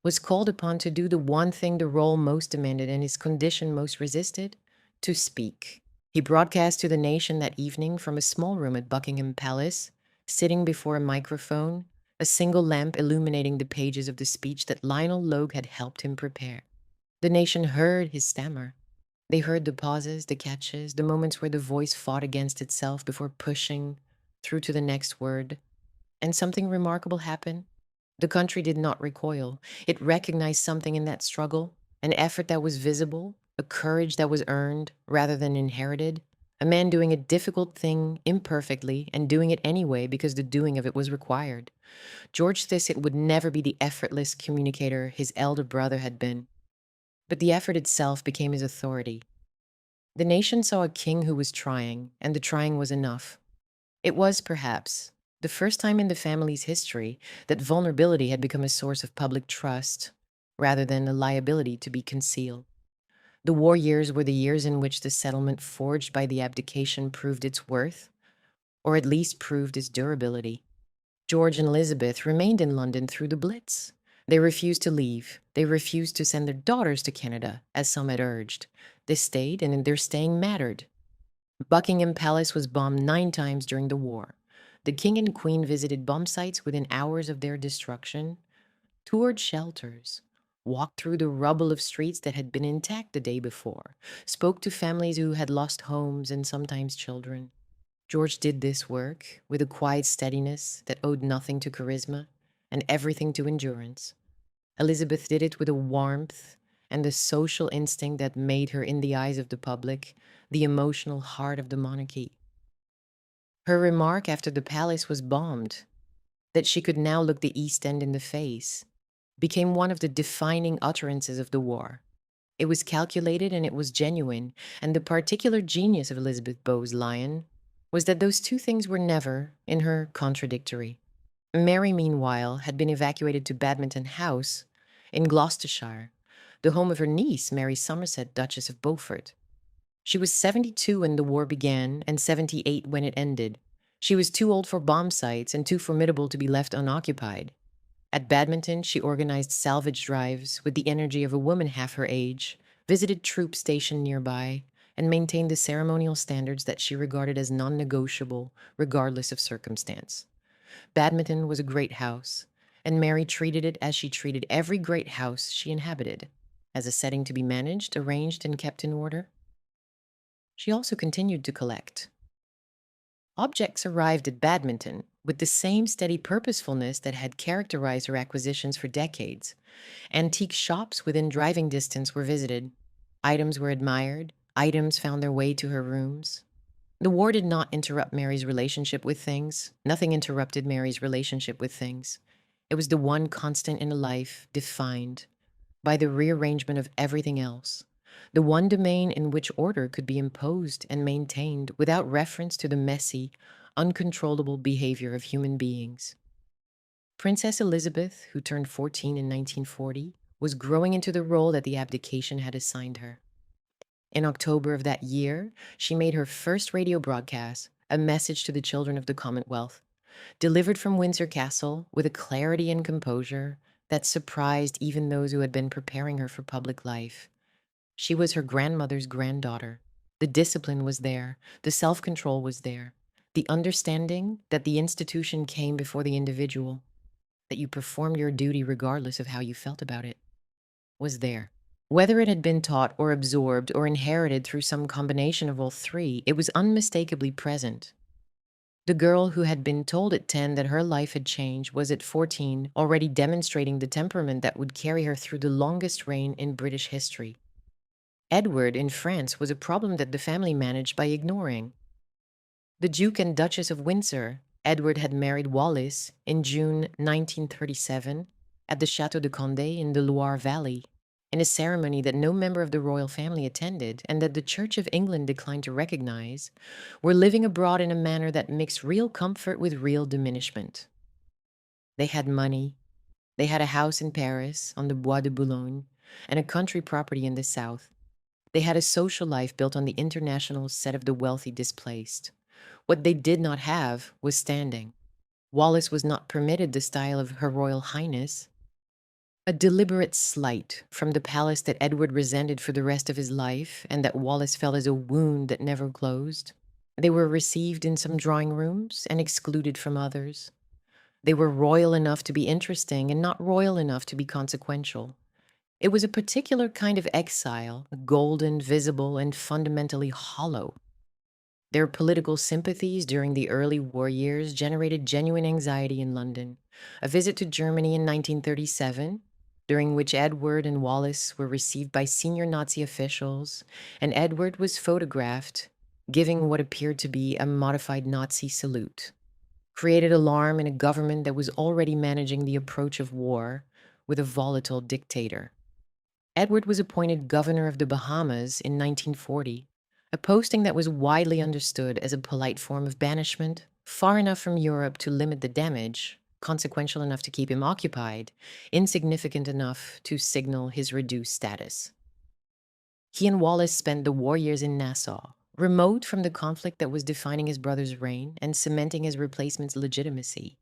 A: was called upon to do the one thing the role most demanded and his condition most resisted: to speak. He broadcast to the nation that evening from a small room at Buckingham Palace, sitting before a microphone, a single lamp illuminating the pages of the speech that Lionel Logue had helped him prepare. The nation heard his stammer. They heard the pauses, the catches, the moments where the voice fought against itself before pushing through to the next word. And something remarkable happened. The country did not recoil. It recognized something in that struggle, an effort that was visible, a courage that was earned rather than inherited, a man doing a difficult thing imperfectly and doing it anyway because the doing of it was required. George Thistett would never be the effortless communicator his elder brother had been, but the effort itself became his authority. The nation saw a king who was trying, and the trying was enough. It was, perhaps, the first time in the family's history that vulnerability had become a source of public trust rather than a liability to be concealed. The war years were the years in which the settlement forged by the abdication proved its worth, or at least proved its durability. George and Elizabeth remained in London through the Blitz. They refused to leave. They refused to send their daughters to Canada, as some had urged. They stayed, and their staying mattered. Buckingham Palace was bombed 9 times during the war. The king and queen visited bomb sites within hours of their destruction, toured shelters, walked through the rubble of streets that had been intact the day before, spoke to families who had lost homes and sometimes children. George did this work with a quiet steadiness that owed nothing to charisma and everything to endurance. Elizabeth did it with a warmth and the social instinct that made her, in the eyes of the public, the emotional heart of the monarchy. Her remark after the palace was bombed, that she could now look the East End in the face, became one of the defining utterances of the war. It was calculated and it was genuine, and the particular genius of Elizabeth Bowes Lyon was that those two things were never, in her, contradictory. Mary, meanwhile, had been evacuated to Badminton House in Gloucestershire, the home of her niece, Mary Somerset, Duchess of Beaufort. She was 72 when the war began and 78 when it ended. She was too old for bomb sites and too formidable to be left unoccupied. At Badminton, she organized salvage drives with the energy of a woman half her age, visited troops stationed nearby, and maintained the ceremonial standards that she regarded as non-negotiable, regardless of circumstance. Badminton was a great house, and Mary treated it as she treated every great house she inhabited, as a setting to be managed, arranged, and kept in order. She also continued to collect. Objects arrived at Badminton with the same steady purposefulness that had characterized her acquisitions for decades. Antique shops within driving distance were visited. Items were admired. Items found their way to her rooms. The war did not interrupt Mary's relationship with things. Nothing interrupted Mary's relationship with things. It was the one constant in a life defined by the rearrangement of everything else, the one domain in which order could be imposed and maintained without reference to the messy, uncontrollable behavior of human beings. Princess Elizabeth, who turned 14 in 1940, was growing into the role that the abdication had assigned her. In October of that year, she made her first radio broadcast, a message to the children of the Commonwealth, delivered from Windsor Castle with a clarity and composure that surprised even those who had been preparing her for public life. She was her grandmother's granddaughter. The discipline was there. The self-control was there. The understanding that the institution came before the individual, that you performed your duty regardless of how you felt about it, was there. Whether it had been taught or absorbed or inherited through some combination of all three, it was unmistakably present. The girl who had been told at 10 that her life had changed was at 14 already demonstrating the temperament that would carry her through the longest reign in British history. Edward in France was a problem that the family managed by ignoring. The Duke and Duchess of Windsor, Edward had married Wallace in June 1937 at the Château de Condé in the Loire Valley, in a ceremony that no member of the royal family attended and that the Church of England declined to recognize, were living abroad in a manner that mixed real comfort with real diminishment. They had money. They had a house in Paris on the Bois de Boulogne and a country property in the south. They had a social life built on the international set of the wealthy displaced. What they did not have was standing. Wallace was not permitted the style of Her Royal Highness. A deliberate slight from the palace that Edward resented for the rest of his life and that Wallace felt as a wound that never closed. They were received in some drawing rooms and excluded from others. They were royal enough to be interesting and not royal enough to be consequential. It was a particular kind of exile, golden, visible, and fundamentally hollow. Their political sympathies during the early war years generated genuine anxiety in London. A visit to Germany in 1937, during which Edward and Wallace were received by senior Nazi officials, and Edward was photographed giving what appeared to be a modified Nazi salute, created alarm in a government that was already managing the approach of war with a volatile dictator. Edward was appointed governor of the Bahamas in 1940, a posting that was widely understood as a polite form of banishment, far enough from Europe to limit the damage, consequential enough to keep him occupied, insignificant enough to signal his reduced status. He and Wallace spent the war years in Nassau, remote from the conflict that was defining his brother's reign and cementing his replacement's legitimacy.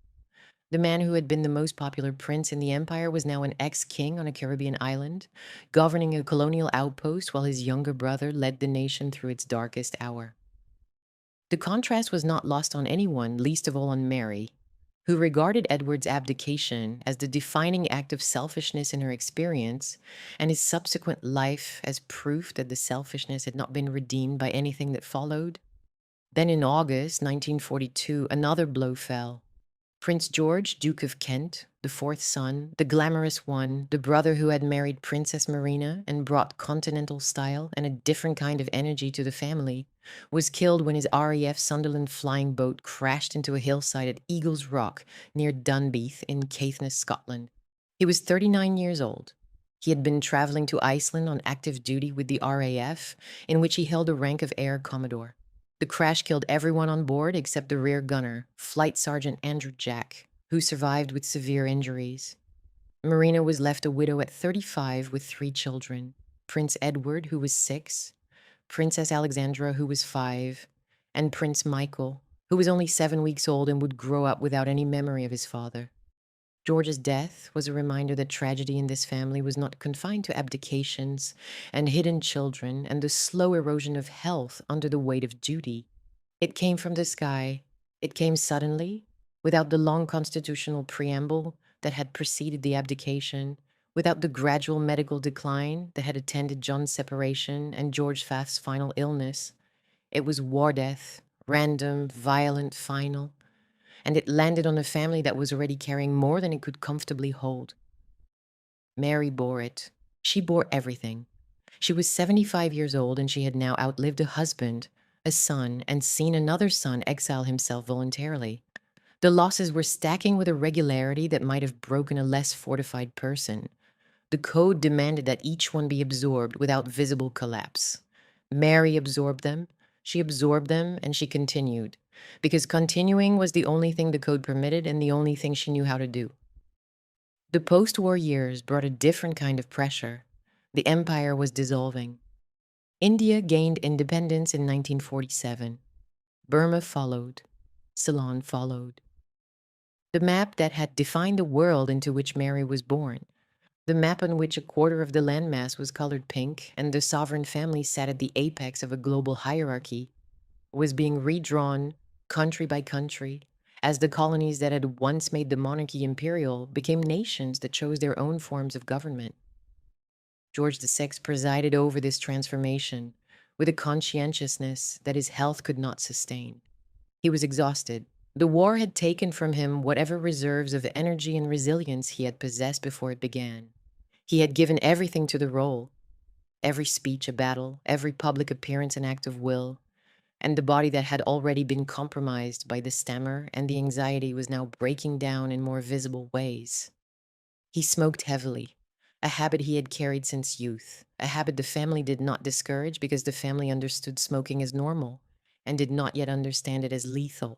A: The man who had been the most popular prince in the empire was now an ex-king on a Caribbean island, governing a colonial outpost while his younger brother led the nation through its darkest hour. The contrast was not lost on anyone, least of all on Mary, who regarded Edward's abdication as the defining act of selfishness in her experience, and his subsequent life as proof that the selfishness had not been redeemed by anything that followed. Then in August 1942, another blow fell. Prince George, Duke of Kent, the fourth son, the glamorous one, the brother who had married Princess Marina and brought continental style and a different kind of energy to the family, was killed when his RAF Sunderland flying boat crashed into a hillside at Eagles Rock near Dunbeath in Caithness, Scotland. He was 39 years old. He had been traveling to Iceland on active duty with the RAF, in which he held the rank of Air Commodore. The crash killed everyone on board except the rear gunner, Flight Sergeant Andrew Jack, who survived with severe injuries. Marina was left a widow at 35 with 3 children: Prince Edward, who was 6, Princess Alexandra, who was 5, and Prince Michael, who was only 7 weeks old and would grow up without any memory of his father. George's death was a reminder that tragedy in this family was not confined to abdications and hidden children and the slow erosion of health under the weight of duty. It came from the sky. It came suddenly, without the long constitutional preamble that had preceded the abdication, without the gradual medical decline that had attended John's separation and George Fath's final illness. It was war death, random, violent, final, and it landed on a family that was already carrying more than it could comfortably hold. Mary bore it. She bore everything. She was 75 years old, and she had now outlived a husband, a son, and seen another son exile himself voluntarily. The losses were stacking with a regularity that might have broken a less fortified person. The code demanded that each one be absorbed without visible collapse. Mary absorbed them. She absorbed them, and she continued, because continuing was the only thing the code permitted and the only thing she knew how to do. The post-war years brought a different kind of pressure. The empire was dissolving. India gained independence in 1947. Burma followed. Ceylon followed. The map that had defined the world into which Mary was born, the map on which a quarter of the landmass was colored pink and the sovereign family sat at the apex of a global hierarchy, was being redrawn country by country as the colonies that had once made the monarchy imperial became nations that chose their own forms of government. George VI presided over this transformation with a conscientiousness that his health could not sustain. He was exhausted. The war had taken from him whatever reserves of energy and resilience he had possessed before it began. He had given everything to the role, every speech a battle, every public appearance an act of will, and the body that had already been compromised by the stammer and the anxiety was now breaking down in more visible ways. He smoked heavily, a habit he had carried since youth, a habit the family did not discourage because the family understood smoking as normal and did not yet understand it as lethal.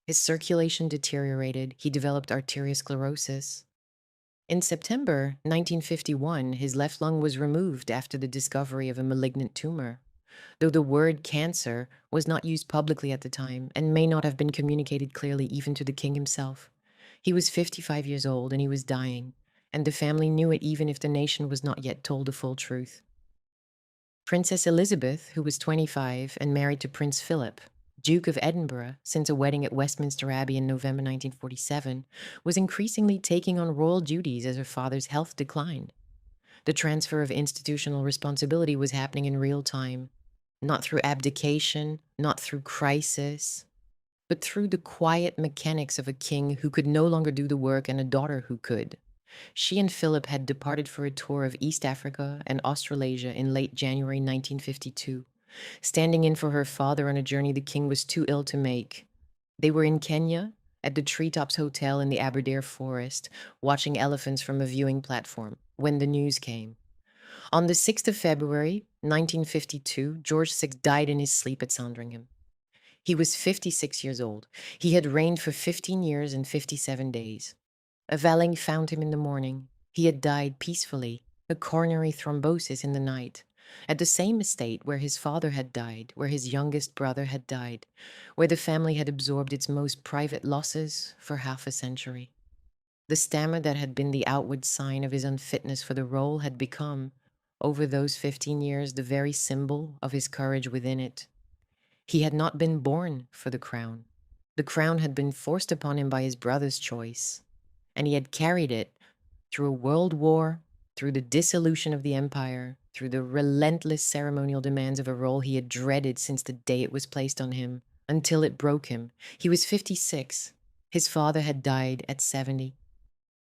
A: His circulation deteriorated. He developed arteriosclerosis. In September 1951, his left lung was removed after the discovery of a malignant tumor, though the word cancer was not used publicly at the time and may not have been communicated clearly even to the king himself. He was 55 years old and he was dying, and the family knew it even if the nation was not yet told the full truth. Princess Elizabeth, who was 25 and married to Prince Philip, Duke of Edinburgh, since a wedding at Westminster Abbey in November 1947, was increasingly taking on royal duties as her father's health declined. The transfer of institutional responsibility was happening in real time, not through abdication, not through crisis, but through the quiet mechanics of a king who could no longer do the work and a daughter who could. She and Philip had departed for a tour of East Africa and Australasia in late January 1952, standing in for her father on a journey the king was too ill to make. They were in Kenya, at the Treetops Hotel in the Aberdare Forest, watching elephants from a viewing platform, when the news came. On the 6th of February, 1952, George VI died in his sleep at Sandringham. He was 56 years old. He had reigned for 15 years and 57 days. A valet found him in the morning. He had died peacefully, a coronary thrombosis in the night, at the same estate where his father had died, where his youngest brother had died, where the family had absorbed its most private losses for half a century. The stammer that had been the outward sign of his unfitness for the role had become, over those 15 years, the very symbol of his courage within it. He had not been born for the crown. The crown had been forced upon him by his brother's choice, and he had carried it through a world war, through the dissolution of the empire, through the relentless ceremonial demands of a role he had dreaded since the day it was placed on him, until it broke him. He was 56. His father had died at 70.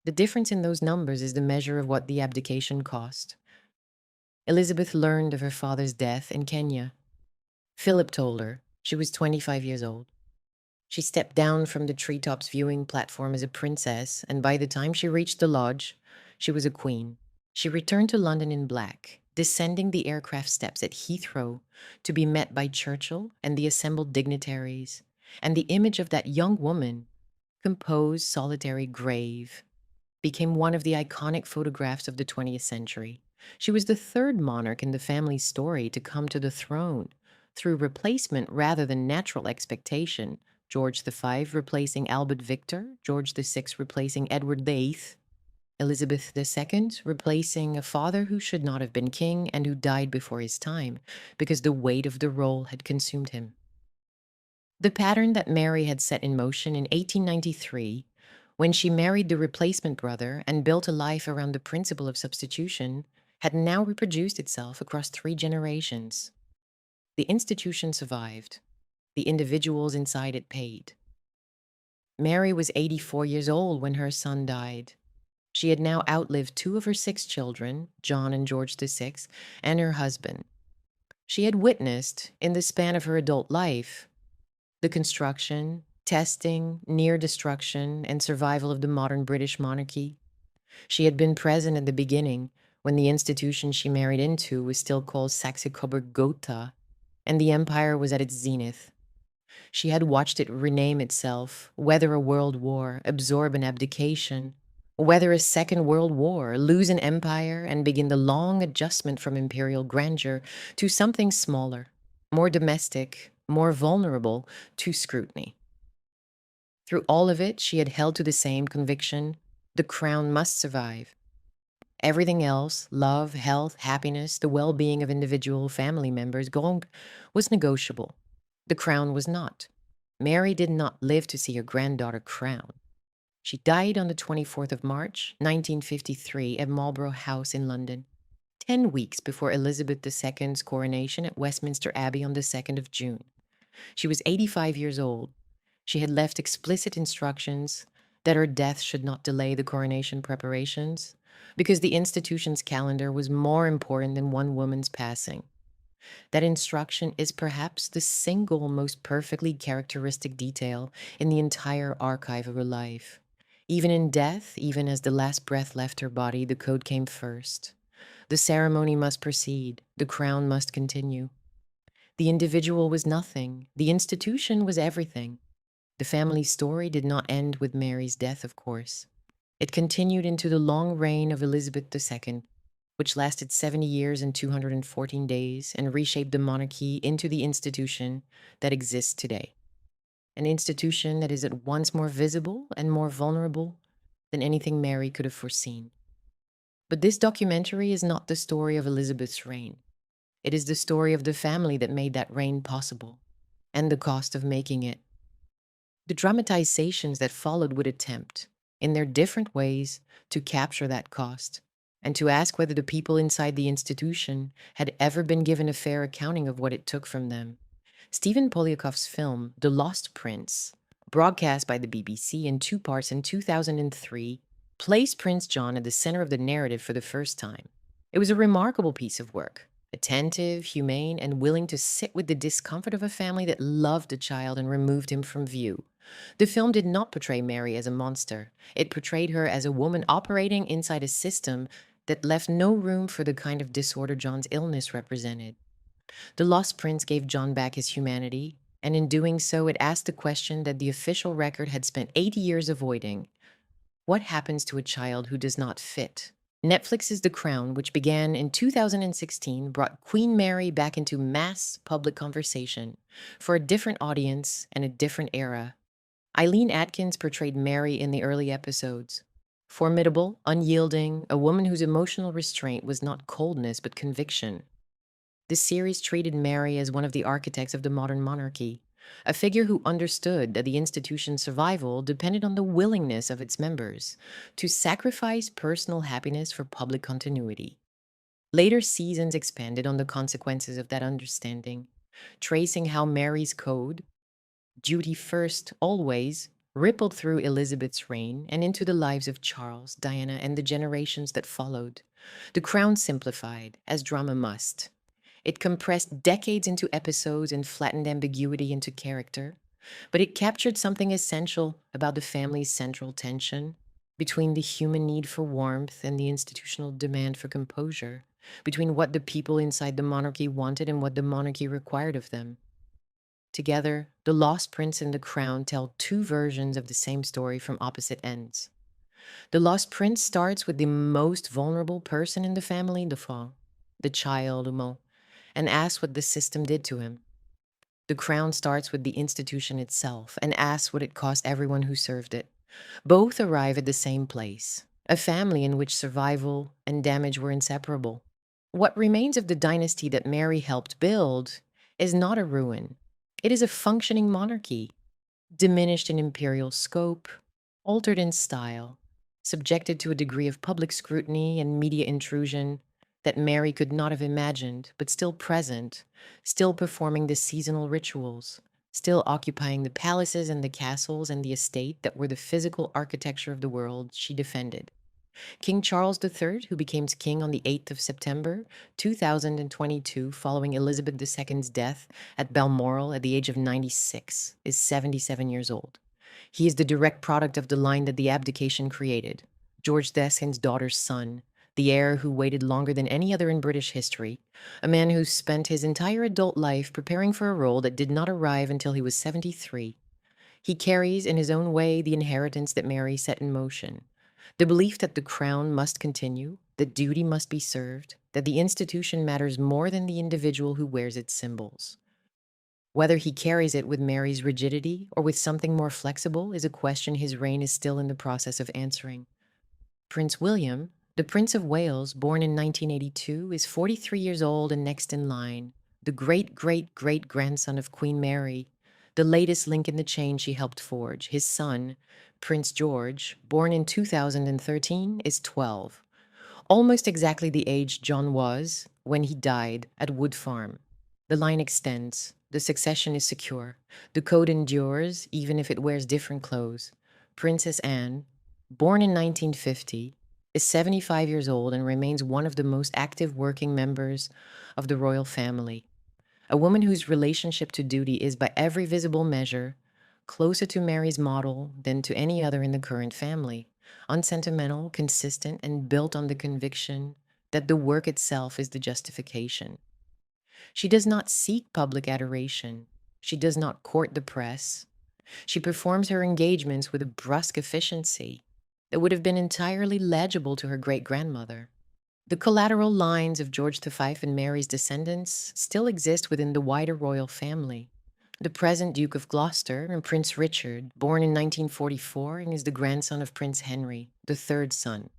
A: The difference in those numbers is the measure of what the abdication cost. Elizabeth learned of her father's death in Kenya. Philip told her she was 25 years old. She stepped down from the treetops viewing platform as a princess, and by the time she reached the lodge, she was a queen. She returned to London in black, descending the aircraft steps at Heathrow to be met by Churchill and the assembled dignitaries, and the image of that young woman, composed, solitary, grave, became one of the iconic photographs of the 20th century. She was the third monarch in the family's story to come to the throne through replacement rather than natural expectation. George V replacing Albert Victor, George VI replacing Edward VIII, Elizabeth II replacing a father who should not have been king and who died before his time because the weight of the role had consumed him. The pattern that Mary had set in motion in 1893, when she married the replacement brother and built a life around the principle of substitution, had now reproduced itself across 3 generations. The institution survived. The individuals inside it paid. Mary was 84 years old when her son died. She had now outlived 2 of her 6 children, John and George VI, and her husband. She had witnessed, in the span of her adult life, the construction, testing, near destruction, and survival of the modern British monarchy. She had been present at the beginning, when the institution she married into was still called Saxe-Coburg-Gotha, and the empire was at its zenith. She had watched it rename itself, weather a world war, absorb an abdication, weather a second world war, lose an empire, and begin the long adjustment from imperial grandeur to something smaller, more domestic, more vulnerable to scrutiny. Through all of it, she had held to the same conviction: the crown must survive. Everything else, love, health, happiness, the well-being of individual family members, was negotiable. The crown was not. Mary did not live to see her granddaughter crowned. She died on the 24th of March, 1953, at Marlborough House in London, 10 weeks before Elizabeth II's coronation at Westminster Abbey on the 2nd of June. She was 85 years old. She had left explicit instructions that her death should not delay the coronation preparations, because the institution's calendar was more important than one woman's passing. That instruction is perhaps the single most perfectly characteristic detail in the entire archive of her life. Even in death, even as the last breath left her body, the code came first. The ceremony must proceed. The crown must continue. The individual was nothing. The institution was everything. The family story did not end with Mary's death, of course. It continued into the long reign of Elizabeth II, which lasted 70 years and 214 days and reshaped the monarchy into the institution that exists today. An institution that is at once more visible and more vulnerable than anything Mary could have foreseen. But this documentary is not the story of Elizabeth's reign. It is the story of the family that made that reign possible, and the cost of making it. The dramatizations that followed would attempt, in their different ways, to capture that cost, and to ask whether the people inside the institution had ever been given a fair accounting of what it took from them. Stephen Polyakov's film, The Lost Prince, broadcast by the BBC in two parts in 2003, placed Prince John at the center of the narrative for the first time. It was a remarkable piece of work, attentive, humane, and willing to sit with the discomfort of a family that loved the child and removed him from view. The film did not portray Mary as a monster. It portrayed her as a woman operating inside a system that left no room for the kind of disorder John's illness represented. The Lost Prince gave John back his humanity, and in doing so, it asked the question that the official record had spent 80 years avoiding. What happens to a child who does not fit? Netflix's The Crown, which began in 2016, brought Queen Mary back into mass public conversation for a different audience and a different era. Eileen Atkins portrayed Mary in the early episodes. Formidable, unyielding, a woman whose emotional restraint was not coldness but conviction. The series treated Mary as one of the architects of the modern monarchy, a figure who understood that the institution's survival depended on the willingness of its members to sacrifice personal happiness for public continuity. Later seasons expanded on the consequences of that understanding, tracing how Mary's code, duty first, always, rippled through Elizabeth's reign and into the lives of Charles, Diana, and the generations that followed. The Crown simplified, as drama must. It compressed decades into episodes and flattened ambiguity into character, but it captured something essential about the family's central tension between the human need for warmth and the institutional demand for composure, between what the people inside the monarchy wanted and what the monarchy required of them. Together, The Lost Prince and The Crown tell two versions of the same story from opposite ends. The Lost Prince starts with the most vulnerable person in the family, the child, and asks what the system did to him. The Crown starts with the institution itself and asks what it cost everyone who served it. Both arrive at the same place, a family in which survival and damage were inseparable. What remains of the dynasty that Mary helped build is not a ruin. It is a functioning monarchy, diminished in imperial scope, altered in style, subjected to a degree of public scrutiny and media intrusion that Mary could not have imagined, but still present, still performing the seasonal rituals, still occupying the palaces and the castles and the estate that were the physical architecture of the world she defended. King Charles III, who became king on the 8th of September 2022 following Elizabeth II's death at Balmoral at the age of 96, is 77 years old. He is the direct product of the line that the abdication created. George II's daughter's son, the heir who waited longer than any other in British history, a man who spent his entire adult life preparing for a role that did not arrive until he was 73. He carries in his own way the inheritance that Mary set in motion. The belief that the crown must continue, that duty must be served, that the institution matters more than the individual who wears its symbols. Whether he carries it with Mary's rigidity or with something more flexible is a question his reign is still in the process of answering. Prince William, the Prince of Wales, born in 1982, is 43 years old and next in line, the great-great-great-grandson of Queen Mary, the latest link in the chain she helped forge. His son, Prince George, born in 2013, is 12, almost exactly the age John was when he died at Wood Farm. The line extends. The succession is secure. The code endures, even if it wears different clothes. Princess Anne, born in 1950, is 75 years old and remains one of the most active working members of the royal family. A woman whose relationship to duty is, by every visible measure, closer to Mary's model than to any other in the current family. Unsentimental, consistent, and built on the conviction that the work itself is the justification. She does not seek public adoration. She does not court the press. She performs her engagements with a brusque efficiency that would have been entirely legible to her great-grandmother. The collateral lines of George V and Mary's descendants still exist within the wider royal family. The present Duke of Gloucester and Prince Richard, born in 1944 and is the grandson of Prince Henry, the third son.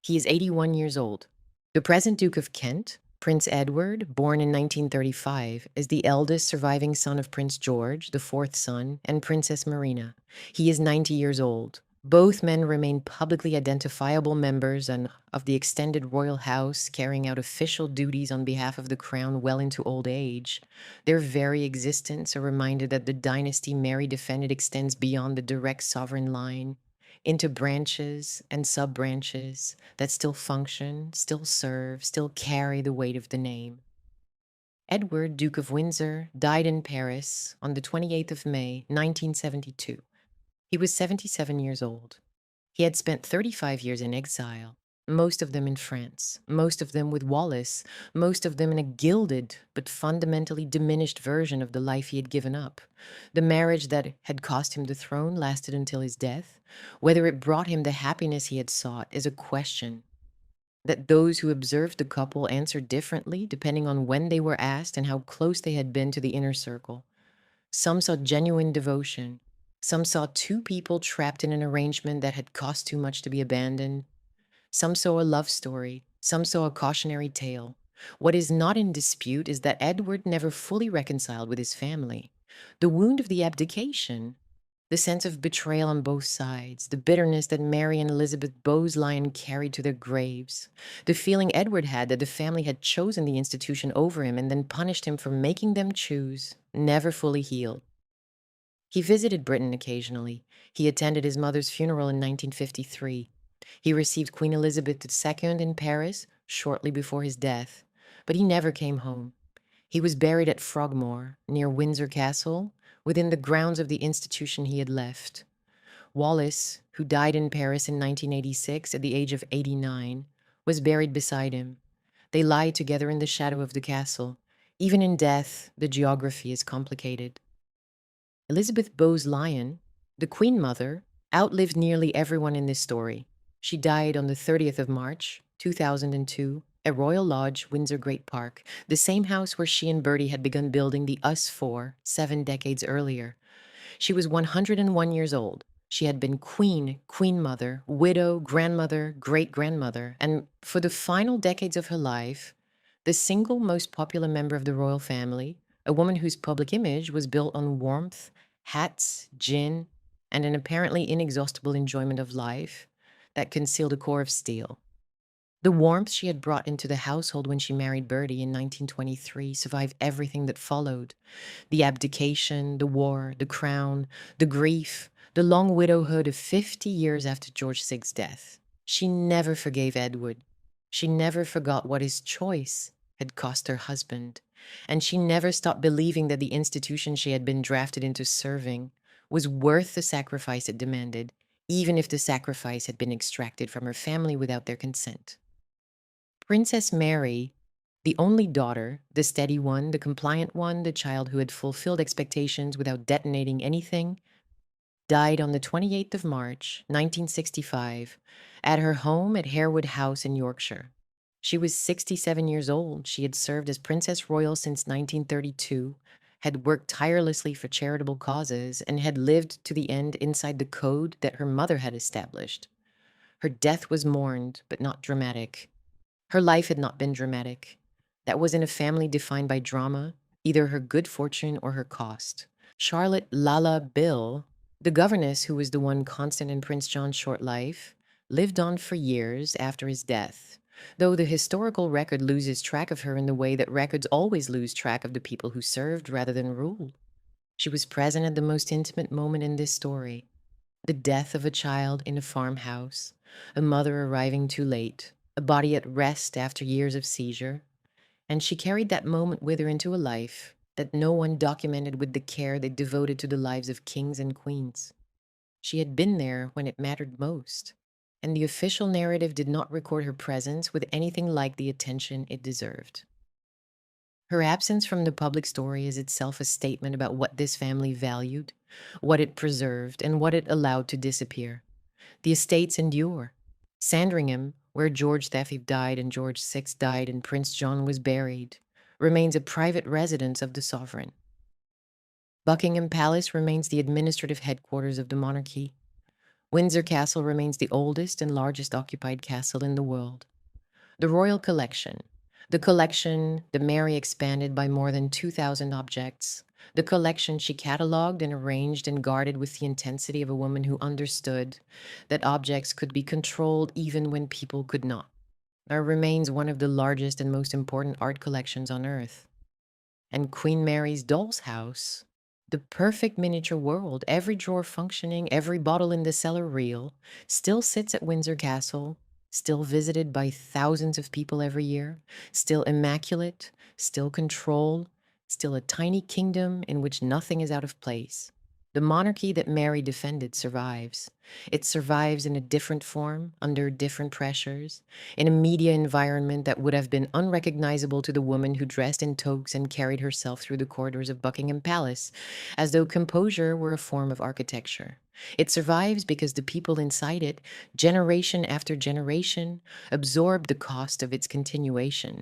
A: He is 81 years old. The present Duke of Kent, Prince Edward, born in 1935, is the eldest surviving son of Prince George, the fourth son, and Princess Marina. He is 90 years old. Both men remain publicly identifiable members of the extended royal house, carrying out official duties on behalf of the crown well into old age. Their very existence a reminder that the dynasty Mary defended extends beyond the direct sovereign line into branches and sub-branches that still function, still serve, still carry the weight of the name. Edward, Duke of Windsor, died in Paris on the 28th of May, 1972. He was 77 years old. He had spent 35 years in exile, most of them in France, most of them with Wallace, most of them in a gilded but fundamentally diminished version of the life he had given up. The marriage that had cost him the throne lasted until his death. Whether it brought him the happiness he had sought is a question that those who observed the couple answered differently depending on when they were asked and how close they had been to the inner circle. Some saw genuine devotion. Some saw two people trapped in an arrangement that had cost too much to be abandoned. Some saw a love story. Some saw a cautionary tale. What is not in dispute is that Edward never fully reconciled with his family. The wound of the abdication, the sense of betrayal on both sides, the bitterness that Mary and Elizabeth Bowes-Lyon carried to their graves, the feeling Edward had that the family had chosen the institution over him and then punished him for making them choose, never fully healed. He visited Britain occasionally. He attended his mother's funeral in 1953. He received Queen Elizabeth II in Paris shortly before his death, but he never came home. He was buried at Frogmore, near Windsor Castle, within the grounds of the institution he had left. Wallace, who died in Paris in 1986 at the age of 89, was buried beside him. They lie together in the shadow of the castle. Even in death, the geography is complicated. Elizabeth Bowes-Lyon, the Queen Mother, outlived nearly everyone in this story. She died on the 30th of March, 2002, at Royal Lodge, Windsor Great Park, the same house where she and Bertie had begun building the Us Four 7 decades earlier. She was 101 years old. She had been queen, queen mother, widow, grandmother, great-grandmother, and for the final decades of her life, the single most popular member of the royal family, a woman whose public image was built on warmth, hats, gin, and an apparently inexhaustible enjoyment of life that concealed a core of steel. The warmth she had brought into the household when she married Bertie in 1923 survived everything that followed. The abdication, the war, the crown, the grief, the long widowhood of 50 years after George VI's death. She never forgave Edward. She never forgot what his choice had cost her husband. And she never stopped believing that the institution she had been drafted into serving was worth the sacrifice it demanded, even if the sacrifice had been extracted from her family without their consent. Princess Mary, the only daughter, the steady one, the compliant one, the child who had fulfilled expectations without detonating anything, died on the 28th of March, 1965, at her home at Harewood House in Yorkshire. She was 67 years old. She had served as Princess Royal since 1932, had worked tirelessly for charitable causes, and had lived to the end inside the code that her mother had established. Her death was mourned, but not dramatic. Her life had not been dramatic. That was in a family defined by drama, either her good fortune or her cost. Charlotte Lala Bill, the governess who was the one constant in Prince John's short life, lived on for years after his death, though the historical record loses track of her in the way that records always lose track of the people who served rather than ruled. She was present at the most intimate moment in this story, the death of a child in a farmhouse, a mother arriving too late, a body at rest after years of seizure, and she carried that moment with her into a life that no one documented with the care they devoted to the lives of kings and queens. She had been there when it mattered most, and the official narrative did not record her presence with anything like the attention it deserved. Her absence from the public story is itself a statement about what this family valued, what it preserved, and what it allowed to disappear. The estates endure. Sandringham, where George V died and George VI died and Prince John was buried, remains a private residence of the sovereign. Buckingham Palace remains the administrative headquarters of the monarchy. Windsor Castle remains the oldest and largest occupied castle in the world. The Royal Collection. The collection that Mary expanded by more than 2,000 objects. The collection she catalogued and arranged and guarded with the intensity of a woman who understood that objects could be controlled even when people could not. There remains one of the largest and most important art collections on Earth. And Queen Mary's doll's house, the perfect miniature world, every drawer functioning, every bottle in the cellar real, still sits at Windsor Castle, still visited by thousands of people every year, still immaculate, still controlled, still a tiny kingdom in which nothing is out of place. The monarchy that Mary defended survives. It survives in a different form, under different pressures, in a media environment that would have been unrecognizable to the woman who dressed in toques and carried herself through the corridors of Buckingham Palace, as though composure were a form of architecture. It survives because the people inside it, generation after generation, absorbed the cost of its continuation.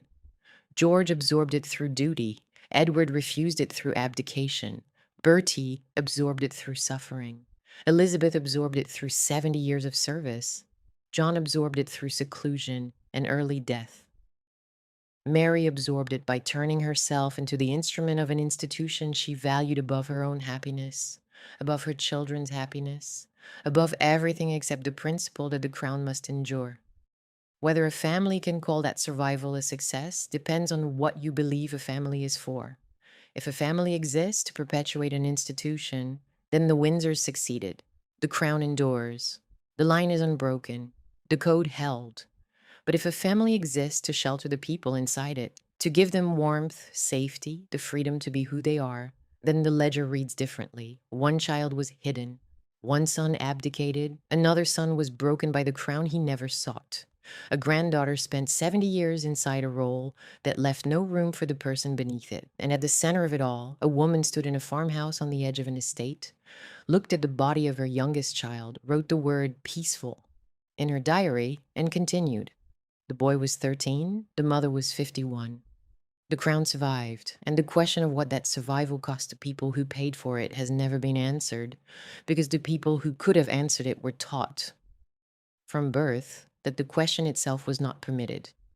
A: George absorbed it through duty. Edward refused it through abdication. Bertie absorbed it through suffering. Elizabeth absorbed it through 70 years of service. John absorbed it through seclusion and early death. Mary absorbed it by turning herself into the instrument of an institution she valued above her own happiness, above her children's happiness, above everything except the principle that the crown must endure. Whether a family can call that survival a success depends on what you believe a family is for. If a family exists to perpetuate an institution, then the Windsors succeeded. The crown endures. The line is unbroken. The code held. But if a family exists to shelter the people inside it, to give them warmth, safety, the freedom to be who they are, then the ledger reads differently. One child was hidden. One son abdicated. Another son was broken by the crown he never sought. A granddaughter spent 70 years inside a role that left no room for the person beneath it. And at the center of it all, a woman stood in a farmhouse on the edge of an estate, looked at the body of her youngest child, wrote the word peaceful in her diary, and continued. The boy was 13, the mother was 51. The crown survived, and the question of what that survival cost to people who paid for it has never been answered, because the people who could have answered it were taught from birth that the question itself was not permitted.